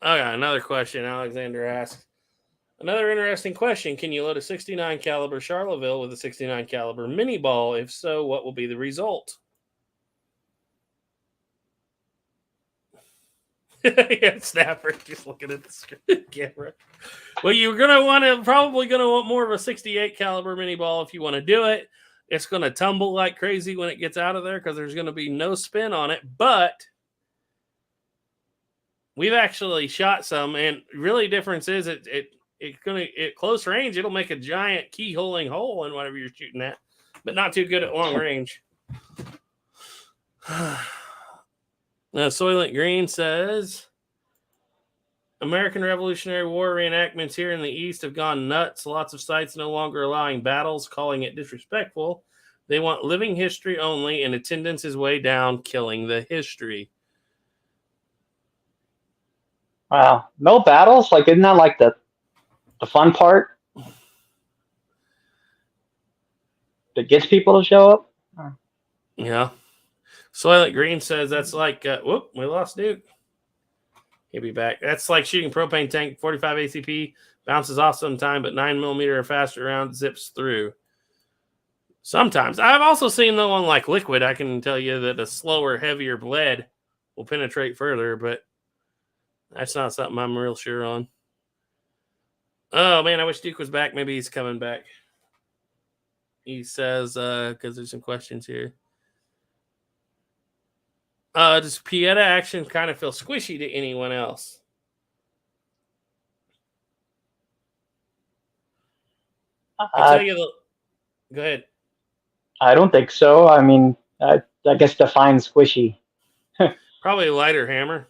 Okay, another question. Alexander asks, another interesting question. Can you load a 69 caliber Charleville with a 69 caliber mini ball? If so, what will be the result? Yeah, Snapper just looking at the camera. Well, you're probably gonna want more of a 68 caliber mini ball if you want to do it. It's gonna tumble like crazy when it gets out of there because there's gonna be no spin on it. But we've actually shot some, and really difference is at close range it'll make a giant keyholing hole in whatever you're shooting at, but not too good at long range. Soylent Green says, American Revolutionary War reenactments here in the East have gone nuts. Lots of sites no longer allowing battles, calling it disrespectful. They want living history only, and attendance is way down, killing the history. Wow. No battles? Like, isn't that like the fun part? That gets people to show up? Yeah. Soylent Green says that's like, we lost Duke. He'll be back. That's like shooting propane tank, 45 ACP, bounces off sometime, but 9mm or faster round zips through. Sometimes. I've also seen, though, on like liquid, I can tell you that a slower, heavier bled will penetrate further, but that's not something I'm real sure on. Oh, man, I wish Duke was back. Maybe he's coming back. He says, because there's some questions here. Does Pieta action kind of feel squishy to anyone else? I tell you, go ahead. I don't think so. I mean, I guess define squishy. Probably a lighter hammer.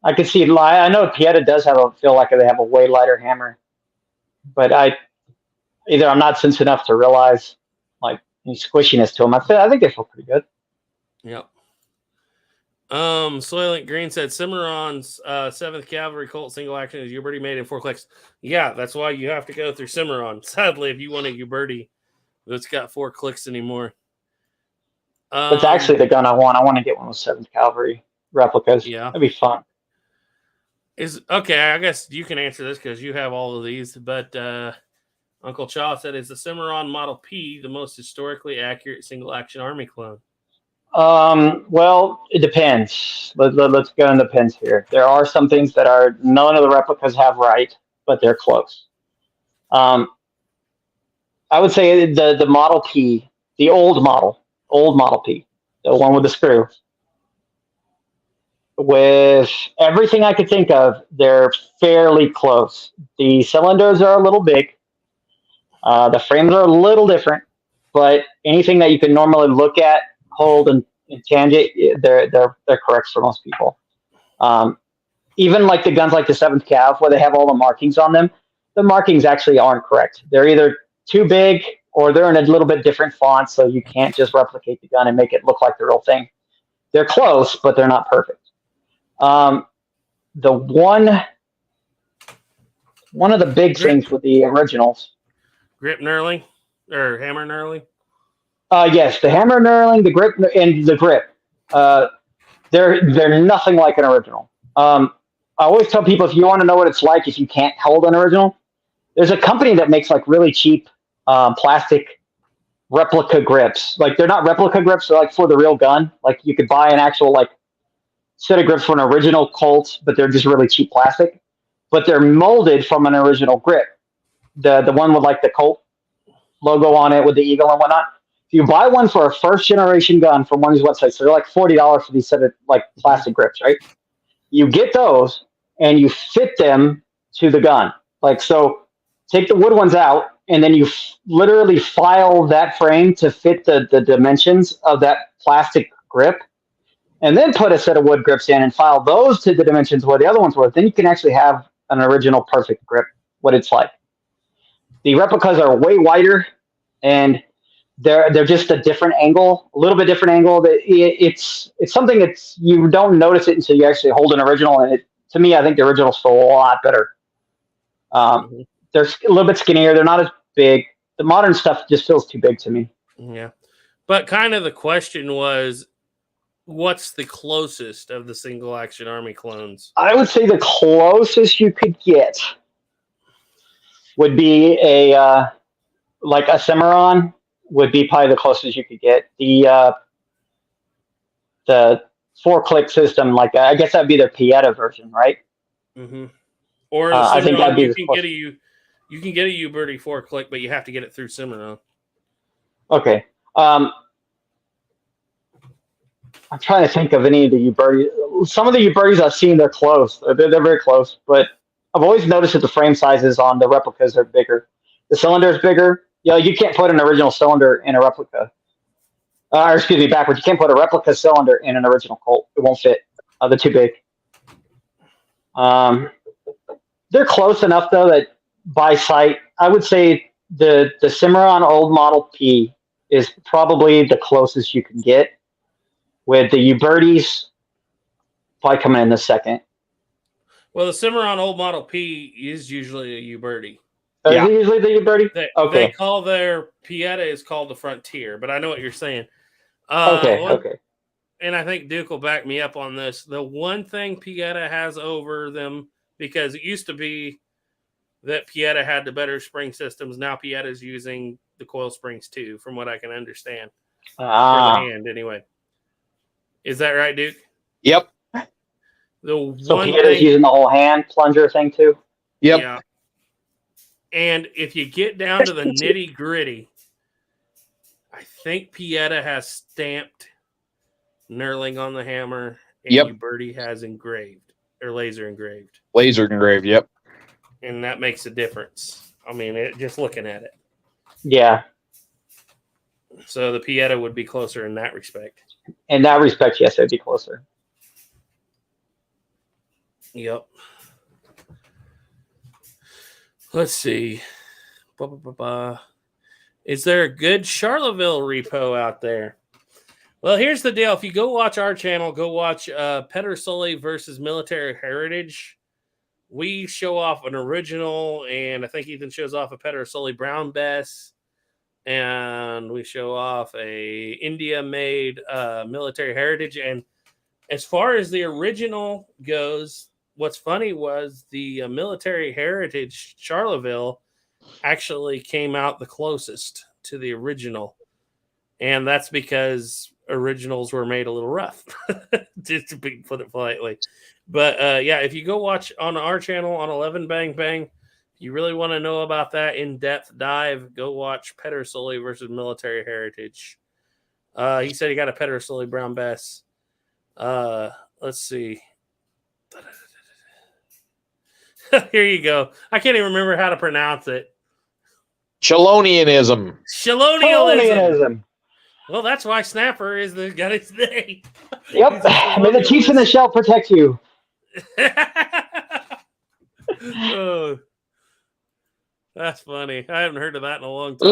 I can see. I know Pieta does feel like they have a way lighter hammer, but either I'm not sensitive enough to realize like any squishiness to them. I think they feel pretty good. Yep. Soylent Green said Cimarron's 7th Cavalry Colt single action is Uberti made in 4 clicks. Yeah, that's why you have to go through Cimarron. Sadly, if you want a Uberti, it's got 4 clicks anymore. That's actually the gun I want. I want to get one with 7th Cavalry replicas. Yeah. That'd be fun. Okay, I guess you can answer this because you have all of these, but Uncle Chaw said, is the Cimarron Model P the most historically accurate single action army clone? Well, it depends. Let's go in the depends here. There are some things that none of the replicas have right, but they're close. I would say the Model P, the old Model P, the one with the screw. With everything I could think of, they're fairly close. The cylinders are a little big. The frames are a little different, but anything that you can normally look at, hold, and tangent, they're correct for most people. Even like the guns like the 7th Cav, where they have all the markings on them, the markings actually aren't correct. They're either too big or they're in a little bit different font, so you can't just replicate the gun and make it look like the real thing. They're close, but they're not perfect. The one of the big things with the originals, grip knurling or hammer knurling. Yes, the hammer knurling, the grip, and the grip. They're nothing like an original. I always tell people, if you want to know what it's like if you can't hold an original, there's a company that makes like really cheap plastic replica grips. Like they're not replica grips; they're like for the real gun. Like you could buy an actual like set of grips for an original Colt, but they're just really cheap plastic. But they're molded from an original grip. The one with like the Colt logo on it with the eagle and whatnot. If you buy one for a first generation gun from one of these websites, so they're like $40 for these set of like plastic grips, right? You get those and you fit them to the gun. Like, so take the wood ones out and then you literally file that frame to fit the dimensions of that plastic grip, and then put a set of wood grips in and file those to the dimensions where the other ones were. Then you can actually have an original perfect grip, what it's like. The replicas are way wider, and they're just a different angle, a little bit different angle. It's something that's you don't notice it until you actually hold an original. And to me, I think the originals feel a lot better. They're a little bit skinnier. They're not as big. The modern stuff just feels too big to me. Yeah, but kind of the question was, what's the closest of the single action army clones? I would say the closest you could get would be like a Cimarron would be probably the closest you could get. The 4-click system, like I guess that'd be their Pieta version, right? Mm-hmm. Or I think that'd be you can get a Uberti 4-click, but you have to get it through Cimarron. Okay. I'm trying to think of any of the Uberti. Some of the Ubertis I've seen, they're close. They're very close, but I've always noticed that the frame sizes on the replicas are bigger. The cylinder is bigger. You can't put an original cylinder in a replica. Or excuse me, backwards. You can't put a replica cylinder in an original Colt. It won't fit. They're too big. They're close enough though that by sight, I would say the Cimarron old Model P is probably the closest you can get. With the Ubertis probably coming in the second. Well, the Cimarron old Model P is usually a Uberti. Yeah. Is it usually the Uberti? They call their Pieta is called the Frontier, but I know what you're saying. Okay. And I think Duke will back me up on this. The one thing Pieta has over them, because it used to be that Pieta had the better spring systems. Now Pieta is using the coil springs too, from what I can understand. For the hand, anyway. Is that right, Duke? Yep. So Pieta's using the whole hand plunger thing too? Yep. Yeah. And if you get down to the nitty gritty, I think Pieta has stamped knurling on the hammer, and Yep. Uberti has engraved or laser engraved. Laser engraved. Yep. And that makes a difference. I mean, just looking at it. Yeah. So the Pieta would be closer in that respect. In that respect, yes, it'd be closer. Yep. Let's see. Is there a good Charlottesville repo out there? Well, here's the deal. If you go watch our channel, go watch Pedersoli versus Military Heritage. We show off an original, and I think Ethan shows off a Pedersoli Brown Bess. And we show off a India-made Military Heritage. And as far as the original goes, what's funny was the Military Heritage Charlottesville actually came out the closest to the original. And that's because originals were made a little rough, just to put it politely. But yeah, if you go watch on our channel on 11 Bang Bang, if you really want to know about that in-depth dive, go watch Pedersoli versus Military Heritage. He said he got a Pedersoli Brown Bess. Let's see. Here you go. I can't even remember how to pronounce it. Chelonianism. Chelonialism. Well, that's why Snapper is got his name. Yep. May the chief in the shell protect you. Oh, that's funny. I haven't heard of that in a long time.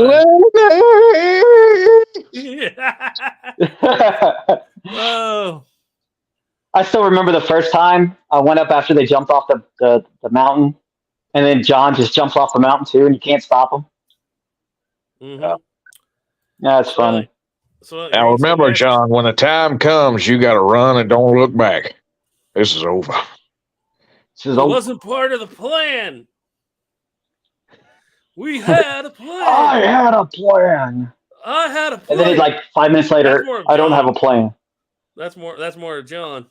Oh. I still remember the first time I went up after they jumped off the mountain, and then John just jumps off the mountain too, and you can't stop him. Mm-hmm. Yeah, that's funny. Now remember, John, when the time comes, you got to run and don't look back. This is over. It wasn't part of the plan. We had a plan. I had a plan. I had a plan. And then like 5 minutes later, I don't have a plan. That's more of John.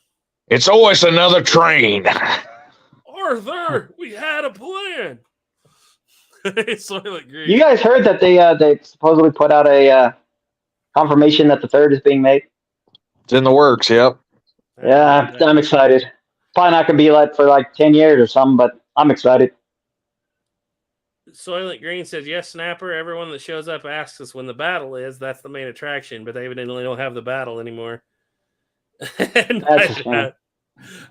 It's always another train. Arthur, we had a plan. Soylent Green. You guys heard that they supposedly put out a confirmation that the third is being made? It's in the works, yep. Yeah, I'm excited. Probably not going to be like for like 10 years or something, but I'm excited. Soylent Green says, yes, Snapper. Everyone that shows up asks us when the battle is. That's the main attraction, but they evidently don't have the battle anymore. I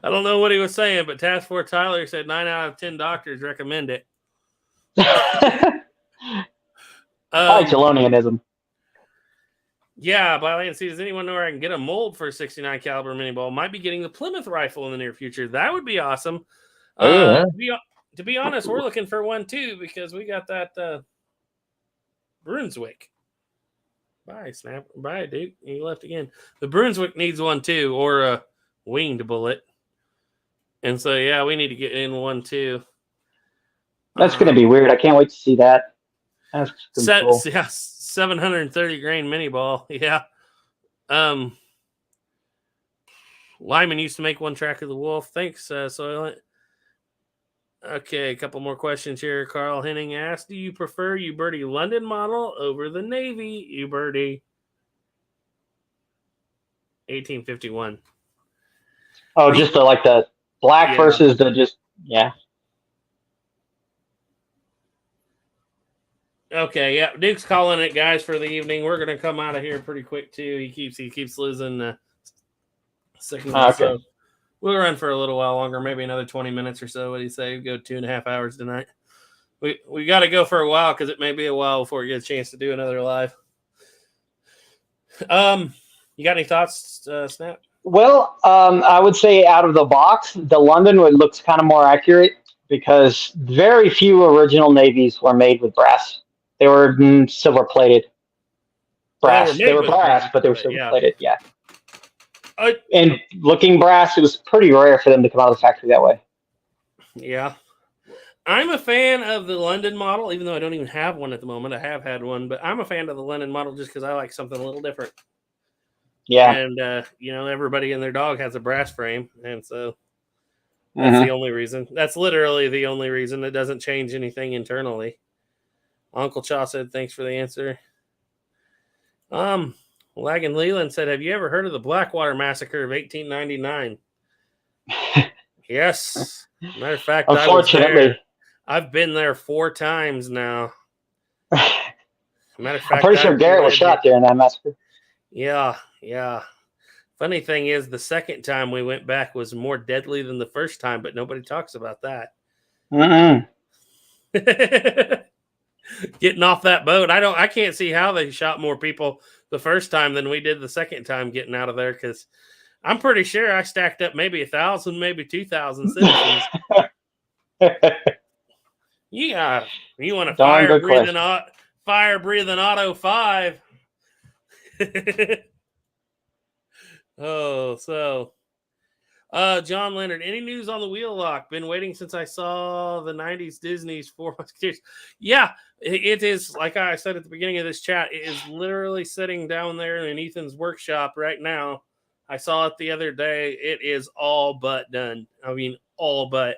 don't know what he was saying, but Task Force Tyler said 9 out of 10 doctors recommend it. Chelonianism. Yeah, Byland, see, does anyone know where I can get a mold for a 69 caliber mini ball? Might be getting the Plymouth rifle in the near future. That would be awesome. To be honest, we're looking for one too because we got that Brunswick. Bye, Snap. Bye, dude. You left again. The Brunswick needs one too, or a winged bullet. And so, yeah, we need to get in one too. That's going to be weird. I can't wait to see that. That's cool. Yeah, 730 grain mini ball. Yeah. Lyman used to make one Track of the Wolf. Thanks, Soylent. Okay, a couple more questions here. Carl Henning asked, do you prefer Uberti London model over the Navy Uberti 1851? Oh, just the black versus the just, yeah. Okay, yeah. Duke's calling it, guys, for the evening. We're gonna come out of here pretty quick too. He keeps losing signal. Okay. So we'll run for a little while longer, maybe another 20 minutes or so. What do you say? We'll go 2.5 hours tonight. We got to go for a while because it may be a while before we get a chance to do another live. You got any thoughts, Snap? Well, I would say out of the box, the London one looks kind of more accurate because very few original navies were made with brass. They were silver plated brass. They were brass, but they were silver plated. Yeah. And looking brass, it was pretty rare for them to come out of the factory that way. Yeah. I'm a fan of the London model, even though I don't even have one at the moment. I have had one, but I'm a fan of the London model just because I like something a little different. Yeah. And, everybody and their dog has a brass frame. And so that's the only reason. That's literally the only reason. It doesn't change anything internally. Uncle Chaw said, thanks for the answer. Lagan Leland said, "Have you ever heard of the Blackwater Massacre of 1899?" Yes. Matter of fact, I was Unfortunately. there. I've been there 4 times now. Matter of fact, I'm pretty sure Garrett was shot there in that massacre. Yeah. Funny thing is, the second time we went back was more deadly than the first time, but nobody talks about that. Getting off that boat, I can't see how they shot more people the first time than we did the second time getting out of there, because I'm pretty sure I stacked up maybe 1,000, maybe 2,000 citizens. Yeah, you want a fire breathing auto 5. Oh, so John Leonard, any news on the wheel lock? Been waiting since I saw the 90s Disney's Four Musketeers. Yeah, it is, like I said at the beginning of this chat, it is literally sitting down there in Ethan's workshop right now. I saw it the other day. It is all but done. I mean, all but.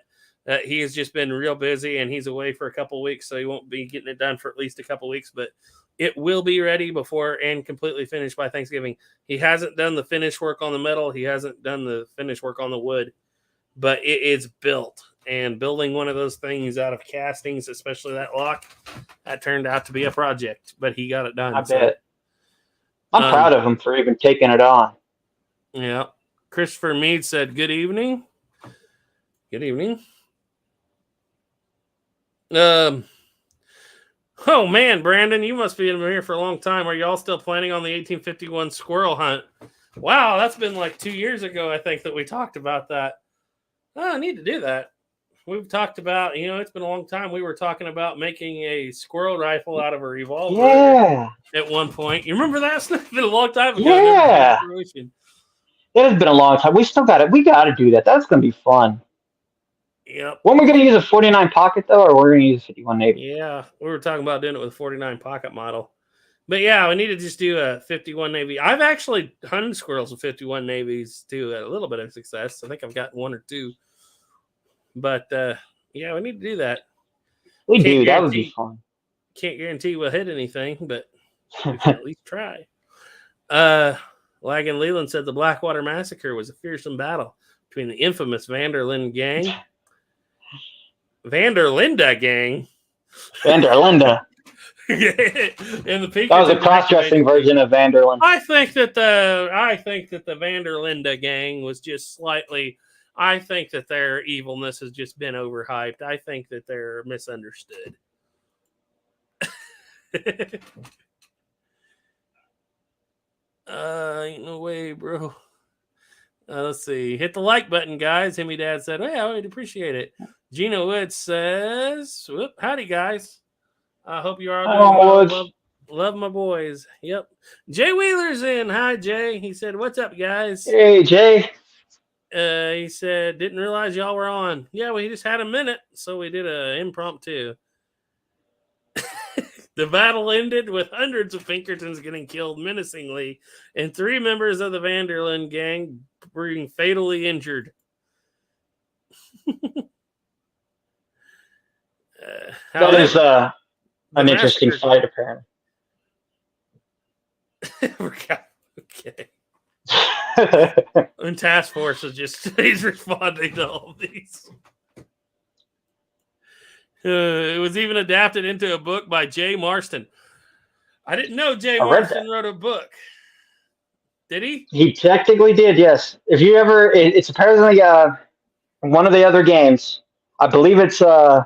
He has just been real busy, and he's away for a couple weeks, so he won't be getting it done for at least a couple weeks, but it will be ready before and completely finished by Thanksgiving. He hasn't done the finish work on the metal. He hasn't done the finish work on the wood, but it is built. And building one of those things out of castings, especially that lock, that turned out to be a project, but he got it done. I bet. I'm proud of him for even taking it on. Yeah. Christopher Mead said, "Good evening." Good evening. Oh man, Brandon, you must be in here for a long time. Are y'all still planning on the 1851 squirrel hunt? Wow, that's been like 2 years ago, I think, that we talked about that. Oh, I need to do that. We've talked about, it's been a long time. We were talking about making a squirrel rifle out of a revolver at one point. You remember that? It's been a long time ago. Yeah. It has been a long time. We still got it. We got to do that. That's going to be fun. Yep. When we going to use a 49 pocket, though, or we're going to use a 51 Navy? Yeah, we were talking about doing it with a 49 pocket model. But yeah, we need to just do a 51 Navy. I've actually hunted squirrels with 51 Navies too, at a little bit of success. I think I've got 1 or 2. But yeah, we need to do that. We do. That would be fun. Can't guarantee we'll hit anything, but we can at least try. Lagan Leland said the Blackwater Massacre was a fearsome battle between the infamous Vanderlinde gang. Vanderlinda gang. Vanderlinda. And the Pinkerton, that was a cross-dressing version of Vanderlinde. I think that the Vanderlinda gang was just slightly. I think that their evilness has just been overhyped. I think that they're misunderstood. Ain't no way, bro. Let's see. Hit the like button, guys. Himmy Dad said, "Hey, I would appreciate it." Gino Woods says, "Howdy, guys. I hope you are all doing well. Love my boys." Yep. Jay Wheeler's in. Hi, Jay. He said, "What's up, guys?" Hey, Jay. He said, "Didn't realize y'all were on." Yeah, we just had a minute, so we did an impromptu. The battle ended with hundreds of Pinkertons getting killed menacingly and 3 members of the Vanderlinde gang being fatally injured. That is an interesting fight, apparently. Okay. And Task Force is he's responding to all these. It was even adapted into a book by Jay Marston. I didn't know Jay Marston wrote a book. Did he? He technically did, yes. If you ever, it's apparently one of the other games. I believe it's the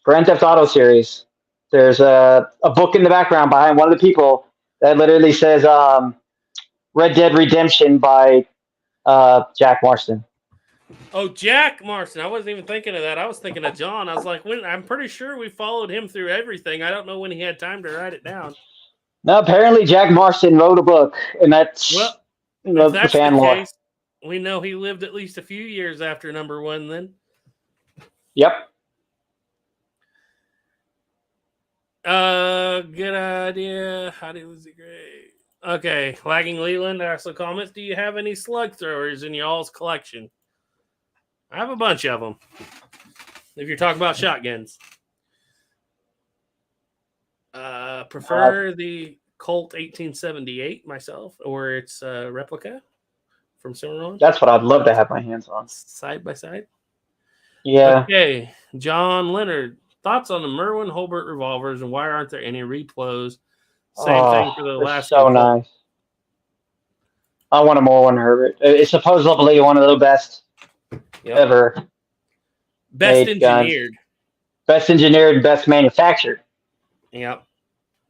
Grand Theft Auto series. There's a book in the background behind one of the people that literally says Red Dead Redemption by Jack Marston. Oh, Jack Marston. I wasn't even thinking of that. I was thinking of John. I was like, I'm pretty sure we followed him through everything. I don't know when he had time to write it down. No, apparently Jack Marston wrote a book, and that's the fan lore. We know he lived at least a few years after #1 then. Yep. Good idea. How do you lose it? Great. Okay, Lagging Leland also comments, "Do you have any slug throwers in y'all's collection?" I have a bunch of them. If you're talking about shotguns. Prefer the Colt 1878 myself, or its replica from Cimarron, That's what I'd love to have my hands on. side by side. Yeah. Okay, John Leonard. Thoughts on the Merwin Holbert revolvers and why aren't there any replos? Same thing for the They're Alaskan so Colt. nice. I want a Merwin Herbert. It's supposedly one of the best ever. Best made guns. engineered. Best engineered, best manufactured. Yeah.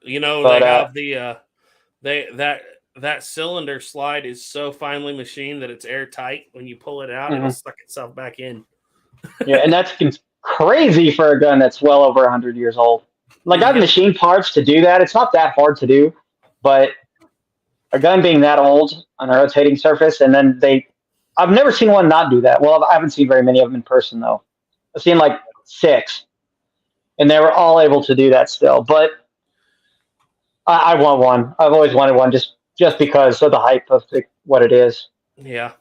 You know, But, they have that cylinder slide is so finely machined that it's airtight. When you pull it out, it'll suck itself back in. Yeah, and that's crazy for a gun that's well over 100 years old. Like, I've machined parts to do that. It's not that hard to do, but a gun being that old on a rotating surface, and then I've never seen one not do that. Well, I haven't seen very many of them in person, though. I've seen like 6, and they were all able to do that still. But I want one. I've always wanted one just because of the hype of what it is. Yeah.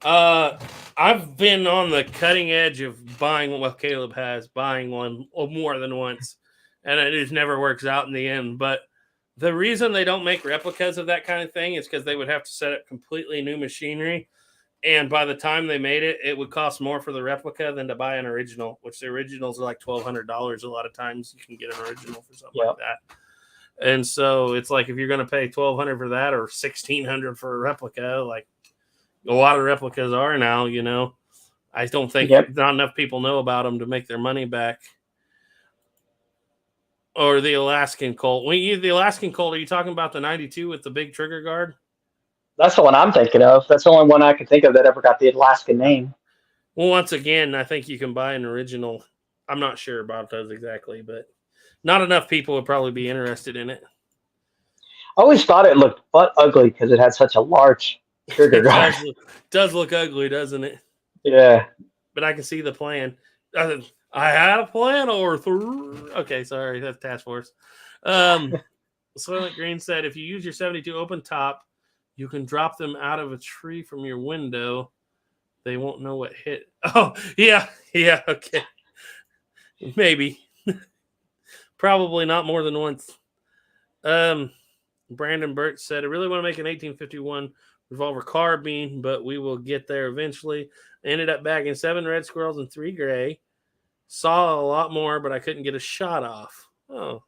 I've been on the cutting edge of buying what Caleb has, buying one more than once, and it just never works out in the end. But the reason they don't make replicas of that kind of thing is because they would have to set up completely new machinery. And by the time they made it, it would cost more for the replica than to buy an original, which the originals are like $1,200. A lot of times you can get an original for something like that. And so it's like, if you're going to pay $1,200 for that or $1,600 for a replica, like a lot of replicas are now, you know, I don't think not enough people know about them to make their money back. Or the Alaskan Colt. The Alaskan Colt, are you talking about the 92 with the big trigger guard? That's the one I'm thinking of. That's the only one I could think of that ever got the Alaskan name. Well, once again, I think you can buy an original. I'm not sure about those exactly, but not enough people would probably be interested in it. I always thought it looked butt ugly because it had such a large trigger guard. Does look ugly, doesn't it? Yeah. But I can see the plan. I had a plan, or okay, sorry, that's Task Force. Soylent Green said, if you use your 72 open top, you can drop them out of a tree from your window. They won't know what hit. Oh, yeah, okay. Maybe. Probably not more than once. Brandon Burt said, I really want to make an 1851 revolver carbine, but we will get there eventually. I ended up bagging 7 red squirrels and 3 gray. Saw a lot more, but I couldn't get a shot off. Oh.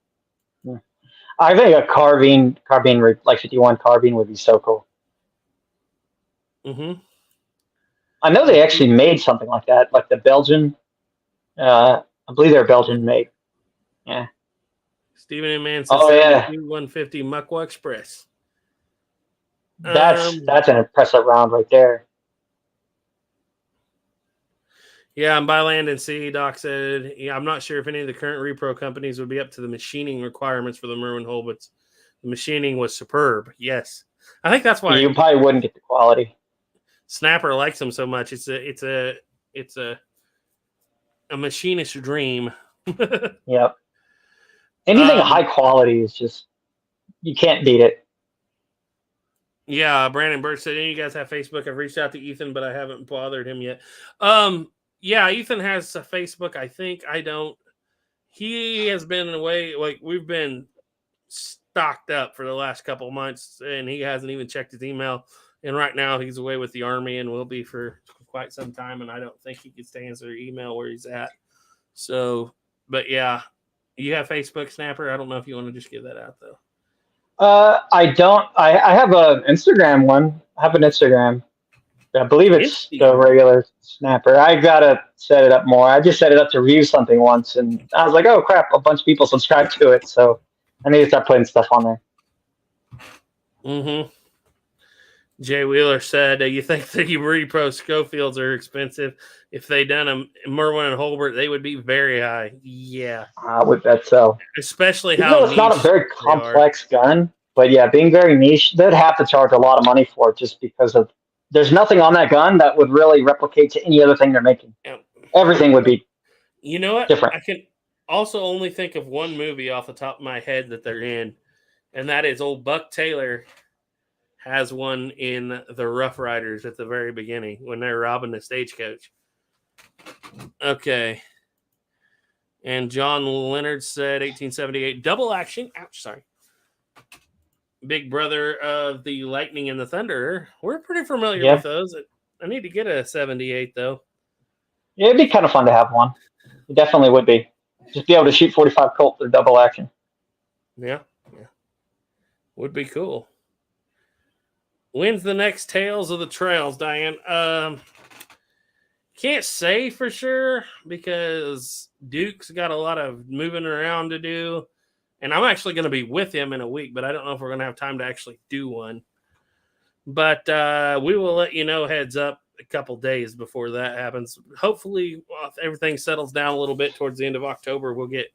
Yeah. I think a carbine like 51 carbine would be so cool. Mm-hmm. I know they actually made something like that, like the Belgian. I believe they're Belgian made. Yeah. Stephen and Man says 150 Muckwa Express. That's an impressive round right there. Yeah, and by Land and Sea, Doc said, I'm not sure if any of the current repro companies would be up to the machining requirements for the Merwin Holberts. The machining was superb. Yes. I think that's why you probably wouldn't get the quality. Snapper likes them so much. It's a machinist's dream. Yep. Anything high quality is just, you can't beat it. Yeah, Brandon Burt said, you guys have Facebook. I've reached out to Ethan, but I haven't bothered him yet. Yeah, Ethan has a Facebook. I think I don't. He has been away. Like, we've been stocked up for the last couple of months, and he hasn't even checked his email. And right now he's away with the Army and will be for quite some time. And I don't think he can stay answer email where he's at. So, but yeah, you have Facebook, Snapper. I don't know if you want to just give that out though. I don't. I have an Instagram one. I have an Instagram. I believe it's the regular Snapper. I gotta set it up more. I just set it up to review something once, and I was like, "Oh crap!" A bunch of people subscribe to it, so I need to start putting stuff on there. Mm-hmm. Jay Wheeler said, you think the repro Schofields are expensive? If they done a Merwin and Holbert, they would be very high. Yeah. I would bet so. Especially how it's not a very complex gun, but yeah, being very niche, they'd have to charge a lot of money for it just because of there's nothing on that gun that would really replicate to any other thing they're making. Yeah. Everything would be different. I can also only think of one movie off the top of my head that they're in, and that is old Buck Taylor has one in the Rough Riders at the very beginning when they're robbing the stagecoach. Okay. And John Leonard said 1878 double action. Ouch, sorry. Big brother of the Lightning and the Thunder. We're pretty familiar with those. I need to get a 78 though. Yeah, it'd be kind of fun to have one. It definitely would be. Just be able to shoot 45 Colt for double action. Yeah. Would be cool. When's the next Tales of the Trails, Diane? Can't say for sure because Duke's got a lot of moving around to do. And I'm actually going to be with him in a week, but I don't know if we're going to have time to actually do one. But we will let you know heads up a couple days before that happens. Hopefully, if everything settles down a little bit towards the end of October, we'll get.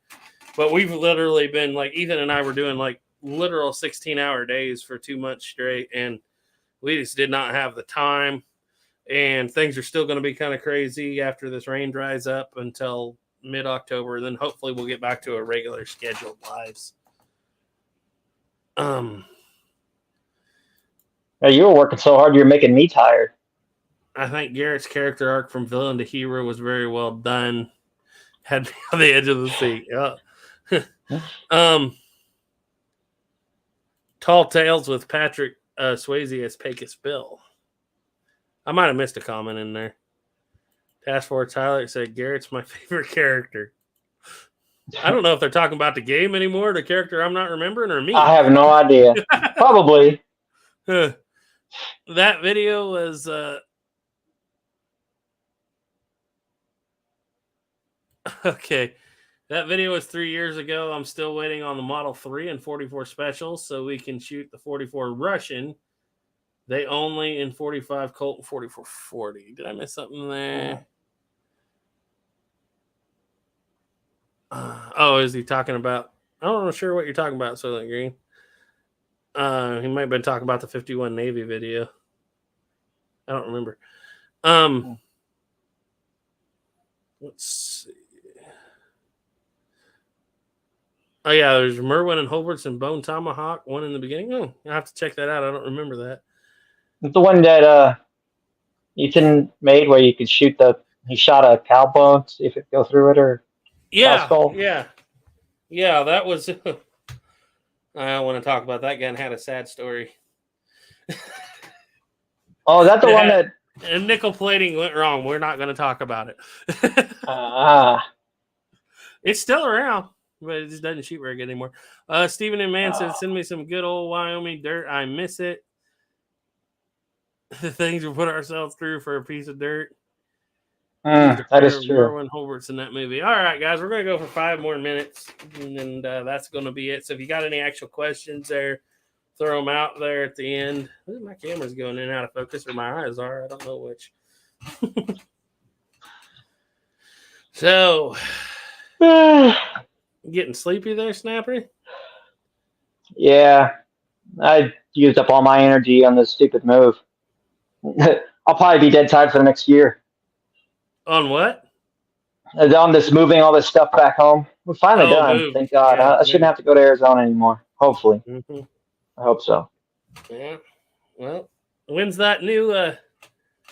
But we've literally been like Ethan and I were doing like literal 16-hour days for 2 months straight, and we just did not have the time. And things are still going to be kind of crazy after this rain dries up until mid-October. Then hopefully we'll get back to a regular scheduled lives. You were working so hard, you're making me tired. I think Garrett's character arc from villain to hero was very well done. Had me on the edge of the seat. Yeah. Tall Tales with Patrick Swayze as Pecos Bill. I might have missed a comment in there. Task Force Tyler said Garrett's my favorite character. I don't know if they're talking about the game anymore, the character I'm not remembering, or me. I have no idea. Probably. That video was okay. That video was 3 years ago. I'm still waiting on the Model 3 and 44 specials so we can shoot the 44 Russian. They only in 45 Colt and 44 40. Did I miss something there? Is he talking about? I'm not sure what you're talking about, Soylent Green. He might have been talking about the 51 Navy video. I don't remember. Let's see. Oh, yeah, there's Merwin and Holberts and Bone Tomahawk, one in the beginning. Oh, I have to check that out. I don't remember that. It's the one that Ethan made where you could shoot he shot a cow bone, see if it go through it or yeah, that was. I don't want to talk about that gun. Had a sad story. Oh, is that the one that? And nickel plating went wrong. We're not going to talk about it. It's still around, but it just doesn't shoot very good anymore. Stephen and Man said, "Send me some good old Wyoming dirt. I miss it. The things we put ourselves through for a piece of dirt." That is true. Merwin Holbert's in that movie. All right, guys, we're going to go for 5 more minutes, and then that's going to be it. So if you got any actual questions there, throw them out there at the end. My camera's going in and out of focus, or my eyes are. I don't know which. So, getting sleepy there, Snapper? Yeah, I used up all my energy on this stupid move. I'll probably be dead tired for the next year. On what? On this moving all this stuff back home. We're finally done. Move. Thank God. Yeah, I shouldn't have to go to Arizona anymore. Hopefully. Mm-hmm. I hope so. Yeah. Well, when's that new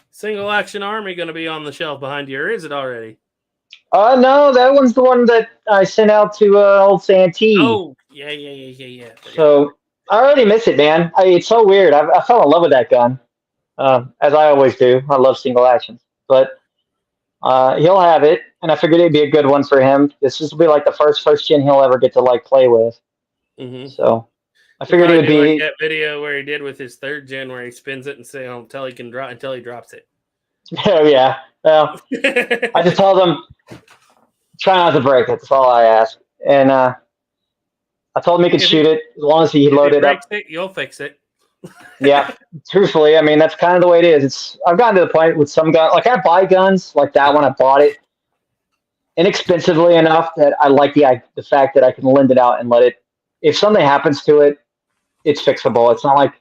single action army going to be on the shelf behind you, or is it already? No, that one's the one that I sent out to old Santee. Oh, yeah. So I already miss it, man. It's so weird. I fell in love with that gun, as I always do. I love single actions, but he'll have it, and I figured it'd be a good one for him. This will be like the first gen he'll ever get to like play with. Mm-hmm. So I figured it would be like that video where he did with his 3rd gen, where he spins it and say until he drops it. Oh yeah. Well, I just told him try not to break it. That's all I ask, and I told him he could shoot it as long as he loaded up. You'll fix it. Yeah, truthfully, I mean that's kind of the way it is. I've gotten to the point with some guns, like I buy guns like that when I bought it inexpensively enough that I like the fact that I can lend it out and let it. If something happens to it, it's fixable. It's not like,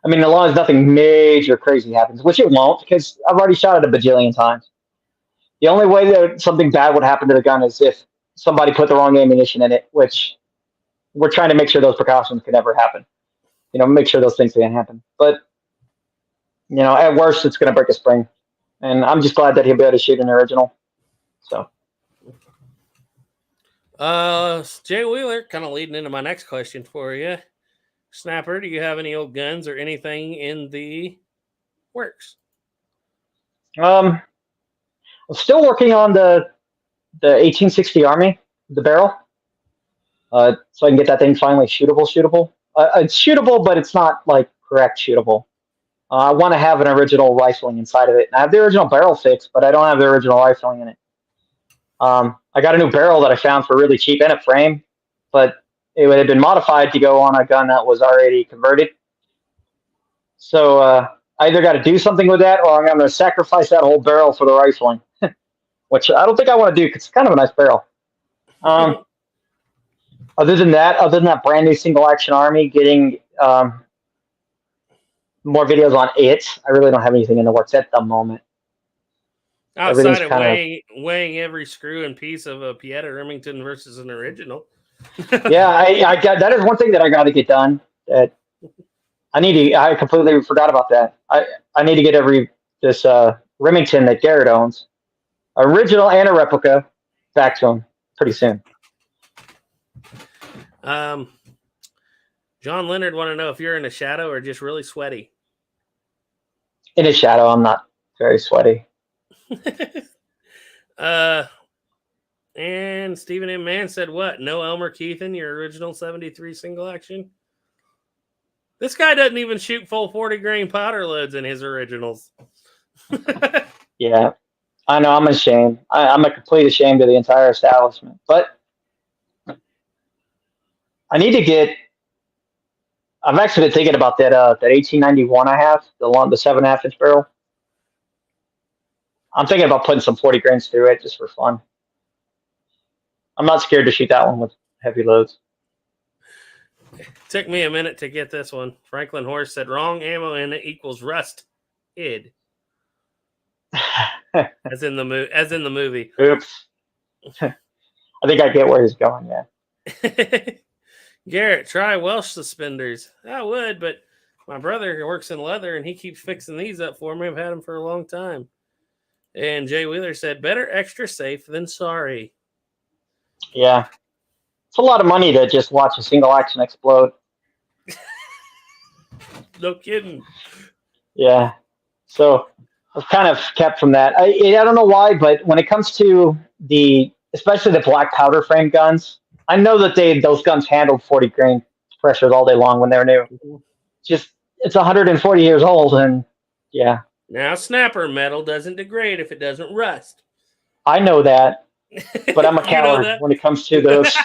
I mean, as long as nothing major crazy happens, which it won't, because I've already shot it a bajillion times. The only way that something bad would happen to the gun is if somebody put the wrong ammunition in it, which we're trying to make sure those precautions can never happen. Make sure those things can't happen. But, at worst, it's going to break a spring. And I'm just glad that he'll be able to shoot an original. So. Jay Wheeler, kind of leading into my next question for you. Snapper, do you have any old guns or anything in the works? I'm still working on the 1860 Army, the barrel, so I can get that thing finally shootable. It's shootable, but it's not like correct shootable. I want to have an original rifling inside of it. And I have the original barrel fixed, but I don't have the original rifling in it. I got a new barrel that I found for really cheap and a frame, but it had been modified to go on a gun that was already converted. So I either got to do something with that, or I'm going to sacrifice that whole barrel for the rifling, which I don't think I want to do because it's kind of a nice barrel. Other than that brand new single action Army, getting more videos on it. I really don't have anything in the works at the moment. Outside of weighing every screw and piece of a Pieta Remington versus an original. Yeah, I got that is one thing that I got to get done. That I completely forgot about that. I need to get this Remington that Garrett owns, original and a replica, back to him pretty soon. John Leonard want to know if you're in a shadow or just really sweaty. In a shadow, I'm not very sweaty. And Stephen M. Mann said, what? No Elmer Keithan, your original 73 single action? This guy doesn't even shoot full 40 grain powder loads in his originals. Yeah, I know. I'm ashamed. I'm a complete ashamed of the entire establishment. But I need to get. I've actually been thinking about that 1891 I have, the 7.5 inch barrel. I'm thinking about putting some 40 grains through it just for fun. I'm not scared to shoot that one with heavy loads. Took me a minute to get this one. Franklin Horse said wrong ammo in it equals rust. Id. as in the movie. Oops. I think I get where he's going. Yeah. Garrett, try Welsh suspenders. I would, but my brother works in leather and he keeps fixing these up for me. I've had them for a long time. And Jay Wheeler said, better extra safe than sorry. Yeah. It's a lot of money to just watch a single action explode. No kidding. Yeah. So I've kind of kept from that. I don't know why, but when it comes to especially the black powder frame guns, I know that those guns handled 40 grain pressures all day long when they're new. Just it's 140 years old, and yeah. Now snapper metal doesn't degrade if it doesn't rust. I know that, but I'm a coward when it comes to those.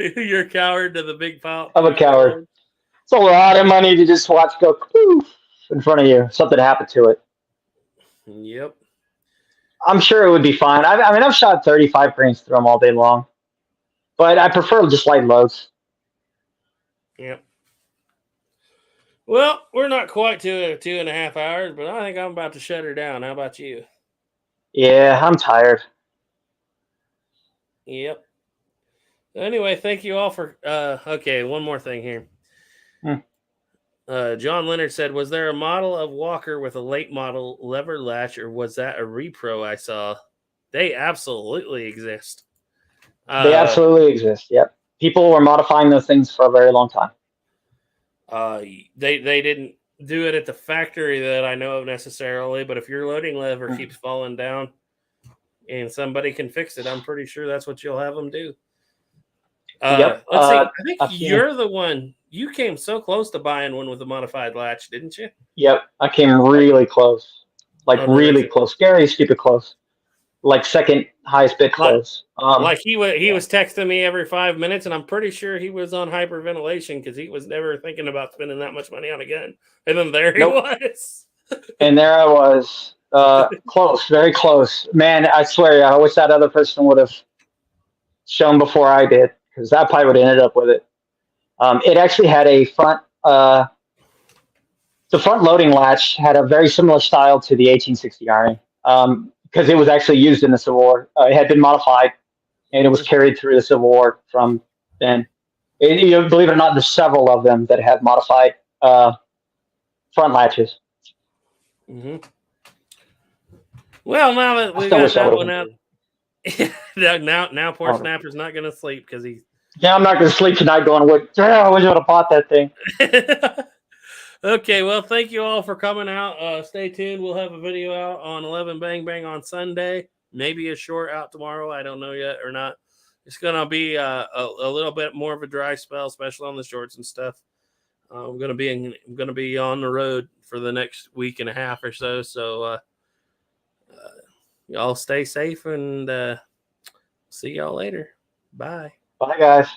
You're a coward to the big pile. I'm a coward. It's a lot of money to just watch go poof in front of you. Something happened to it. Yep. I'm sure it would be fine. I've shot 35 grains through them all day long, but I prefer just light loads. Yep. Well, we're not quite to 2.5 hours, but I think I'm about to shut her down. How about you? Yeah, I'm tired. Yep. Anyway, thank you all for. Okay, one more thing here. John Leonard said, was there a model of Walker with a late model lever latch, or was that a repro I saw? They absolutely exist. They absolutely exist, yep. People were modifying those things for a very long time. They didn't do it at the factory that I know of necessarily, but if your loading lever keeps falling down and somebody can fix it, I'm pretty sure that's what you'll have them do. Yep. Let's see. I think you're the one. You came so close to buying one with a modified latch, didn't you? Yep. I came really close. Really close. Scary, stupid close. Like second highest bit close. He was texting me every 5 minutes, and I'm pretty sure he was on hyperventilation because he was never thinking about spending that much money on a gun. And then there he was. And there I was. Close, very close. Man, I swear, I wish that other person would have shown before I did, because that probably would have ended up with it. It actually had a front. The front loading latch had a very similar style to the 1860 Army, because it was actually used in the Civil War. It had been modified, and it was carried through the Civil War from then. Believe it or not, there's several of them that have modified front latches. Mm-hmm. Well, now that we got that one out, now poor Oh. Snapper's not going to sleep because he. Yeah, I'm not going to sleep tonight going, "What? I wish I would have bought that thing." Okay, well, thank you all for coming out. Stay tuned. We'll have a video out on 11 Bang Bang on Sunday. Maybe a short out tomorrow. I don't know yet or not. It's going to be a little bit more of a dry spell, especially on the shorts and stuff. I'm going to be on the road for the next week and a half or so. So y'all stay safe and see y'all later. Bye. Bye, guys.